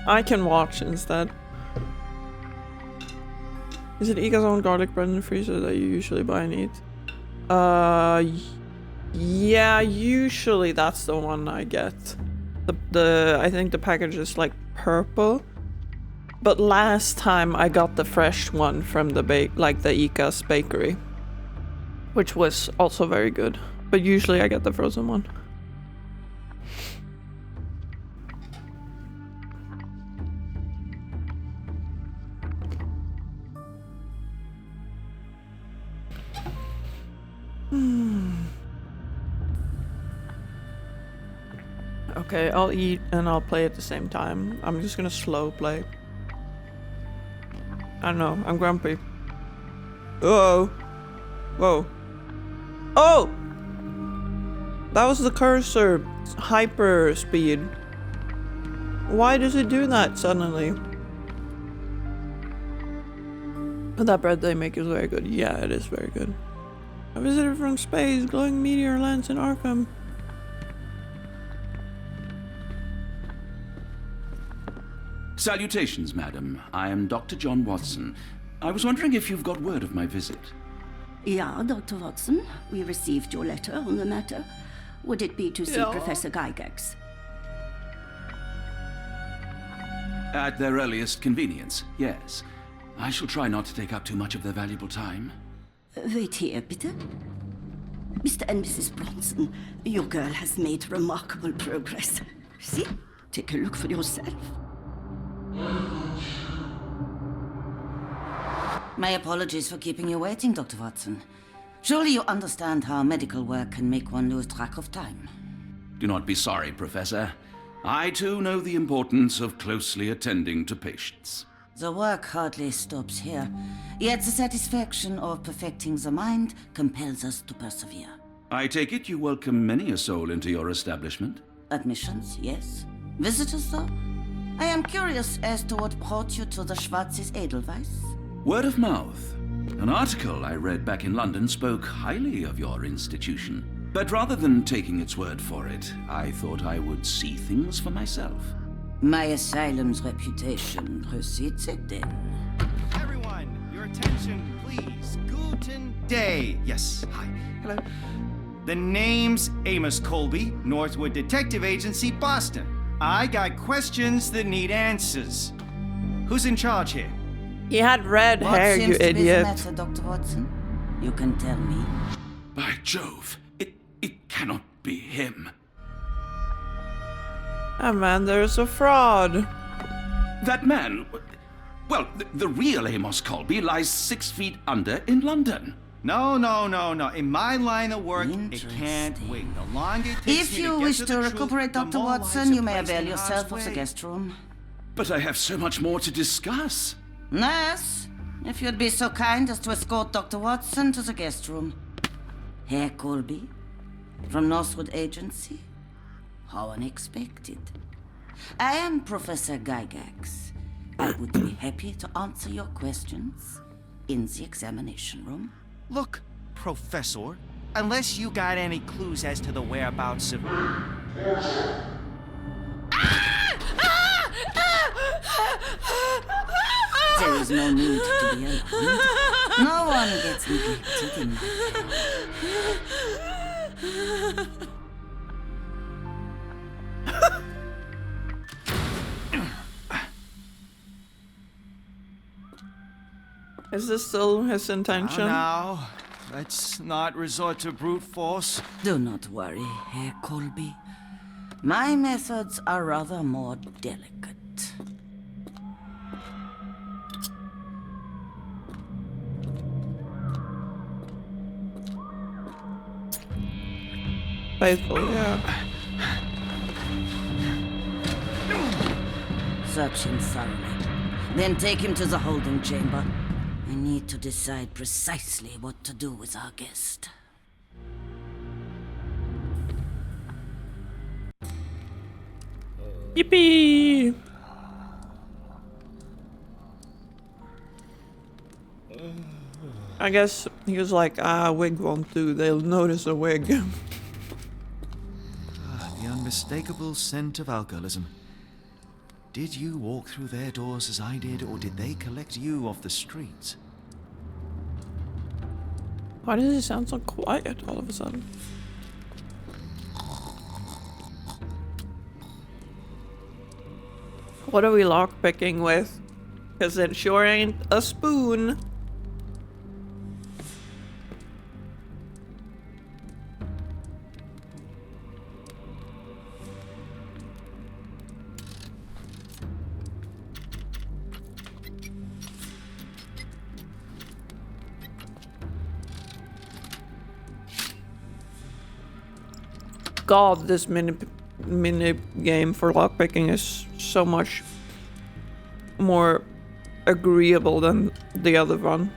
Speaker 1: I can watch instead. Is it Ika's own garlic bread in the freezer that you usually buy and eat? Yeah, usually that's the one I get. I think the package is like purple. But last time I got the fresh one from the Ika's bakery, which was also very good. But usually I get the frozen one. Okay, I'll eat and I'll play at the same time. I'm just gonna slow play. I don't know, I'm grumpy. Uh-oh. Whoa. Oh! That was the cursor. Hyper speed. Why does it do that suddenly? But that bread they make is very good. Yeah, it is very good. A visitor from space, glowing meteor lands in Arkham.
Speaker 5: Salutations, madam. I am Dr. John Watson. I was wondering if you've got word of my visit.
Speaker 13: Yeah, Dr. Watson. We received your letter on the matter. Would it be to see Professor Gygax?
Speaker 5: At their earliest convenience, yes. I shall try not to take up too much of their valuable time.
Speaker 13: Wait here, bitte. Mr. and Mrs. Bronson, your girl has made remarkable progress. See? Take a look for yourself.
Speaker 14: My apologies for keeping you waiting, Dr. Watson. Surely you understand how medical work can make one lose track of time.
Speaker 5: Do not be sorry, Professor. I too know the importance of closely attending to patients.
Speaker 14: The work hardly stops here, yet the satisfaction of perfecting the mind compels us to persevere.
Speaker 5: I take it you welcome many a soul into your establishment?
Speaker 14: Admissions, yes. Visitors, though? I am curious as to what brought you to the Schwarzes Edelweiss.
Speaker 5: Word of mouth. An article I read back in London spoke highly of your institution. But rather than taking its word for it, I thought I would see things for myself.
Speaker 14: My asylum's reputation precedes it then.
Speaker 2: Everyone, your attention, please. Guten Day. Yes, hi. Hello. The name's Amos Colby, Northwood Detective Agency, Boston. I got questions that need answers. Who's in charge here?
Speaker 1: He had red hair, you idiot.
Speaker 14: What seems to be the matter, Dr. Watson? You can tell me.
Speaker 5: By Jove, it cannot be him.
Speaker 1: Oh man, there's a fraud.
Speaker 5: That man, well, the real Amos Colby lies 6 feet under in London.
Speaker 2: No. In my line of work, it can't wait. The longer it takes
Speaker 14: If
Speaker 2: me
Speaker 14: you
Speaker 2: to get
Speaker 14: wish
Speaker 2: to
Speaker 14: to
Speaker 2: the
Speaker 14: recuperate,
Speaker 2: truth, the
Speaker 14: Dr.
Speaker 2: more
Speaker 14: Watson,
Speaker 2: lives
Speaker 14: you
Speaker 2: are
Speaker 14: may
Speaker 2: placed
Speaker 14: avail
Speaker 2: in
Speaker 14: yourself
Speaker 2: harm's
Speaker 14: of the
Speaker 2: way.
Speaker 14: guest room.
Speaker 5: But I have so much more to discuss.
Speaker 14: Nurse, if you'd be so kind as to escort Dr. Watson to the guest room. Herr Colby, from Northwood Agency. How unexpected. I am Professor Gygax. I would be happy to answer your questions in the examination room.
Speaker 2: Look, Professor, unless you got any clues as to the whereabouts of...
Speaker 14: There is no need to be alarmed. No one gets neglected in
Speaker 1: Is this still his intention?
Speaker 2: Now, let's not resort to brute force.
Speaker 14: Do not worry, Herr Colby. My methods are rather more delicate.
Speaker 1: Faithful, yeah.
Speaker 14: Search him thoroughly. Then take him to the holding chamber. I need to decide precisely what to do with our guest.
Speaker 1: Yippee! I guess he was like, wig won't do. They'll notice a wig.
Speaker 2: The unmistakable scent of alcoholism. Did you walk through their doors as I did, or did they collect you off the streets?
Speaker 1: Why does it sound so quiet all of a sudden? What are we lockpicking with? Because it sure ain't a spoon. God, this mini game for lockpicking is so much more agreeable than the other one.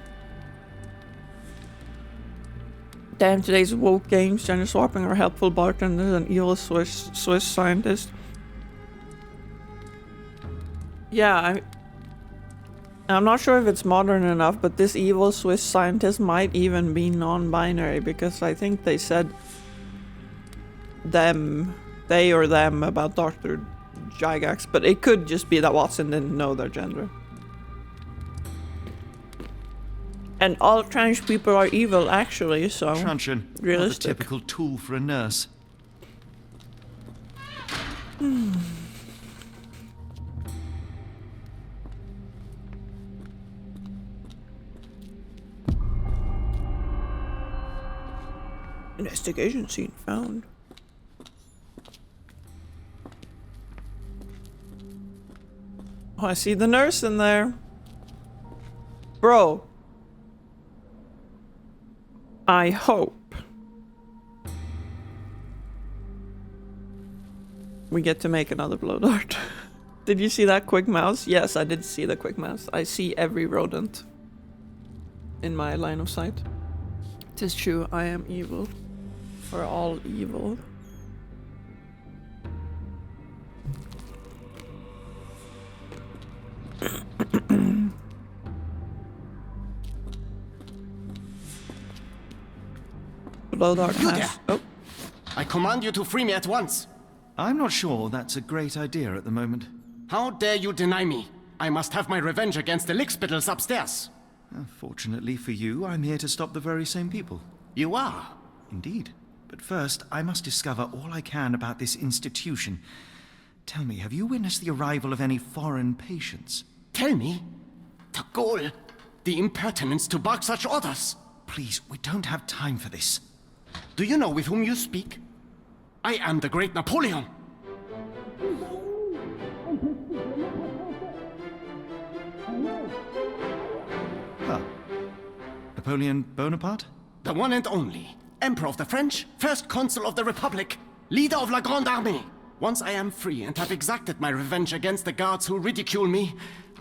Speaker 1: Damn, today's woke games, gender swapping are helpful bartenders and evil Swiss scientist. Yeah, I'm not sure if it's modern enough, but this evil Swiss scientist might even be non-binary, because I think they said they or them about Dr. Gygax, but it could just be that Watson didn't know their gender. And all trans people are evil, actually, so
Speaker 2: Truncheon,
Speaker 1: realistic.
Speaker 2: not a typical tool for a nurse.
Speaker 1: Investigation scene found. Oh, I see the nurse in there. Bro. I hope we get to make another blow dart. Did you see that quick mouse? Yes, I did see the quick mouse. I see every rodent in my line of sight. 'Tis true, I am evil. We're all evil. Blow dart
Speaker 15: You
Speaker 1: mask. Oh.
Speaker 15: I command you to free me at once.
Speaker 2: I'm not sure that's a great idea at the moment.
Speaker 15: How dare you deny me? I must have my revenge against the lickspittles upstairs.
Speaker 2: Fortunately for you, I'm here to stop the very same people.
Speaker 15: You are?
Speaker 2: Indeed. But first, I must discover all I can about this institution. Tell me, have you witnessed the arrival of any foreign patients?
Speaker 15: Tell me? The gall, the impertinence to bark such orders.
Speaker 2: Please, we don't have time for this.
Speaker 15: Do you know with whom you speak? I am the great Napoleon.
Speaker 2: Huh. Napoleon Bonaparte?
Speaker 15: The one and only. Emperor of the French, first consul of the Republic, leader of La Grande Armée. Once I am free and have exacted my revenge against the guards who ridicule me,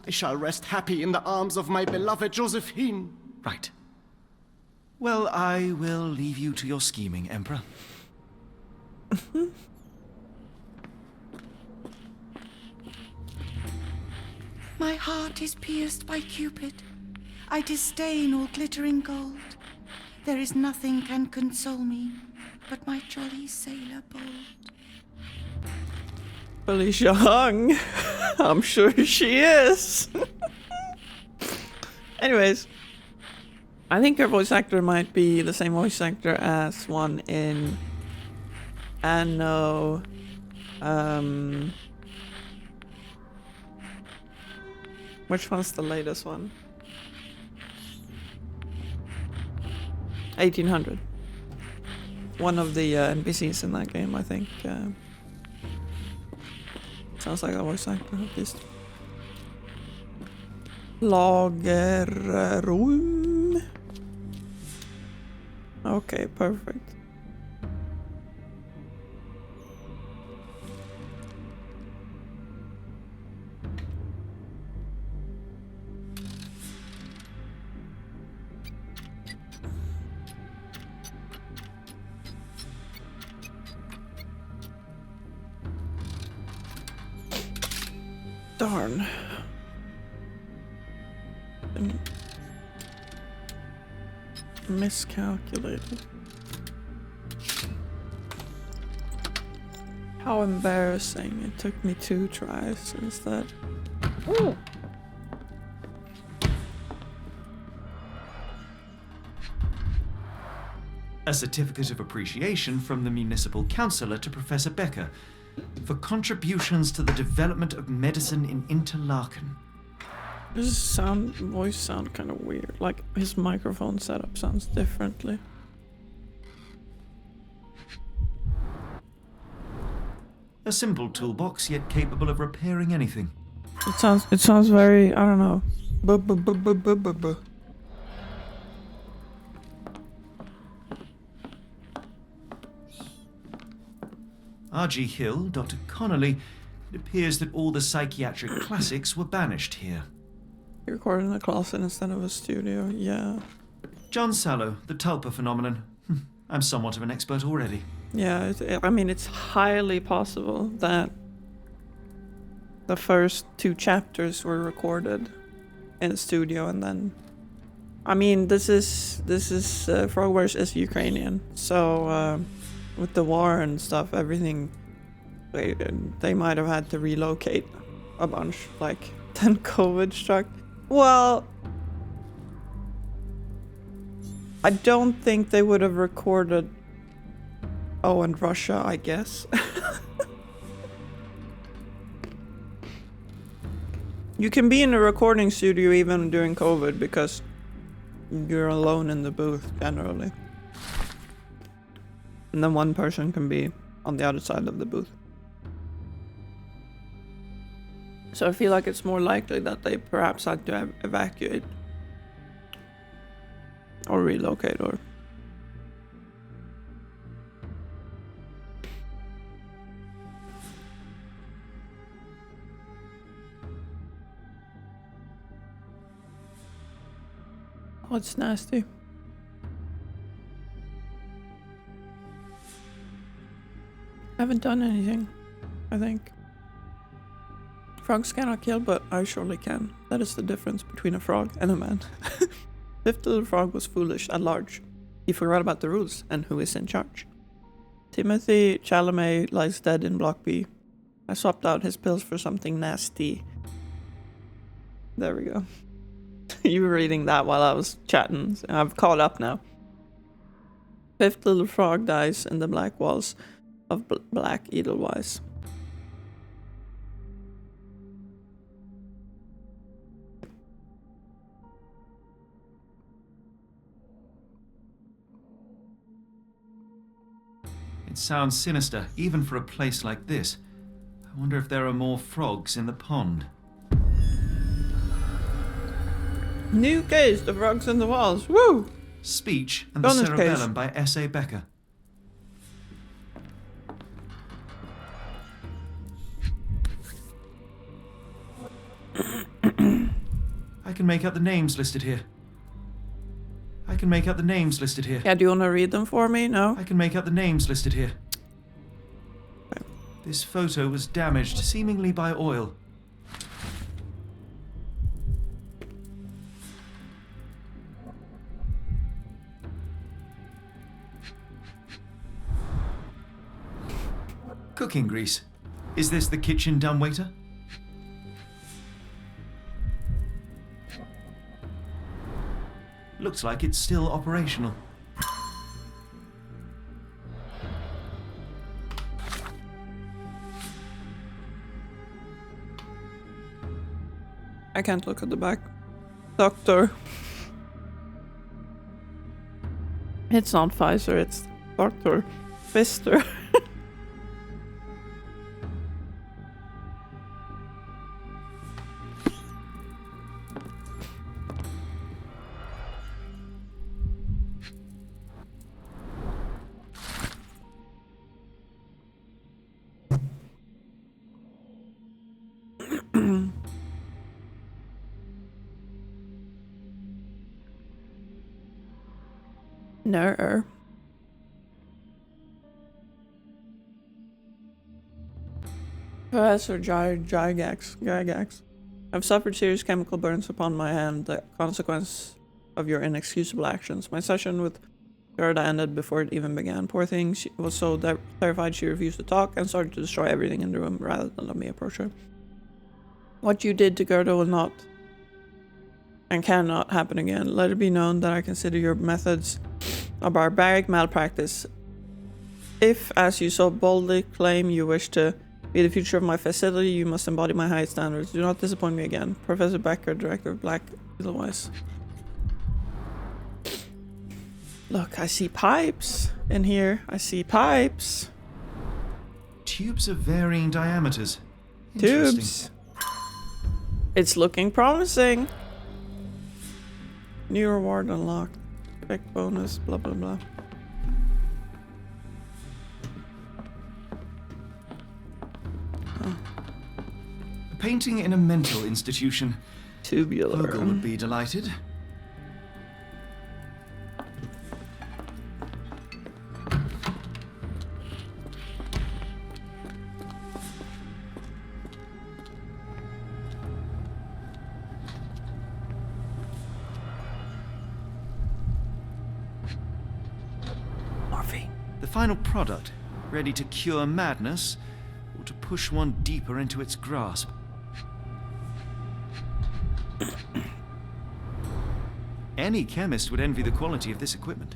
Speaker 15: I shall rest happy in the arms of my beloved Josephine.
Speaker 2: Right. Well, I will leave you to your scheming, Emperor.
Speaker 7: My heart is pierced by Cupid. I disdain all glittering gold. There is nothing can console me but my jolly sailor bold.
Speaker 1: Felicia Hung. I'm sure she is. Anyways, I think her voice actor might be the same voice actor as one in Anno. Which one's the latest one? 1800. One of the NPCs in that game, I think. Sounds like a voice actor at least. Lagerrum. Okay, perfect. Darn. Miscalculated. How embarrassing. It took me 2 tries instead.
Speaker 10: Ooh.
Speaker 2: A certificate of appreciation from the municipal councillor to Professor Becker for contributions to the development of medicine in Interlaken.
Speaker 1: His voice sound kind of weird. Like his microphone setup sounds differently.
Speaker 2: A simple toolbox, yet capable of repairing anything.
Speaker 1: It sounds very, I don't know. Bu-bu-bu-bu-bu-bu-bu.
Speaker 2: R.G. Hill, Dr. Connolly, it appears that all the psychiatric classics were banished here.
Speaker 1: He recorded in a closet instead of a studio, yeah.
Speaker 2: John Sallow, the Tulpa phenomenon. I'm somewhat of an expert already.
Speaker 1: Yeah, I mean, it's highly possible that the first 2 chapters were recorded in a studio, and then, I mean, this is Frogwares is Ukrainian, so with the war and stuff, everything, they might have had to relocate a bunch, like, then COVID struck. Well, I don't think they would have recorded. Oh, and Russia, I guess. You can be in a recording studio even during COVID because you're alone in the booth generally. And then one person can be on the other side of the booth. So I feel like it's more likely that they perhaps had to evacuate or relocate or... Oh, it's nasty. I haven't done anything, I think. Frogs cannot kill, but I surely can. That is the difference between a frog and a man. Fifth little frog was foolish at large. He forgot about the rules and who is in charge. Timothy Chalamet lies dead in Block B. I swapped out his pills for something nasty. There we go. You were reading that while I was chatting. So I've caught up now. Fifth little frog dies in the black walls of Black Edelweiss.
Speaker 2: It sounds sinister, even for a place like this. I wonder if there are more frogs in the pond.
Speaker 1: New case, the frogs in the walls. Woo!
Speaker 2: Speech and the
Speaker 1: Bonus
Speaker 2: Cerebellum
Speaker 1: case.
Speaker 2: by S.A. Becker. I can make out the names listed here.
Speaker 1: Yeah, do you want to read them for me? No?
Speaker 2: I can make out the names listed here. This photo was damaged, seemingly by oil. Cooking grease. Is this the kitchen dumbwaiter? Looks like it's still operational.
Speaker 1: I can't look at the back. Doctor. It's not Pfizer, it's Dr. Pfister. No. Professor Gygax. I've suffered serious chemical burns upon my hand, the consequence of your inexcusable actions. My session with Gerda ended before it even began. Poor thing, she was so terrified she refused to talk and started to destroy everything in the room rather than let me approach her. What you did to Gerda will not and cannot happen again. Let it be known that I consider your methods a barbaric malpractice. If, as you so boldly claim, you wish to be the future of my facility, you must embody my high standards. Do not disappoint me again. Professor Becker, Director of Black Edelweiss. Look, I see pipes in here. I see pipes.
Speaker 2: Tubes of varying diameters.
Speaker 1: Tubes. It's looking promising. New reward unlocked. Effect bonus, blah blah blah.
Speaker 2: A painting in a mental institution.
Speaker 1: Tubular.
Speaker 2: Vogel would be delighted. The final product, ready to cure madness, or to push one deeper into its grasp. Any chemist would envy the quality of this equipment.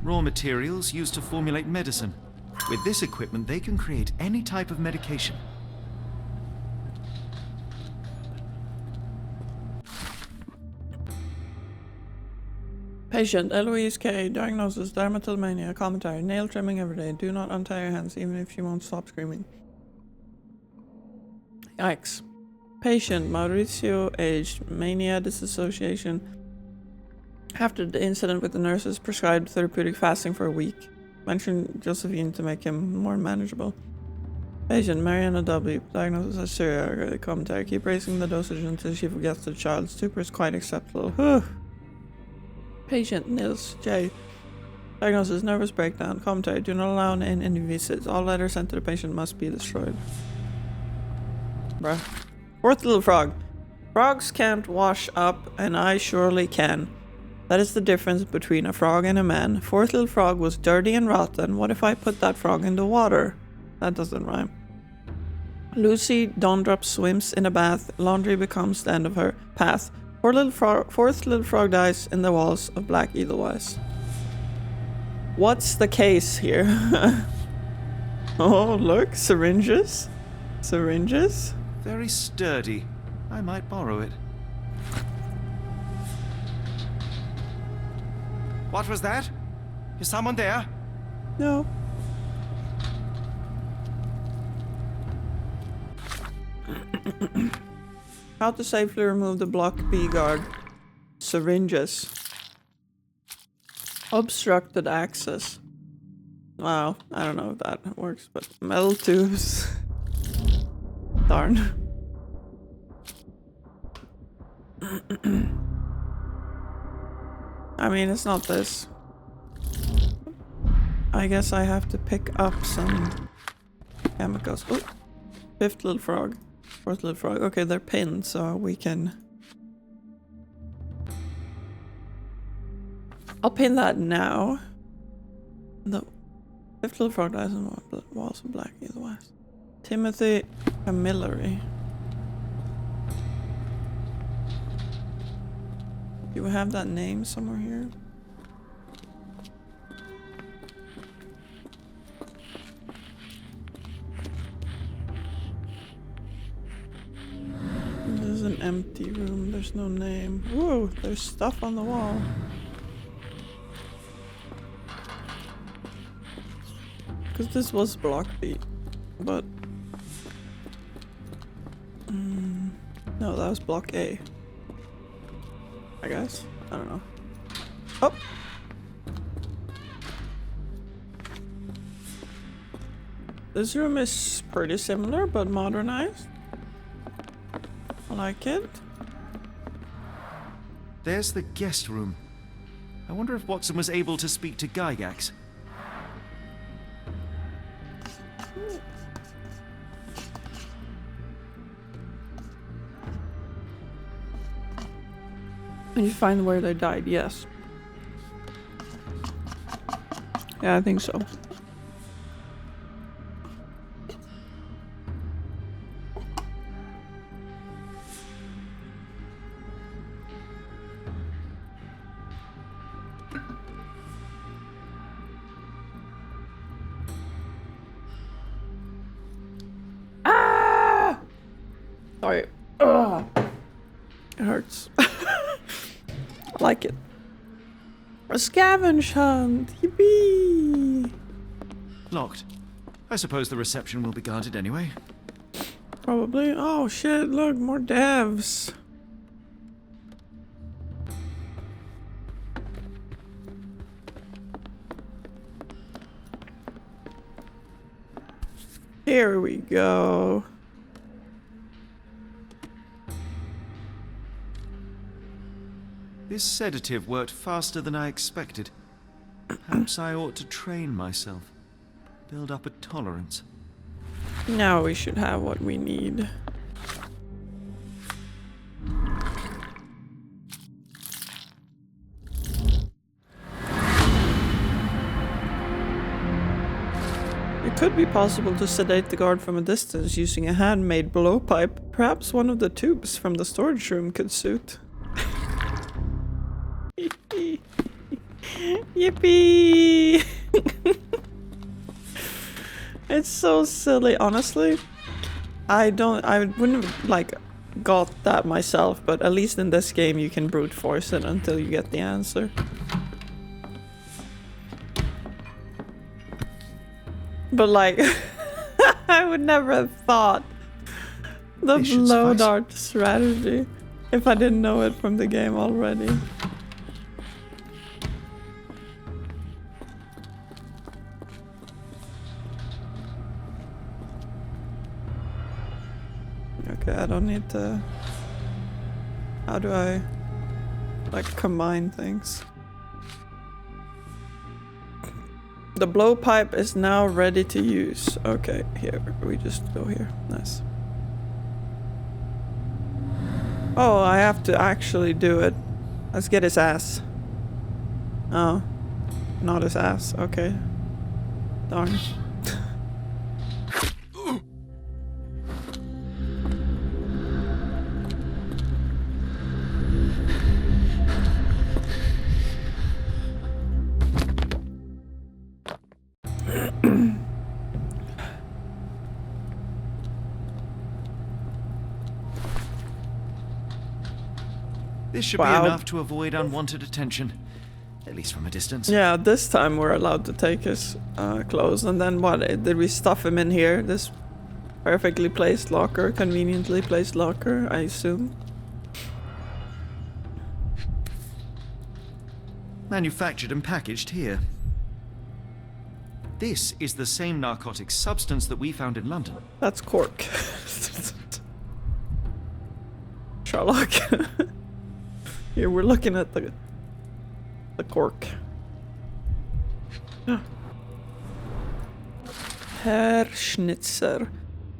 Speaker 2: Raw materials used to formulate medicine. With this equipment, they can create any type of medication.
Speaker 1: Patient Eloise K. Diagnosis dermatillomania. Commentary: nail trimming every day. Do not untie your hands even if she won't stop screaming. Yikes. Patient Mauricio, aged mania disassociation. After the incident with the nurses, prescribed therapeutic fasting for a week. Mentioned Josephine to make him more manageable. Patient Mariana W. Diagnosis as serial. Commentary: keep raising the dosage until she forgets the child. Stupor is quite acceptable. Patient Nils J. Diagnosis: nervous breakdown. Commentary: do not allow in any visits. All letters sent to the patient must be destroyed. Bruh. Fourth little frog. Frogs can't wash up, and I surely can. That is the difference between a frog and a man. Fourth little frog was dirty and rotten. What if I put that frog in the water? That doesn't rhyme. Lucy Dondrop swims in a bath. Laundry becomes the end of her path. Fourth little frog dies in the walls of Black Edelweiss. What's the case here? Oh, look, syringes. Syringes?
Speaker 2: Very sturdy. I might borrow it.
Speaker 15: What was that? Is someone there?
Speaker 1: No. How to safely remove the block B guard. Syringes. Obstructed access. Wow, I don't know if that works, but metal tubes. Darn. I mean, it's not this. I guess I have to pick up some chemicals. Oh, fifth little frog. Fourth little frog. Okay, they're pinned, so we can... I'll pin that now. The fifth little frog dies in walls of Black Edelweiss. Timothy Camilleri. Do we have that name somewhere here? This is an empty room, there's no name. Whoa, there's stuff on the wall. Because this was block B, but... no, that was block A. I guess? I don't know. Oh! This room is pretty similar, but modernized. I like it.
Speaker 2: There's the guest room. I wonder if Watson was able to speak to Gygax.
Speaker 1: When you find where they died, yes. Yeah, I think so. Ah! Sorry. Ugh. It hurts. I like it. A scavenge hunt! Yippee!
Speaker 2: Locked. I suppose the reception will be guarded anyway.
Speaker 1: Probably. Oh shit, look, more devs. Here we go.
Speaker 2: This sedative worked faster than I expected. Perhaps I ought to train myself. Build up a tolerance.
Speaker 1: Now we should have what we need. It could be possible to sedate the guard from a distance using a handmade blowpipe. Perhaps one of the tubes from the storage room could suit. Yippee! It's so silly, honestly. I wouldn't have, like, got that myself, but at least in this game you can brute force it until you get the answer. But like, I would never have thought the blow dart strategy if I didn't know it from the game already. Okay, I don't need to... How do I, like, combine things? The blowpipe is now ready to use. Okay, here, we just go here. Nice. Oh, I have to actually do it. Let's get his ass. Oh, not his ass. Okay. Darn.
Speaker 2: This should be enough to avoid unwanted attention, at least from a distance.
Speaker 1: Yeah, this time we're allowed to take his clothes. And then what? Did we stuff him in here? This perfectly placed locker, conveniently placed locker, I assume.
Speaker 2: Manufactured and packaged here. This is the same narcotic substance that we found in London.
Speaker 1: That's cork. Sherlock. Here, we're looking at the cork. Herr Schnitzer,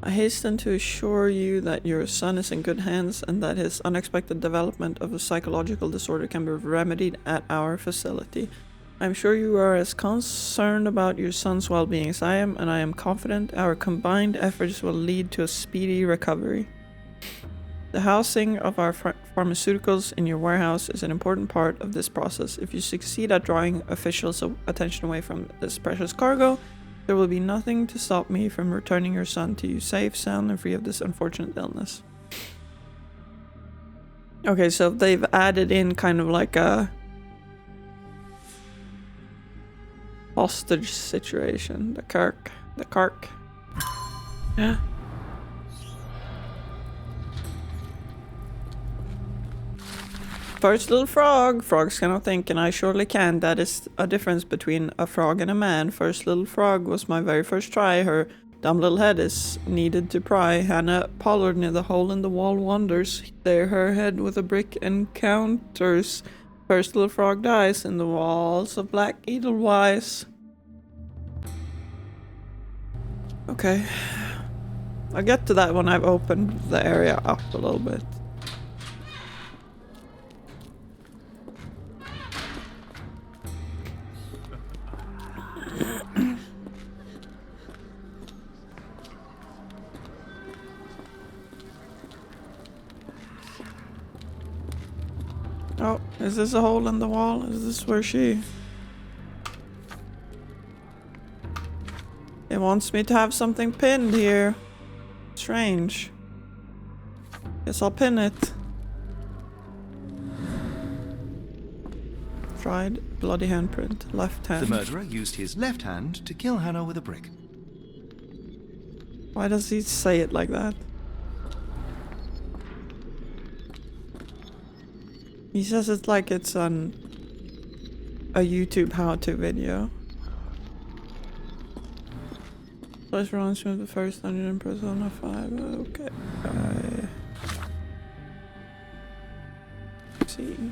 Speaker 1: I hasten to assure you that your son is in good hands and that his unexpected development of a psychological disorder can be remedied at our facility. I'm sure you are as concerned about your son's well-being as I am, and I am confident our combined efforts will lead to a speedy recovery. The housing of our pharmaceuticals in your warehouse is an important part of this process. If you succeed at drawing officials' attention away from this precious cargo, there will be nothing to stop me from returning your son to you safe, sound, and free of this unfortunate illness. Okay, so they've added in kind of like a hostage situation. The Kirk. Yeah. First little frog. Frogs cannot think, and I surely can. That is a difference between a frog and a man. First little frog was my very first try. Her dumb little head is needed to pry. Hannah Pollard near the hole in the wall wanders. There her head with a brick encounters. First little frog dies in the walls of Black Edelweiss. Okay. I'll get to that when I've opened the area up a little bit. Is this a hole in the wall? Is this where she... It wants me to have something pinned here. Strange. Guess I'll pin it. Tried bloody handprint. Left hand.
Speaker 2: The murderer used his left hand to kill Hannah with a brick.
Speaker 1: Why does he say it like that? He says it like it's on a YouTube how-to video. Let's run through the first dungeon in Persona 5. Okay. See.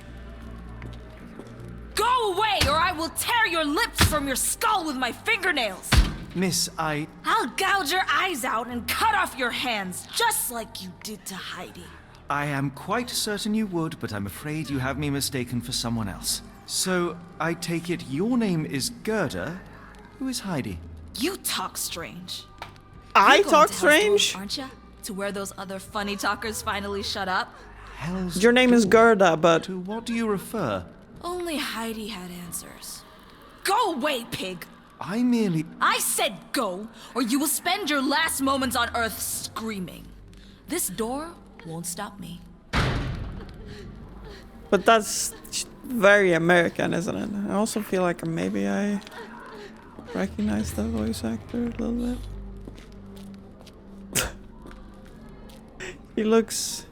Speaker 16: Go away, or I will tear your lips from your skull with my fingernails!
Speaker 2: Miss,
Speaker 16: I'll gouge your eyes out and cut off your hands, just like you did to Heidi.
Speaker 2: I am quite certain you would, but I'm afraid you have me mistaken for someone else. So, I take it your name is Gerda. Who is Heidi?
Speaker 16: You talk strange.
Speaker 1: I
Speaker 16: You're going
Speaker 1: talk
Speaker 16: to
Speaker 1: strange?
Speaker 16: House, aren't you? To where those other funny talkers finally shut up?
Speaker 2: Hell's
Speaker 1: Your name is Gerda, but...
Speaker 2: To what do you refer?
Speaker 16: Only Heidi had answers. Go away, pig!
Speaker 2: I merely...
Speaker 16: I said go, or you will spend your last moments on Earth screaming. This door won't stop me.
Speaker 1: But that's very American, isn't it? I also feel like maybe I recognize the voice actor a little bit. He looks...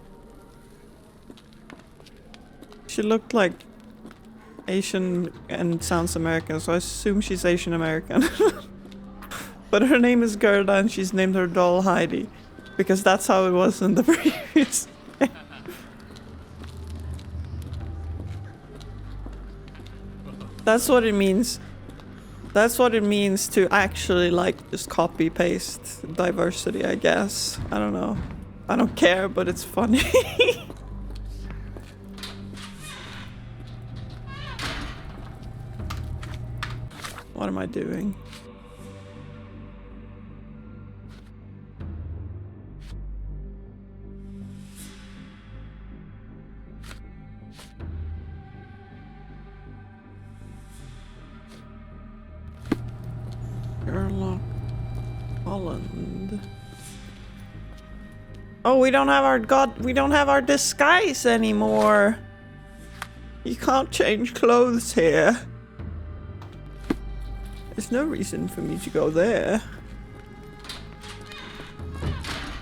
Speaker 1: She looked like Asian and sounds American, so I assume she's Asian American. But her name is Gerda and she's named her doll Heidi. Because that's how it was in the previous game. That's what it means. That's what it means to actually like just copy paste diversity, I guess. I don't know. I don't care, but it's funny. What am I doing? Sherlock Holland. Oh, we don't have our disguise anymore. You can't change clothes here. There's no reason for me to go there.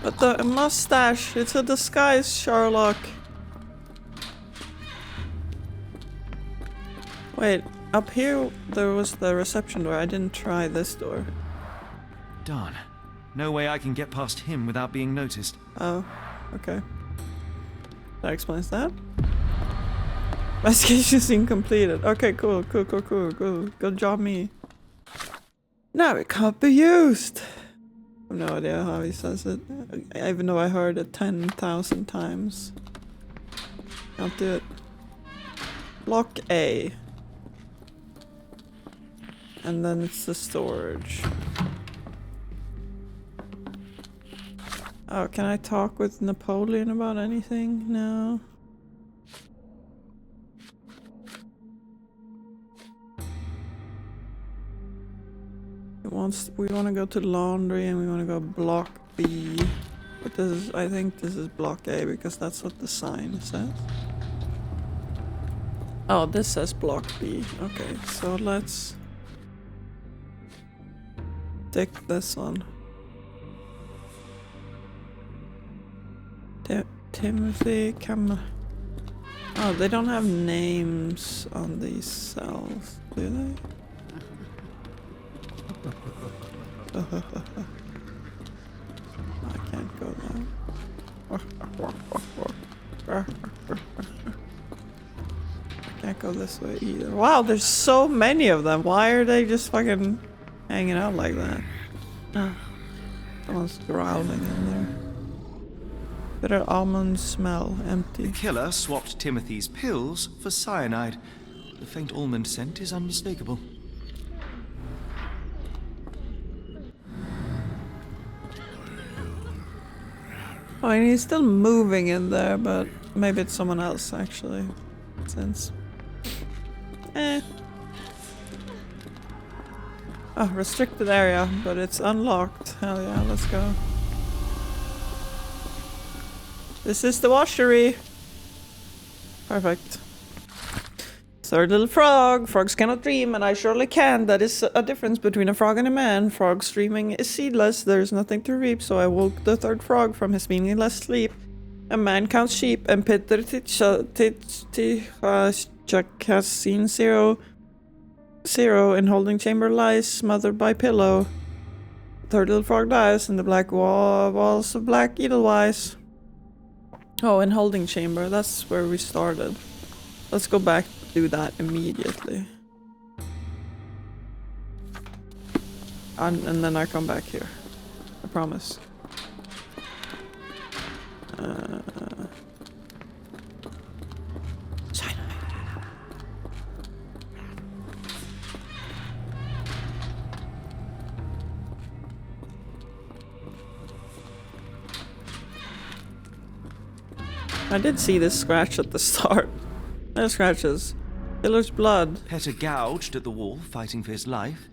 Speaker 1: But the mustache, it's a disguise, Sherlock. Wait, up here there was the reception door. I didn't try this door.
Speaker 2: Darn. No way I can get past him without being noticed.
Speaker 1: Oh, okay. That explains that. Investigation's incompleted. Okay, cool. Good job, me. Now it can't be used. I have no idea how he says it. Even though I heard it 10,000 times. Can't do it. Block A. And then it's the storage. Oh, can I talk with Napoleon about anything? No. We want to go to laundry and we want to go block B. But this is, I think this is block A because that's what the sign says. Oh, this says block B. Okay, so let's take this one. Timothy, come. Oh, they don't have names on these cells, do they? I can't go there. I can't go this way either. Wow, there's so many of them. Why are they just fucking hanging out like that? Someone's growling in there. Bitter almond smell, empty.
Speaker 2: The killer swapped Timothy's pills for cyanide. The faint almond scent is unmistakable.
Speaker 1: Oh, and he's still moving in there, but maybe it's someone else actually. Since Oh, restricted area, but it's unlocked. Hell yeah, let's go. This is the washery. Perfect. Third little frog. Frogs cannot dream, and I surely can. That is a difference between a frog and a man. Frog's dreaming is seedless. There is nothing to reap, so I woke the third frog from his meaningless sleep. A man counts sheep, and Peter Tichak has seen zero in holding chamber lies, smothered by pillow. Third little frog dies, and the black walls of black edelweiss. Oh, in holding chamber. That's where we started. Let's go back. Do that immediately. And then I come back here. I promise. I did see this scratch at the start. No scratches. Killer's blood.
Speaker 2: Petter gouged at the wall, fighting for his life.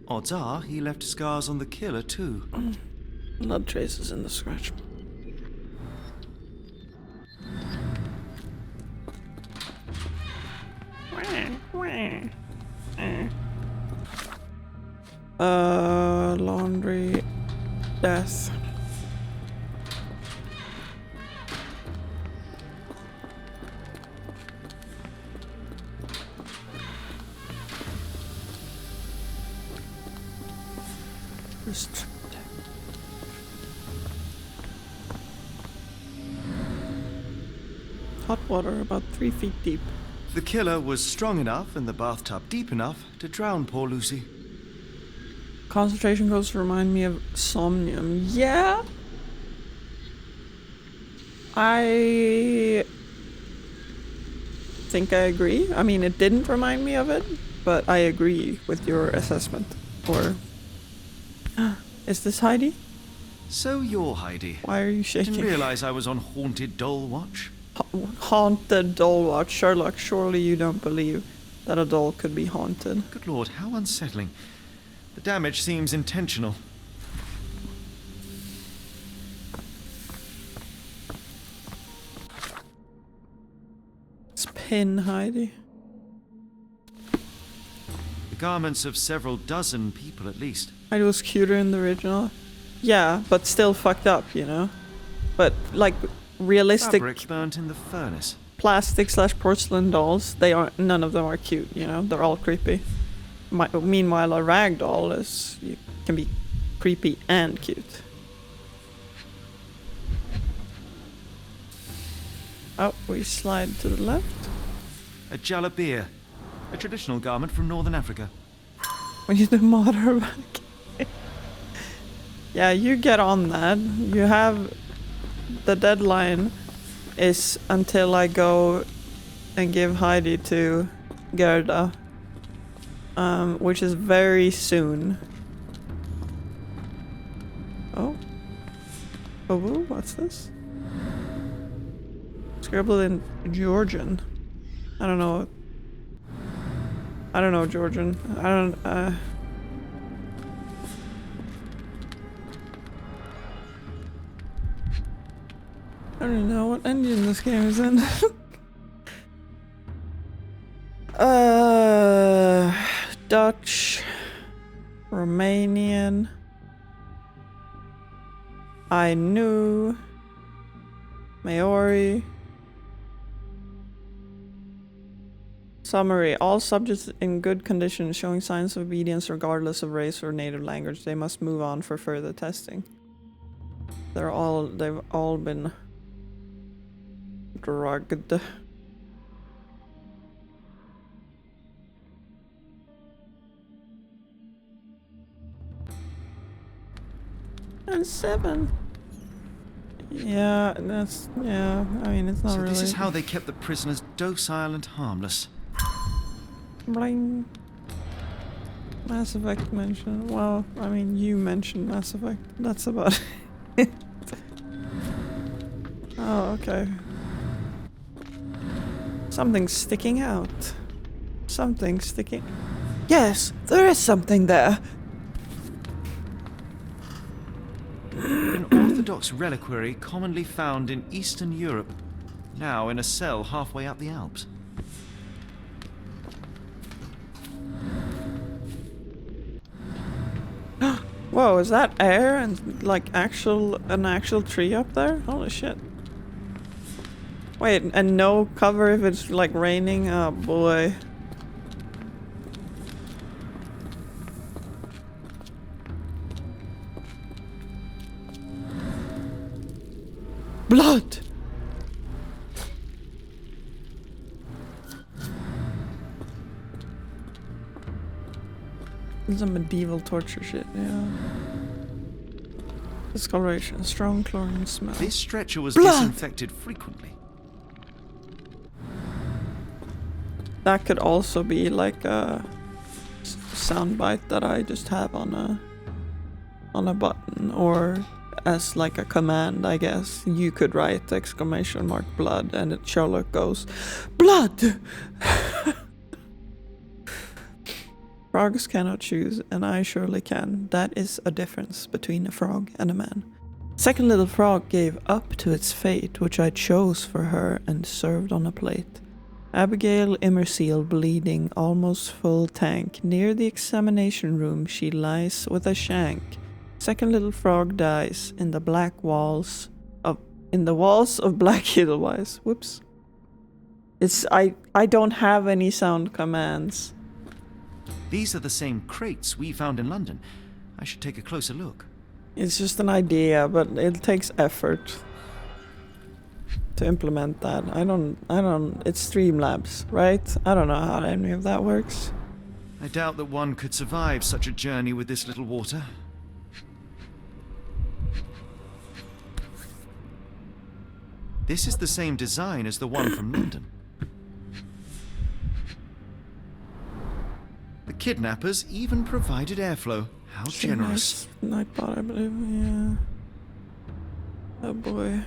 Speaker 2: Odds are he left scars on the killer, too.
Speaker 1: Blood traces in the scratch. Laundry. Death. Hot water about 3 feet deep.
Speaker 2: The killer was strong enough and the bathtub deep enough to drown poor Lucy.
Speaker 1: Concentration goes remind me of somnium. Yeah? I think I agree. I mean, it didn't remind me of it, but I agree with your assessment. Or... Is this Heidi?
Speaker 2: So you're Heidi.
Speaker 1: Why are you shaking?
Speaker 2: Didn't realize I was on haunted doll watch.
Speaker 1: Haunted doll watch. Sherlock, surely you don't believe that a doll could be haunted.
Speaker 2: Good lord, how unsettling. The damage seems intentional.
Speaker 1: It's pin Heidi.
Speaker 2: The garments of several dozen people at least.
Speaker 1: Heidi was cuter in the original. Yeah, but still fucked up, you know? But, like, realistic...
Speaker 2: Fabric burnt in the furnace.
Speaker 1: Plastic/porcelain dolls, none of them are cute, you know? They're all creepy. Meanwhile, a rag doll can be creepy and cute. Oh, we slide to the left.
Speaker 2: A jalabia, a traditional garment from northern Africa.
Speaker 1: We need to mod her back. Yeah, you get on that. You have... The deadline is until I go and give Heidi to Gerda. Which is very soon. Oh. Oh, what's this? Scribbled in Georgian. I don't know Georgian. I don't even know what engine this game is in. Dutch, Romanian, Ainu, Maori. Summary. All subjects in good condition showing signs of obedience regardless of race or native language. They must move on for further testing. They've all been drugged. And 7. Yeah, that's... Yeah, I mean, it's not
Speaker 2: so
Speaker 1: really...
Speaker 2: this is how they kept the prisoners docile and harmless.
Speaker 1: Bling. Mass Effect mentioned. Well, I mean, you mentioned Mass Effect. That's about it. Oh, okay. Something's sticking out. Something sticking. Yes, there is something there.
Speaker 2: An Orthodox reliquary commonly found in Eastern Europe, now in a cell halfway up the Alps.
Speaker 1: Whoa, is that air and like an actual tree up there? Holy shit. Wait, and no cover if it's like raining? Oh boy. Blood! Some medieval torture shit, yeah. Discoloration, strong chlorine smell.
Speaker 2: This stretcher was
Speaker 1: Blood!
Speaker 2: disinfected frequently.
Speaker 1: That could also be like a soundbite that I just have on a button, or as like a command, I guess. You could write exclamation mark blood and it Sherlock goes, blood! Frogs cannot choose, and I surely can. That is a difference between a frog and a man. Second little frog gave up to its fate, which I chose for her and served on a plate. Abigail Immerseal bleeding, almost full tank. Near the examination room she lies with a shank. Second little frog dies in the walls of Black Edelweiss. Whoops. I don't have any sound commands.
Speaker 2: These are the same crates we found in London. I should take a closer look.
Speaker 1: It's just an idea, but it takes effort to implement that. It's Streamlabs, right? I don't know how any of that works.
Speaker 2: I doubt that one could survive such a journey with this little water. This is the same design as the one from London. The kidnappers even provided airflow. How generous.
Speaker 1: Nightbot, I believe, yeah. Oh boy.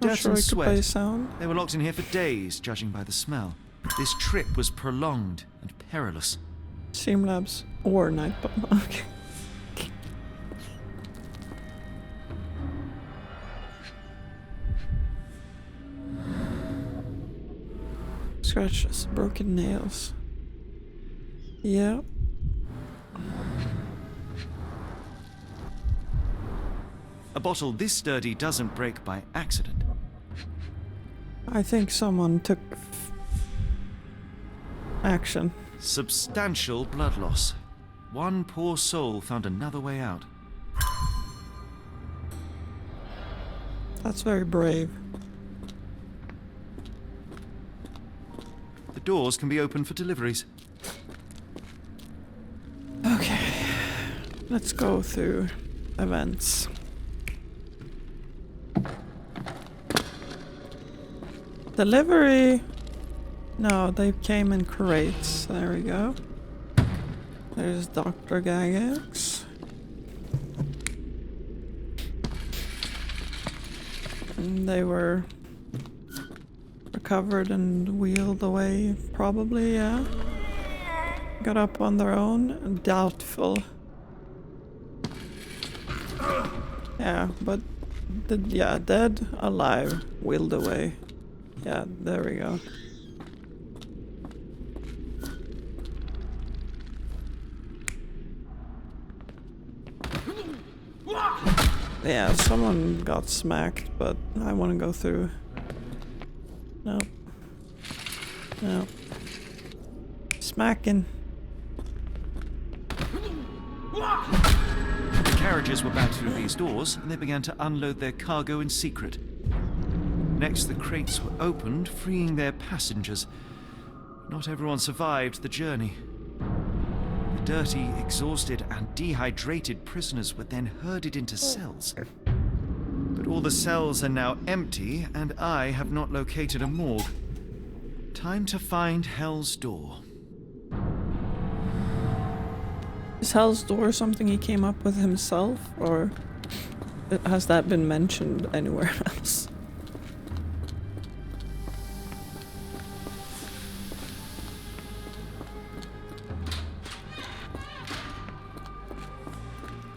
Speaker 2: Dirt and sweat.
Speaker 1: Sound.
Speaker 2: They were locked in here for days, judging by the smell. This trip was prolonged and perilous.
Speaker 1: Streamlabs or Nightbot. Okay. Scratches, broken nails. Yeah.
Speaker 2: A bottle this sturdy doesn't break by accident.
Speaker 1: I think someone took action.
Speaker 2: Substantial blood loss. One poor soul found another way out.
Speaker 1: That's very brave.
Speaker 2: The doors can be opened for deliveries.
Speaker 1: Okay. Let's go through events. Delivery. No, they came in crates. There we go. There's Dr. Gygax. And they were recovered and wheeled away, probably, yeah. Got up on their own. Doubtful. Yeah, but dead, alive, wheeled away. Yeah, there we go. Yeah, someone got smacked, but I want to go through. No. No. Smacking.
Speaker 2: The carriages were backed through these doors, and they began to unload their cargo in secret. Next, the crates were opened, freeing their passengers. Not everyone survived the journey. The dirty, exhausted, and dehydrated prisoners were then herded into cells. But all the cells are now empty, and I have not located a morgue. Time to find Hell's Door.
Speaker 1: Is Hell's Door something he came up with himself, or has that been mentioned anywhere else?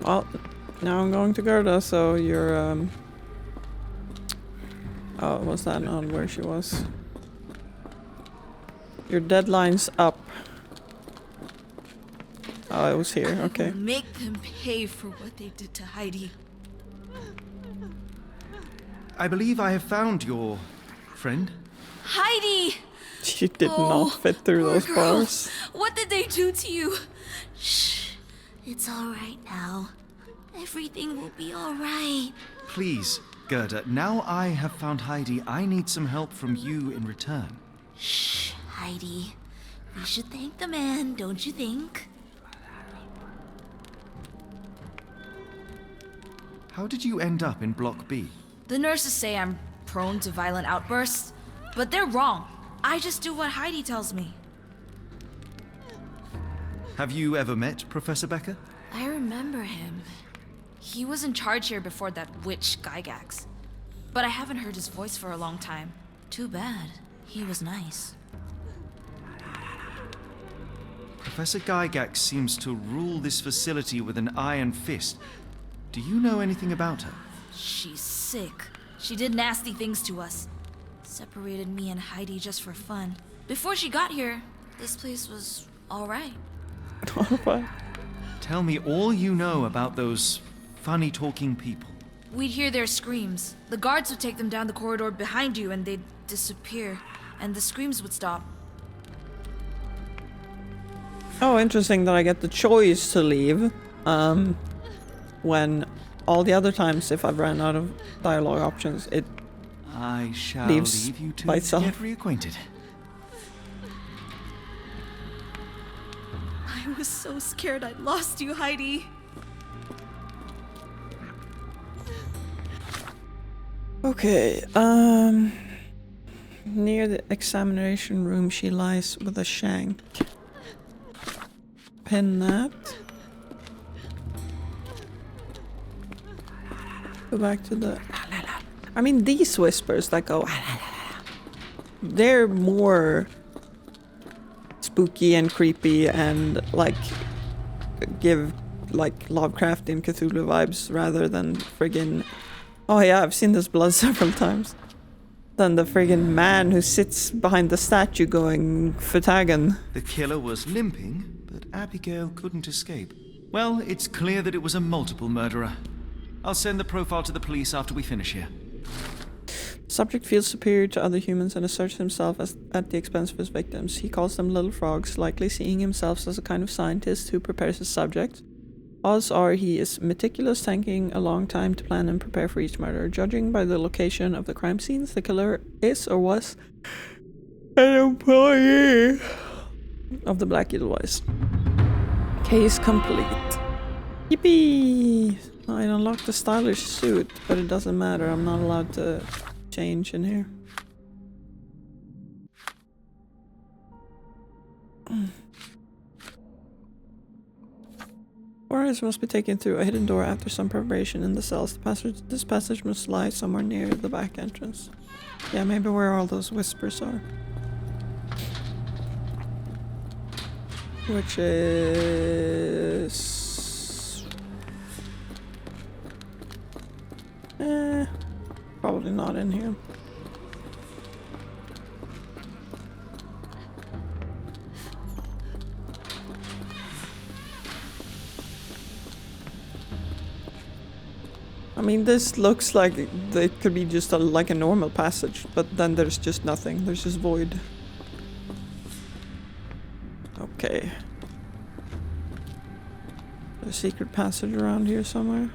Speaker 1: Well, now I'm going to Gerda, so you're, oh, was that not where she was? Your deadline's up. Oh, it was here, okay.
Speaker 16: Make them pay for what they did to Heidi.
Speaker 2: I believe I have found your friend.
Speaker 16: Heidi!
Speaker 1: She did not fit through those
Speaker 16: Girl,
Speaker 1: bars.
Speaker 16: what did they do to you?
Speaker 17: Shh. It's all right now. Everything will be all right.
Speaker 2: Please, Gerda, now I have found Heidi, I need some help from you in return.
Speaker 17: Shh, Heidi. We should thank the man, don't you think?
Speaker 2: How did you end up in Block B?
Speaker 16: The nurses say I'm prone to violent outbursts, but they're wrong. I just do what Heidi tells me.
Speaker 2: Have you ever met Professor Becker?
Speaker 16: I remember him. He was in charge here before that witch Gygax. But I haven't heard his voice for a long time. Too bad. He was nice.
Speaker 2: Professor Gygax seems to rule this facility with an iron fist. Do you know anything about her?
Speaker 16: She's sick. She did nasty things to us. Separated me and Heidi just for fun. Before she got here, this place was alright.
Speaker 1: Alright.
Speaker 2: Tell me all you know about those funny-talking people.
Speaker 16: We'd hear their screams. The guards would take them down the corridor behind you and they'd disappear. And the screams would stop.
Speaker 1: Oh, interesting that I get the choice to leave. When all the other times, if I've ran out of dialogue options, it
Speaker 2: I shall
Speaker 1: leaves
Speaker 2: leave you to
Speaker 1: by itself.
Speaker 2: get reacquainted.
Speaker 16: I was so scared I'd lost you, Heidi.
Speaker 1: Okay, near the examination room she lies with a shank. Pin that. Go back to the... I mean, these whispers that go... They're more spooky and creepy and, like, give, like, Lovecraftian Cthulhu vibes rather than friggin'... Oh yeah, I've seen this blood several times. Than the friggin' man who sits behind the statue going Fatagan.
Speaker 2: The killer was limping, but Abigail couldn't escape. Well, it's clear that it was a multiple murderer. I'll send the profile to the police after we finish here.
Speaker 1: Subject feels superior to other humans and asserts himself at the expense of his victims. He calls them little frogs, likely seeing himself as a kind of scientist who prepares his subject. Odds are he is meticulous, taking a long time to plan and prepare for each murder. Judging by the location of the crime scenes, the killer is or was an employee of the Black Edelweiss. Case complete. Yippee! I unlocked the stylish suit, but it doesn't matter. I'm not allowed to change in here. Foreigners must be taken through a hidden door after some preparation in the cells. This passage must lie somewhere near the back entrance. Yeah, maybe where all those whispers are. Which is... probably not in here. I mean, this looks like it could be just like a normal passage, but then there's just nothing. There's just void. Okay. There's a secret passage around here somewhere.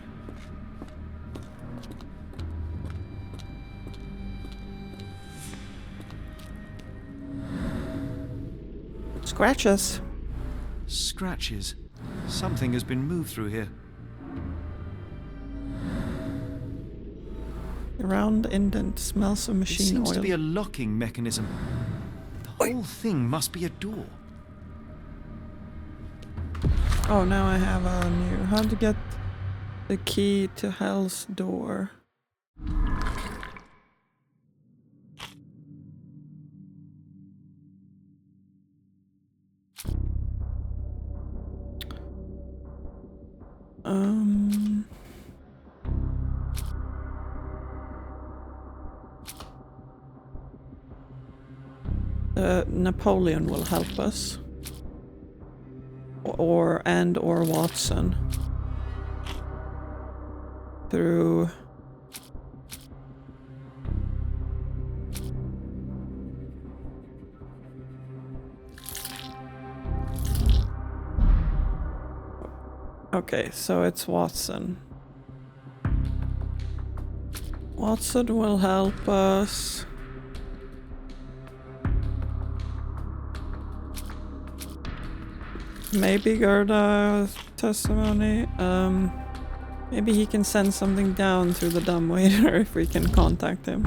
Speaker 1: Scratches.
Speaker 2: Scratches. Something has been moved through here.
Speaker 1: Round indent smells of machine
Speaker 2: It seems
Speaker 1: oil.
Speaker 2: to be a locking mechanism. The whole thing must be a door.
Speaker 1: Oh, now I have a new... How to get the key to Hell's door. Napoleon will help us. Or Watson. Through... Okay, so it's Watson. Watson will help us. Maybe Gerda's testimony. Maybe he can send something down through the dumbwaiter if we can contact him.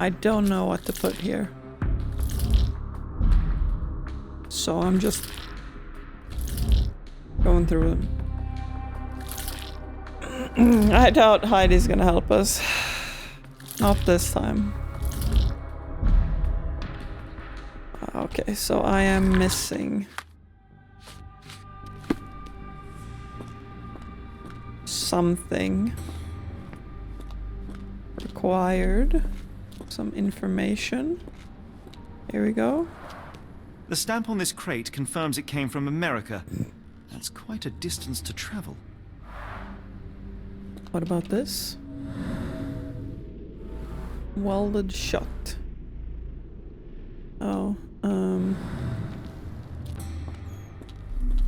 Speaker 1: I don't know what to put here. So I'm just going through them. I doubt Heidi's gonna help us. Not this time. Okay, so I am missing something required. Some information. Here we go.
Speaker 2: The stamp on this crate confirms it came from America. That's quite a distance to travel.
Speaker 1: What about this? Welded shut. Oh,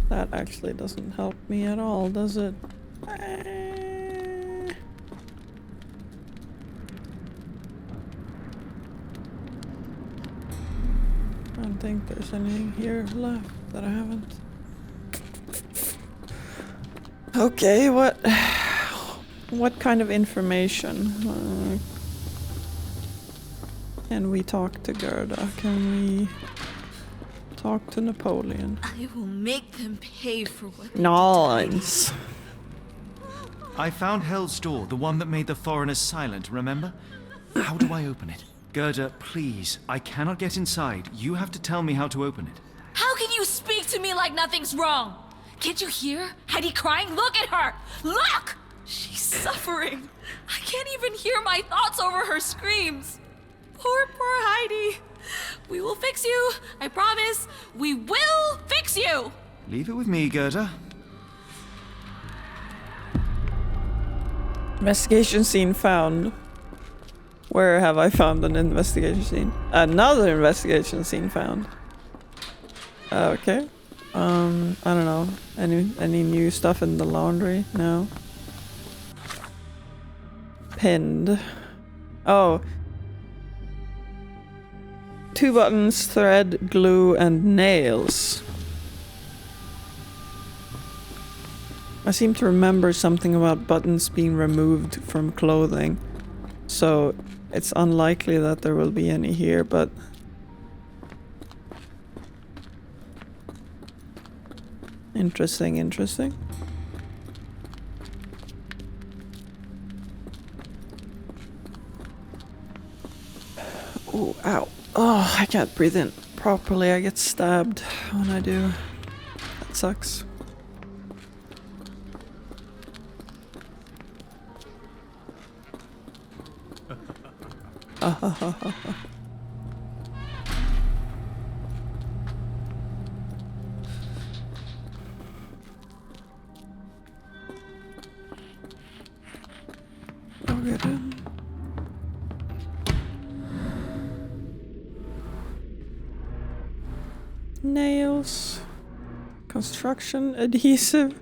Speaker 1: that actually doesn't help me at all, does it? I don't think there's anything here left that I haven't. Okay, what kind of information? Can we talk to Gerda? Can we talk to Napoleon?
Speaker 16: I will make them pay for what they
Speaker 1: Nice.
Speaker 2: I found Hell's Door, the one that made the foreigners silent, remember? How do I open it? Gerda, please, I cannot get inside. You have to tell me how to open it.
Speaker 16: How can you speak to me like nothing's wrong? Can't you hear Heidi crying? Look at her! Look! She's suffering. I can't even hear my thoughts over her screams. Poor Heidi. We will fix you. I promise. We will fix you.
Speaker 2: Leave it with me, Gerda.
Speaker 1: Investigation scene found. Where have I found an investigation scene? Another investigation scene found. Okay. I don't know. Any new stuff in the laundry? No. Pinned. Oh. 2 buttons, thread, glue, and nails. I seem to remember something about buttons being removed from clothing. So it's unlikely that there will be any here, but... Interesting, interesting. Oh, ow. Oh, I can't breathe in properly. I get stabbed when I do. That sucks. Okay. Nails. Construction adhesive.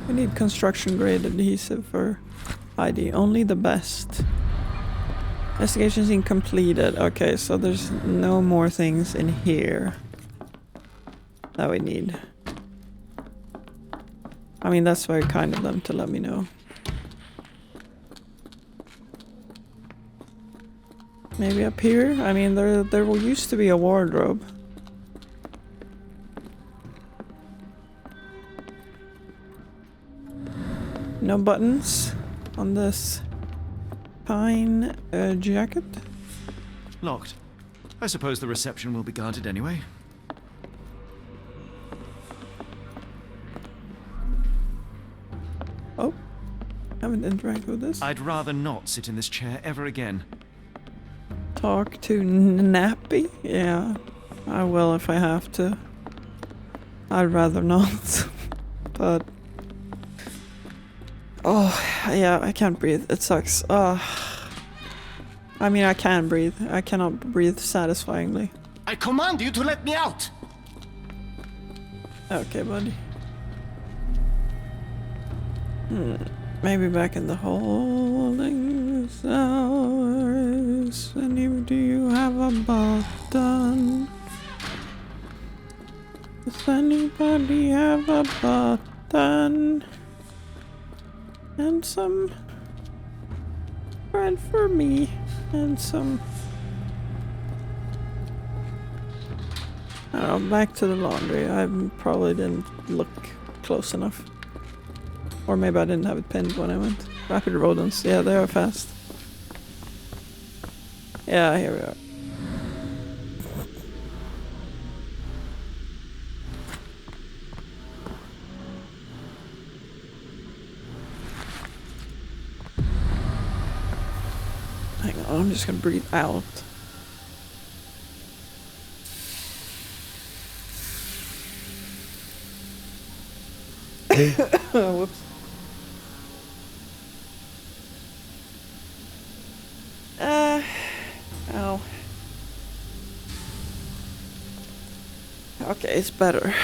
Speaker 1: We need construction grade adhesive for ID. Only the best. Investigation scene completed. Okay, so there's no more things in here that we need. I mean, that's very kind of them to let me know. Maybe up here? I mean, there used to be a wardrobe. No buttons on this pine jacket.
Speaker 2: Locked. I suppose the reception will be guarded anyway.
Speaker 1: Oh, haven't interacted with this.
Speaker 2: I'd rather not sit in this chair ever again.
Speaker 1: Talk to Nappy? Yeah, I will if I have to. I'd rather not. But... oh, yeah, I can't breathe. It sucks. I mean, I can breathe. I cannot breathe satisfyingly.
Speaker 15: I command you to let me out!
Speaker 1: Okay, buddy. Maybe back in the holding cells. And do you have a button? Does anybody have a button? And some bread for me. And some... I don't know, back to the laundry. I probably didn't look close enough. Or maybe I didn't have it pinned when I went. Rapid rodents, yeah, they are fast. Yeah, here we are. Hang on, I'm just gonna breathe out. Whoops. Ow. Okay, it's better.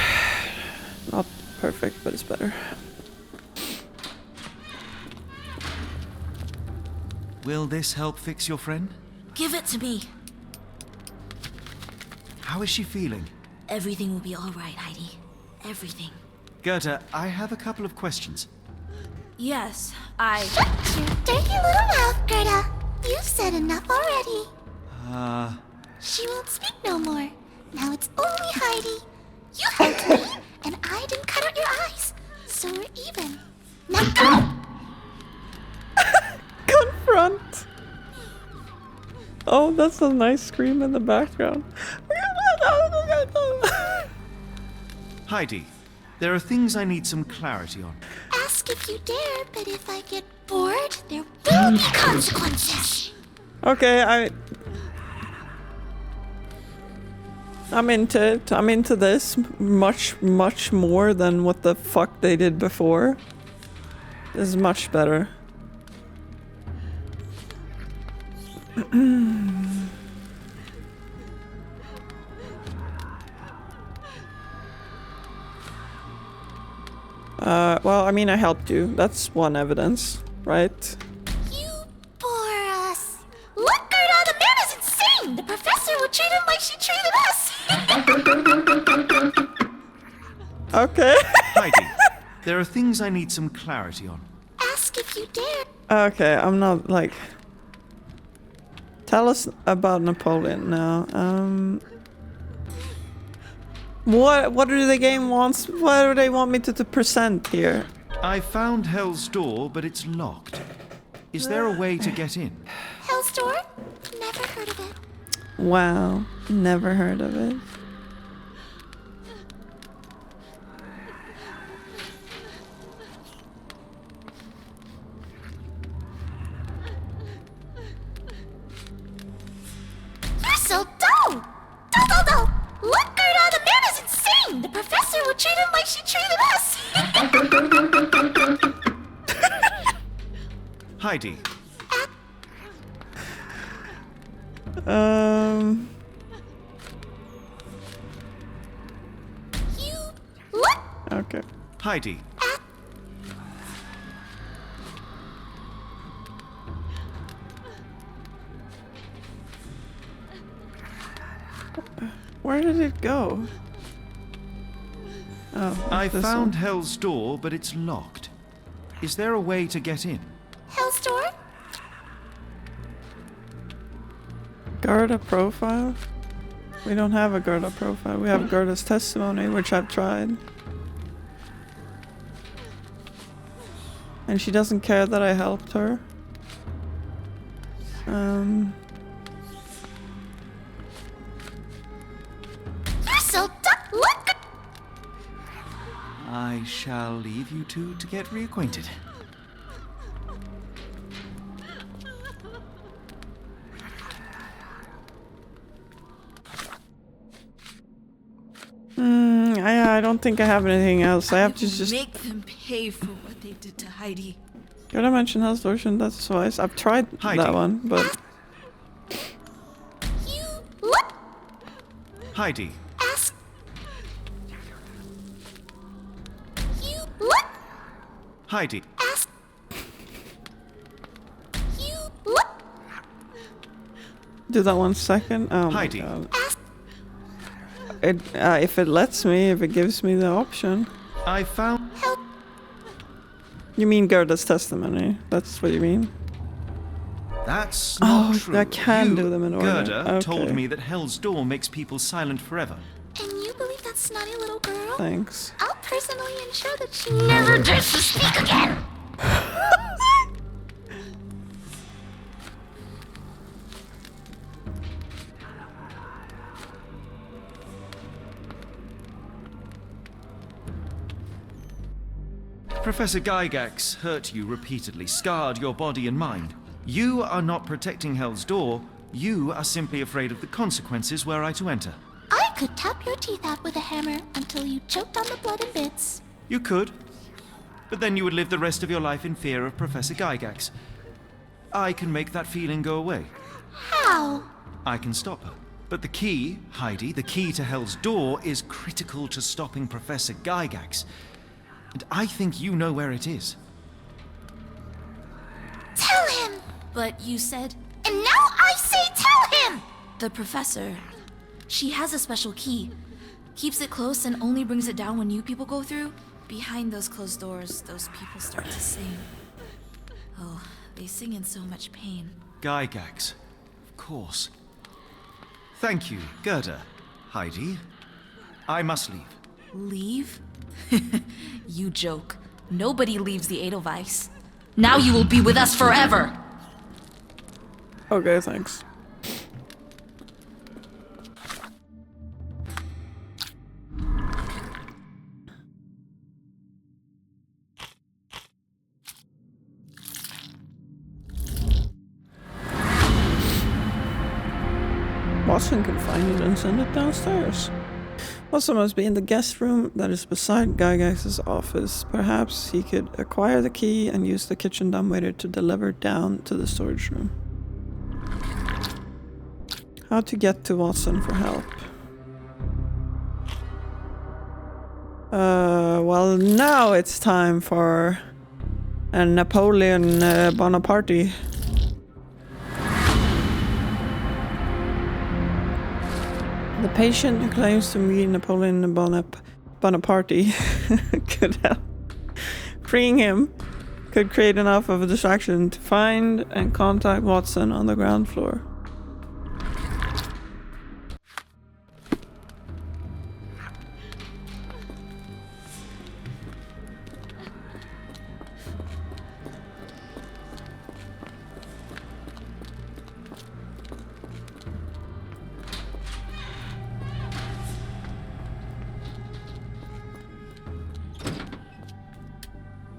Speaker 1: Not perfect, but it's better.
Speaker 2: Will this help fix your friend?
Speaker 17: Give it to me.
Speaker 2: How is she feeling?
Speaker 17: Everything will be all right, Heidi. Everything.
Speaker 2: Goethe, I have a couple of questions.
Speaker 17: Yes,
Speaker 18: Shut your dirty little mouth, Gerda. You've said enough already. She won't speak no more. Now it's only Heidi. You helped me, and I didn't cut out your eyes. So we're even. Now go!
Speaker 1: Confront! Oh, that's a nice scream in the background.
Speaker 2: Heidi, there are things I need some clarity on.
Speaker 18: Ask if you dare, but if I get bored, there will be consequences.
Speaker 1: Okay, I'm into it. I'm into this much more than what the fuck they did before. This is much better. Well, I mean, I helped you. That's one evidence, right?
Speaker 18: You bore us. Look, Gerda, the man is insane. The professor would treat him like she treated us.
Speaker 1: Okay.
Speaker 2: Heidi, there are things I need some clarity on.
Speaker 18: Ask if you dare.
Speaker 1: Okay, I'm not like... Tell us about Napoleon now. What do the game wants? What do they want me to present here?
Speaker 2: I found Hell's Door, but it's locked. Is there a way to get in?
Speaker 18: Hell's Door? Never heard of it.
Speaker 1: Wow, never heard of it.
Speaker 18: You're so dull! Dull! Look, Gerda, the man is insane! The professor would treat him like she treated us!
Speaker 2: Heidi.
Speaker 18: You look.
Speaker 1: Okay.
Speaker 2: Heidi.
Speaker 1: Where did it go? Oh,
Speaker 2: I
Speaker 1: this
Speaker 2: found
Speaker 1: one.
Speaker 2: Hell's Door, but it's locked. Is there a way to get in?
Speaker 18: Hell's Door?
Speaker 1: Gerda profile? We don't have a Gerda profile. We have Gerda's testimony, which I've tried. And she doesn't care that I helped her.
Speaker 18: so look.
Speaker 2: I shall leave you two to get reacquainted.
Speaker 1: I don't think I have anything else. I have to just
Speaker 16: make them pay for what they did to Heidi.
Speaker 1: Gotta mention Hell's Door, shouldn't that suffice? I've tried
Speaker 2: Heidi.
Speaker 1: that one, but
Speaker 18: You look.
Speaker 2: Heidi.
Speaker 18: Ask. You look.
Speaker 2: Heidi.
Speaker 18: Ask. You look.
Speaker 1: do that 1 second. Oh
Speaker 2: Heidi.
Speaker 1: my god. If it lets me, if it gives me the option.
Speaker 2: I found...
Speaker 18: Help.
Speaker 1: You mean Gerda's testimony? That's what you mean?
Speaker 2: That's not true.
Speaker 1: I can
Speaker 2: You,
Speaker 1: do them in order.
Speaker 2: Gerda, told
Speaker 1: Okay.
Speaker 2: me that Hell's Door makes people silent forever.
Speaker 18: And you believe that snotty little girl?
Speaker 1: Thanks.
Speaker 18: I'll personally ensure that she never dares to speak again.
Speaker 2: Professor Gygax hurt you repeatedly, scarred your body and mind. You are not protecting Hell's Door. You are simply afraid of the consequences were I to enter.
Speaker 18: I could tap your teeth out with a hammer until you choked on the blood and bits.
Speaker 2: You could, but then you would live the rest of your life in fear of Professor Gygax. I can make that feeling go away.
Speaker 18: How?
Speaker 2: I can stop her. But the key, Heidi, the key to Hell's Door is critical to stopping Professor Gygax. And I think you know where it is.
Speaker 18: Tell him!
Speaker 16: But you said...
Speaker 18: And now I say tell him!
Speaker 16: The professor. She has a special key. Keeps it close and only brings it down when new people go through. Behind those closed doors, those people start to sing. Oh, they sing in so much pain.
Speaker 2: Gygax. Of course. Thank you, Gerda. Heidi. I must leave.
Speaker 16: Leave? You joke. Nobody leaves the Edelweiss. Now you will be with us forever!
Speaker 1: Okay, thanks. Watson can find it and send it downstairs. Watson must be in the guest room that is beside Gygax's office. Perhaps he could acquire the key and use the kitchen dumbwaiter to deliver it down to the storage room. How to get to Watson for help. Well, now it's time for a Napoleon Bonaparte. The patient who claims to be Napoleon Bonaparte could help. Freeing him could create enough of a distraction to find and contact Watson on the ground floor.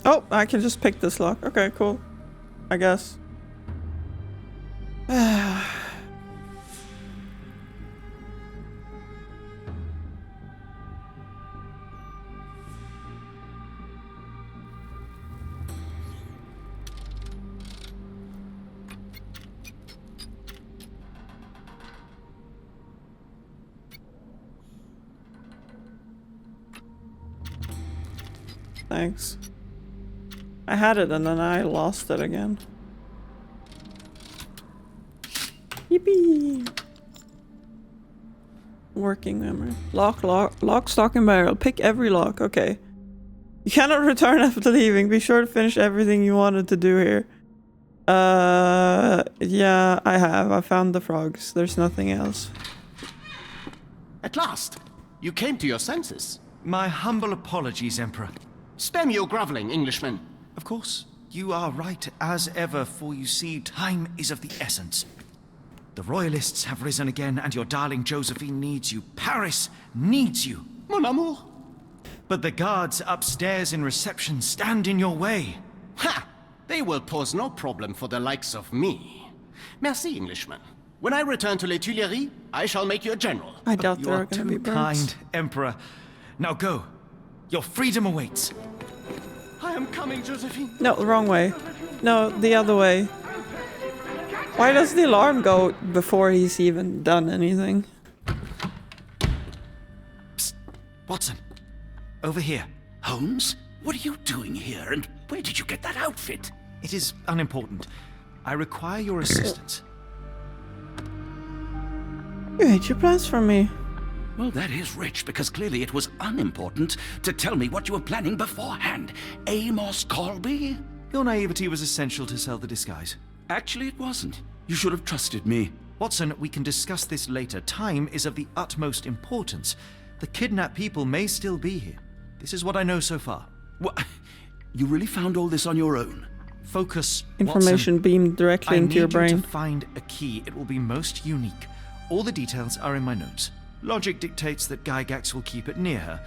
Speaker 1: Oh, I can just pick this lock. Okay, cool. I guess. Thanks. I had it and then I lost it again. Yippee! Working memory. Lock, stock, and barrel. Pick every lock. Okay. You cannot return after leaving. Be sure to finish everything you wanted to do here. Yeah, I have. I found the frogs. There's nothing else.
Speaker 15: At last, you came to your senses.
Speaker 2: My humble apologies, Emperor.
Speaker 15: Spare me your groveling, Englishman.
Speaker 2: Of course, you are right as ever, for you see, time is of the essence. The royalists have risen again, and your darling Josephine needs you. Paris needs you.
Speaker 15: Mon amour.
Speaker 2: But the guards upstairs in reception stand in your way.
Speaker 15: Ha! They will pose no problem for the likes of me. Merci, Englishman. When I return to Les Tuileries, I shall make you a general.
Speaker 1: I doubt
Speaker 2: You
Speaker 1: there
Speaker 2: are
Speaker 1: are going to
Speaker 2: too
Speaker 1: be birds.
Speaker 2: kind, Emperor. Now go. Your freedom awaits.
Speaker 15: I am coming, Josephine.
Speaker 1: No, the wrong way. No, the other way. Why does the alarm go before he's even done anything?
Speaker 2: Psst. Watson. Over here.
Speaker 5: Holmes? What are you doing here, and where did you get that outfit?
Speaker 2: It is unimportant. I require your assistance.
Speaker 1: You hate your plans for me.
Speaker 5: Well, that is rich, because clearly it was unimportant to tell me what you were planning beforehand. Amos Colby?
Speaker 2: Your naivety was essential to sell the disguise.
Speaker 5: Actually, it wasn't. You should have trusted me.
Speaker 2: Watson, we can discuss this later. Time is of the utmost importance. The kidnapped people may still be here. This is what I know so far.
Speaker 5: What? You really found all this on your own?
Speaker 2: Focus,
Speaker 1: Information
Speaker 2: Watson.
Speaker 1: beamed directly into your
Speaker 2: I
Speaker 1: brain.
Speaker 2: need you to find a key. It will be most unique. All the details are in my notes. Logic dictates that Gygax will keep it near her.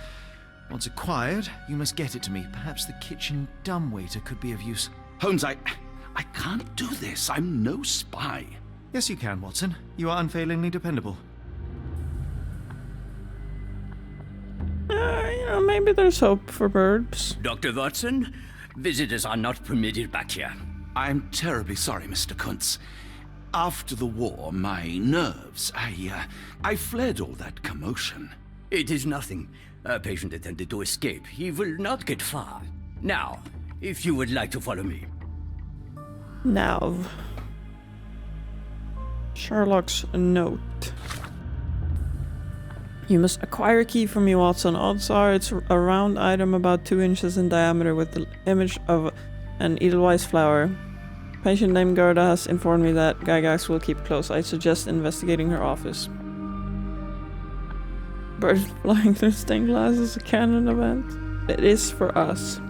Speaker 2: Once acquired, you must get it to me. Perhaps the kitchen dumbwaiter could be of use.
Speaker 5: Holmes, I can't do this. I'm no spy.
Speaker 2: Yes, you can, Watson. You are unfailingly dependable.
Speaker 1: Maybe there's hope for birds.
Speaker 8: Dr. Watson, visitors are not permitted back here.
Speaker 5: I'm terribly sorry, Mr. Kuntz. After the war, my nerves, I fled all that commotion.
Speaker 8: It is nothing. A patient attempted to escape. He will not get far. Now, if you would like to follow me.
Speaker 1: Now. Sherlock's note. You must acquire a key from me, Watson. Odds are it's a round item about 2 inches in diameter with the image of an edelweiss flower. Patient named Gerda has informed me that Gygax will keep close. I suggest investigating her office. Birds flying through stained glass is a canon event. It is for us.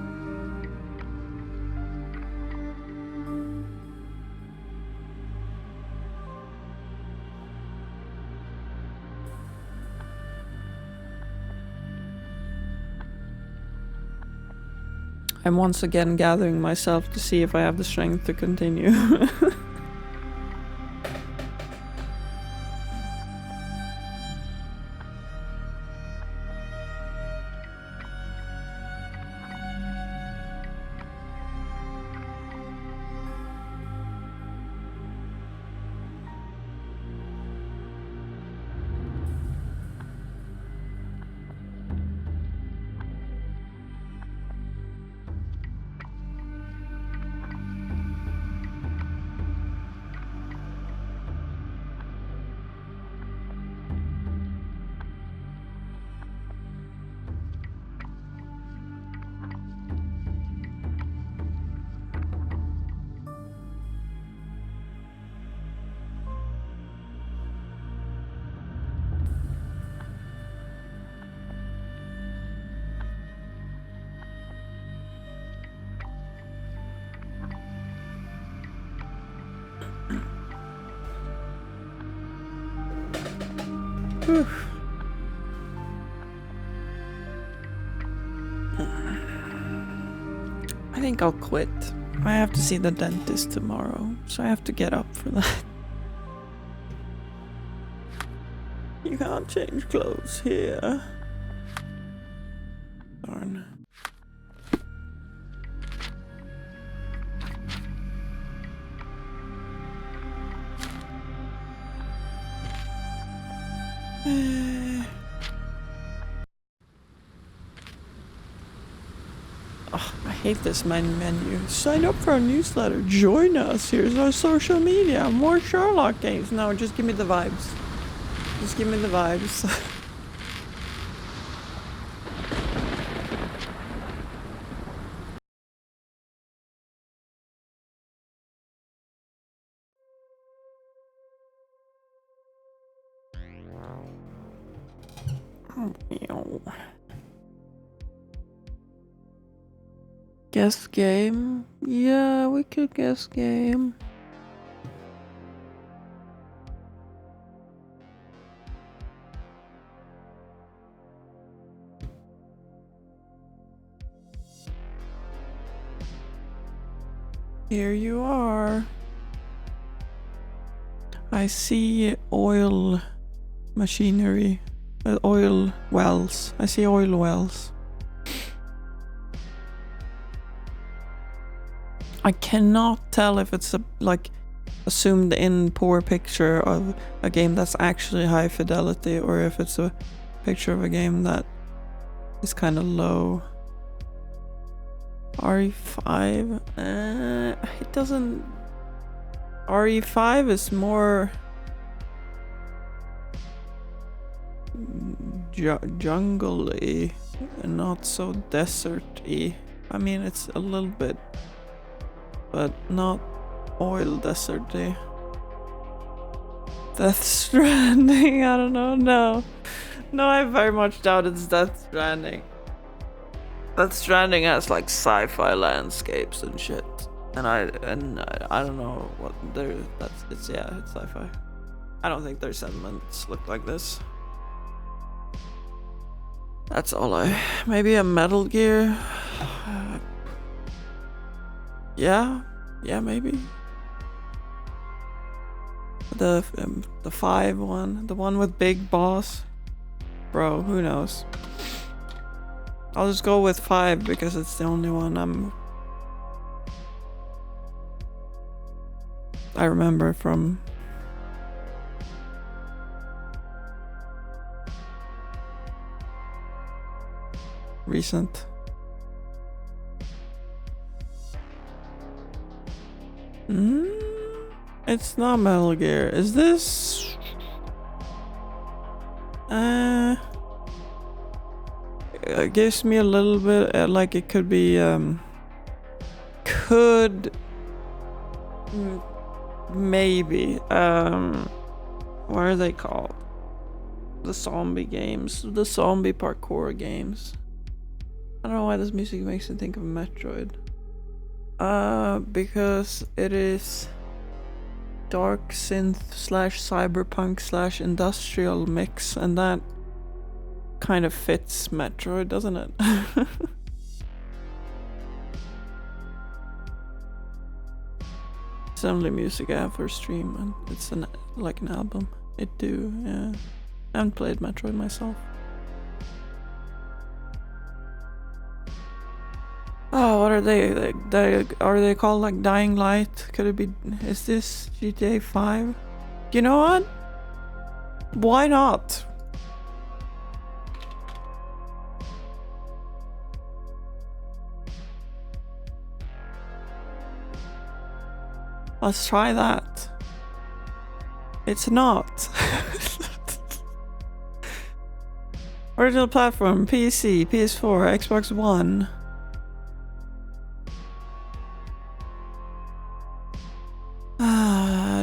Speaker 1: I'm once again gathering myself to see if I have the strength to continue. Whew. I think I'll quit. I have to see the dentist tomorrow, so I have to get up for that. You can't change clothes here. Darn. Oh, I hate this menu. Sign up for our newsletter. Join us. Here's our social media. More Sherlock games. No, just give me the vibes. Just give me the vibes. Guess game? Yeah, we could guess game. Here you are. I see oil machinery. Oil wells. I see oil wells. I cannot tell if it's a a zoomed in poor picture of a game that's actually high fidelity or if it's a picture of a game that is kind of low. RE5? It doesn't... RE5 is more... jungle-y and not so desert-y. I mean, it's a little bit, but not oil desert-y. Death Stranding, I don't know, no. No, I very much doubt it's Death Stranding. Death Stranding has like sci-fi landscapes and shit. And I don't know what it's sci-fi. I don't think their settlements look like this. That's all maybe a Metal Gear. Yeah, maybe. The 5 one, the one with Big Boss. Bro, who knows? I'll just go with 5 because it's the only one I remember from recent. It's not Metal Gear. Is this? It gives me a little bit like it could be maybe what are they called? The zombie games, the zombie parkour games. I don't know why this music makes me think of Metroid. Because it is dark synth / cyberpunk / industrial mix, and that kind of fits Metroid, doesn't it? It's only music I have for stream, and it's like an album. It do, yeah. I haven't played Metroid myself. Oh, what are they? Are they called like Dying Light? Could it be? Is this GTA 5? You know what? Why not? Let's try that. It's not. Original platform: PC, PS4, Xbox One.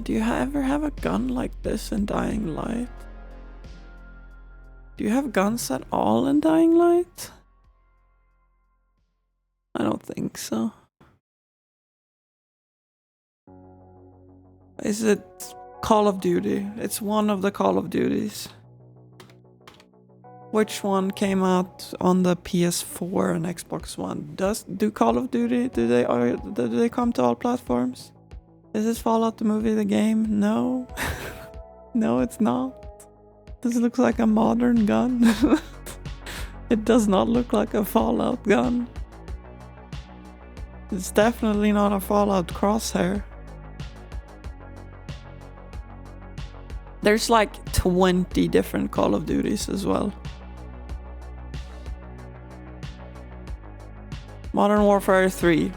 Speaker 1: Do you ever have a gun like this in Dying Light? Do you have guns at all in Dying Light? I don't think so. Is it Call of Duty? It's one of the Call of Duties. Which one came out on the PS4 and Xbox One? Do Call of Duty, do they come to all platforms? Is this Fallout the movie, the game? No. No, it's not. This looks like a modern gun. It does not look like a Fallout gun. It's definitely not a Fallout crosshair. There's like 20 different Call of Duties as well. Modern Warfare 3.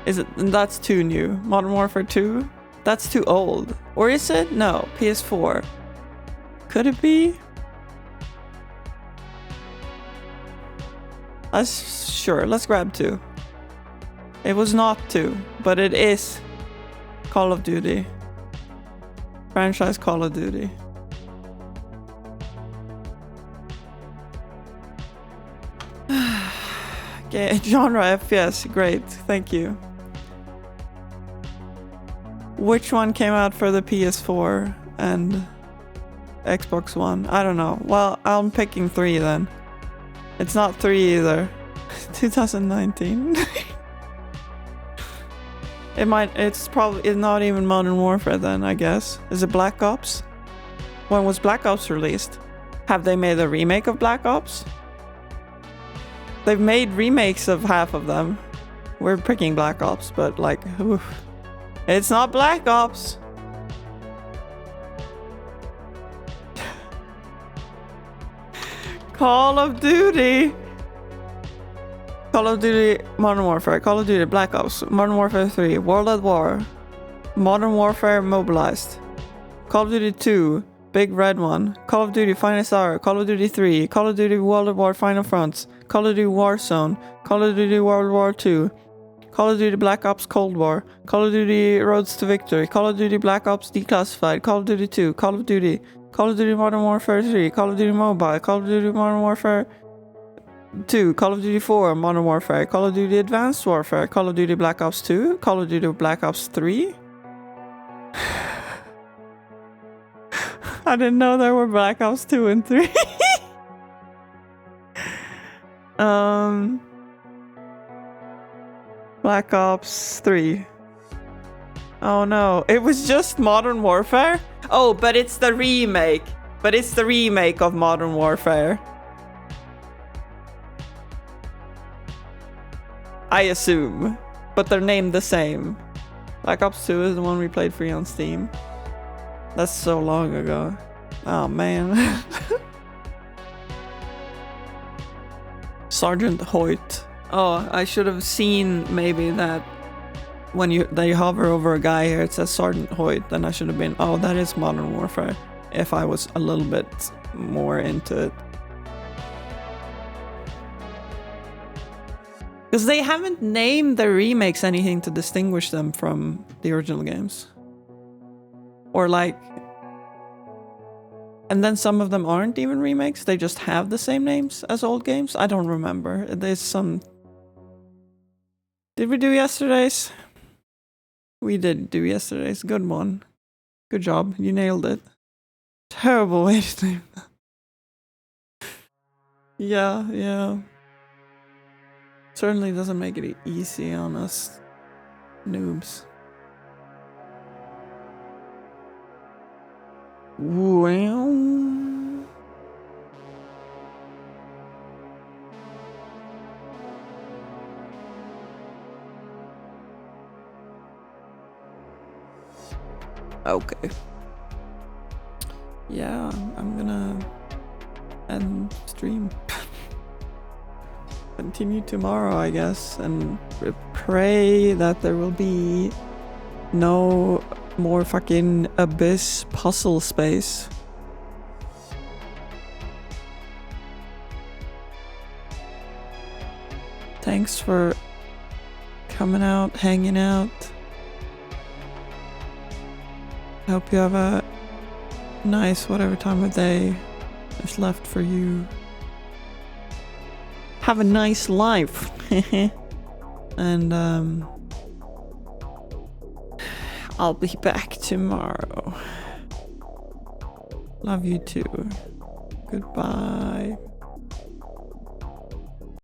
Speaker 1: Is it? That's too new. Modern Warfare 2? That's too old. Or is it? No, PS4. Could it be? Sure, let's grab 2. It was not 2, but it is Call of Duty. Franchise Call of Duty. Okay, genre FPS, great, thank you. Which one came out for the PS4 and Xbox One? I don't know. Well, I'm picking 3 then. It's not 3 either. 2019. It's probably not even Modern Warfare then, I guess. Is it Black Ops? When was Black Ops released? Have they made a remake of Black Ops? They've made remakes of half of them. We're picking Black Ops, but like, oof. It's not Black Ops. Call of Duty. Call of Duty Modern Warfare, Call of Duty Black Ops, Modern Warfare 3, World at War, Modern Warfare Mobilized, Call of Duty 2, Big Red One, Call of Duty Finest Hour, Call of Duty 3, Call of Duty World at War Final Fronts, Call of Duty Warzone, Call of Duty World War 2, Call of Duty Black Ops Cold War, Call of Duty Roads to Victory, Call of Duty Black Ops Declassified, Call of Duty 2, Call of Duty Modern Warfare 3, Call of Duty Mobile, Call of Duty Modern Warfare 2, Call of Duty 4, Modern Warfare, Call of Duty Advanced Warfare, Call of Duty Black Ops 2, Call of Duty Black Ops 3. I didn't know there were Black Ops 2 and 3. Black Ops 3. Oh no, it was just Modern Warfare? Oh, but it's the remake. But it's the remake of Modern Warfare. I assume. But they're named the same. Black Ops 2 is the one we played free on Steam. That's so long ago. Oh man. Sergeant Hoyt. Oh, I should have seen maybe that when they hover over a guy here, it says Sergeant Hoyt, then I should have been, oh, that is Modern Warfare, if I was a little bit more into it. Because they haven't named their remakes anything to distinguish them from the original games. Or like... And then some of them aren't even remakes, they just have the same names as old games? I don't remember. There's some... Did we do yesterday's? We did do yesterday's. Good one. Good job. You nailed it. Terrible way to name that. Yeah. Certainly doesn't make it easy on us noobs. Well... Okay. Yeah, I'm gonna end stream. Continue tomorrow, I guess, and pray that there will be no more fucking abyss puzzle space. Thanks for coming out, hanging out. I hope you have a nice whatever time of day is left for you. Have a nice life. And I'll be back tomorrow. Love you too. Goodbye.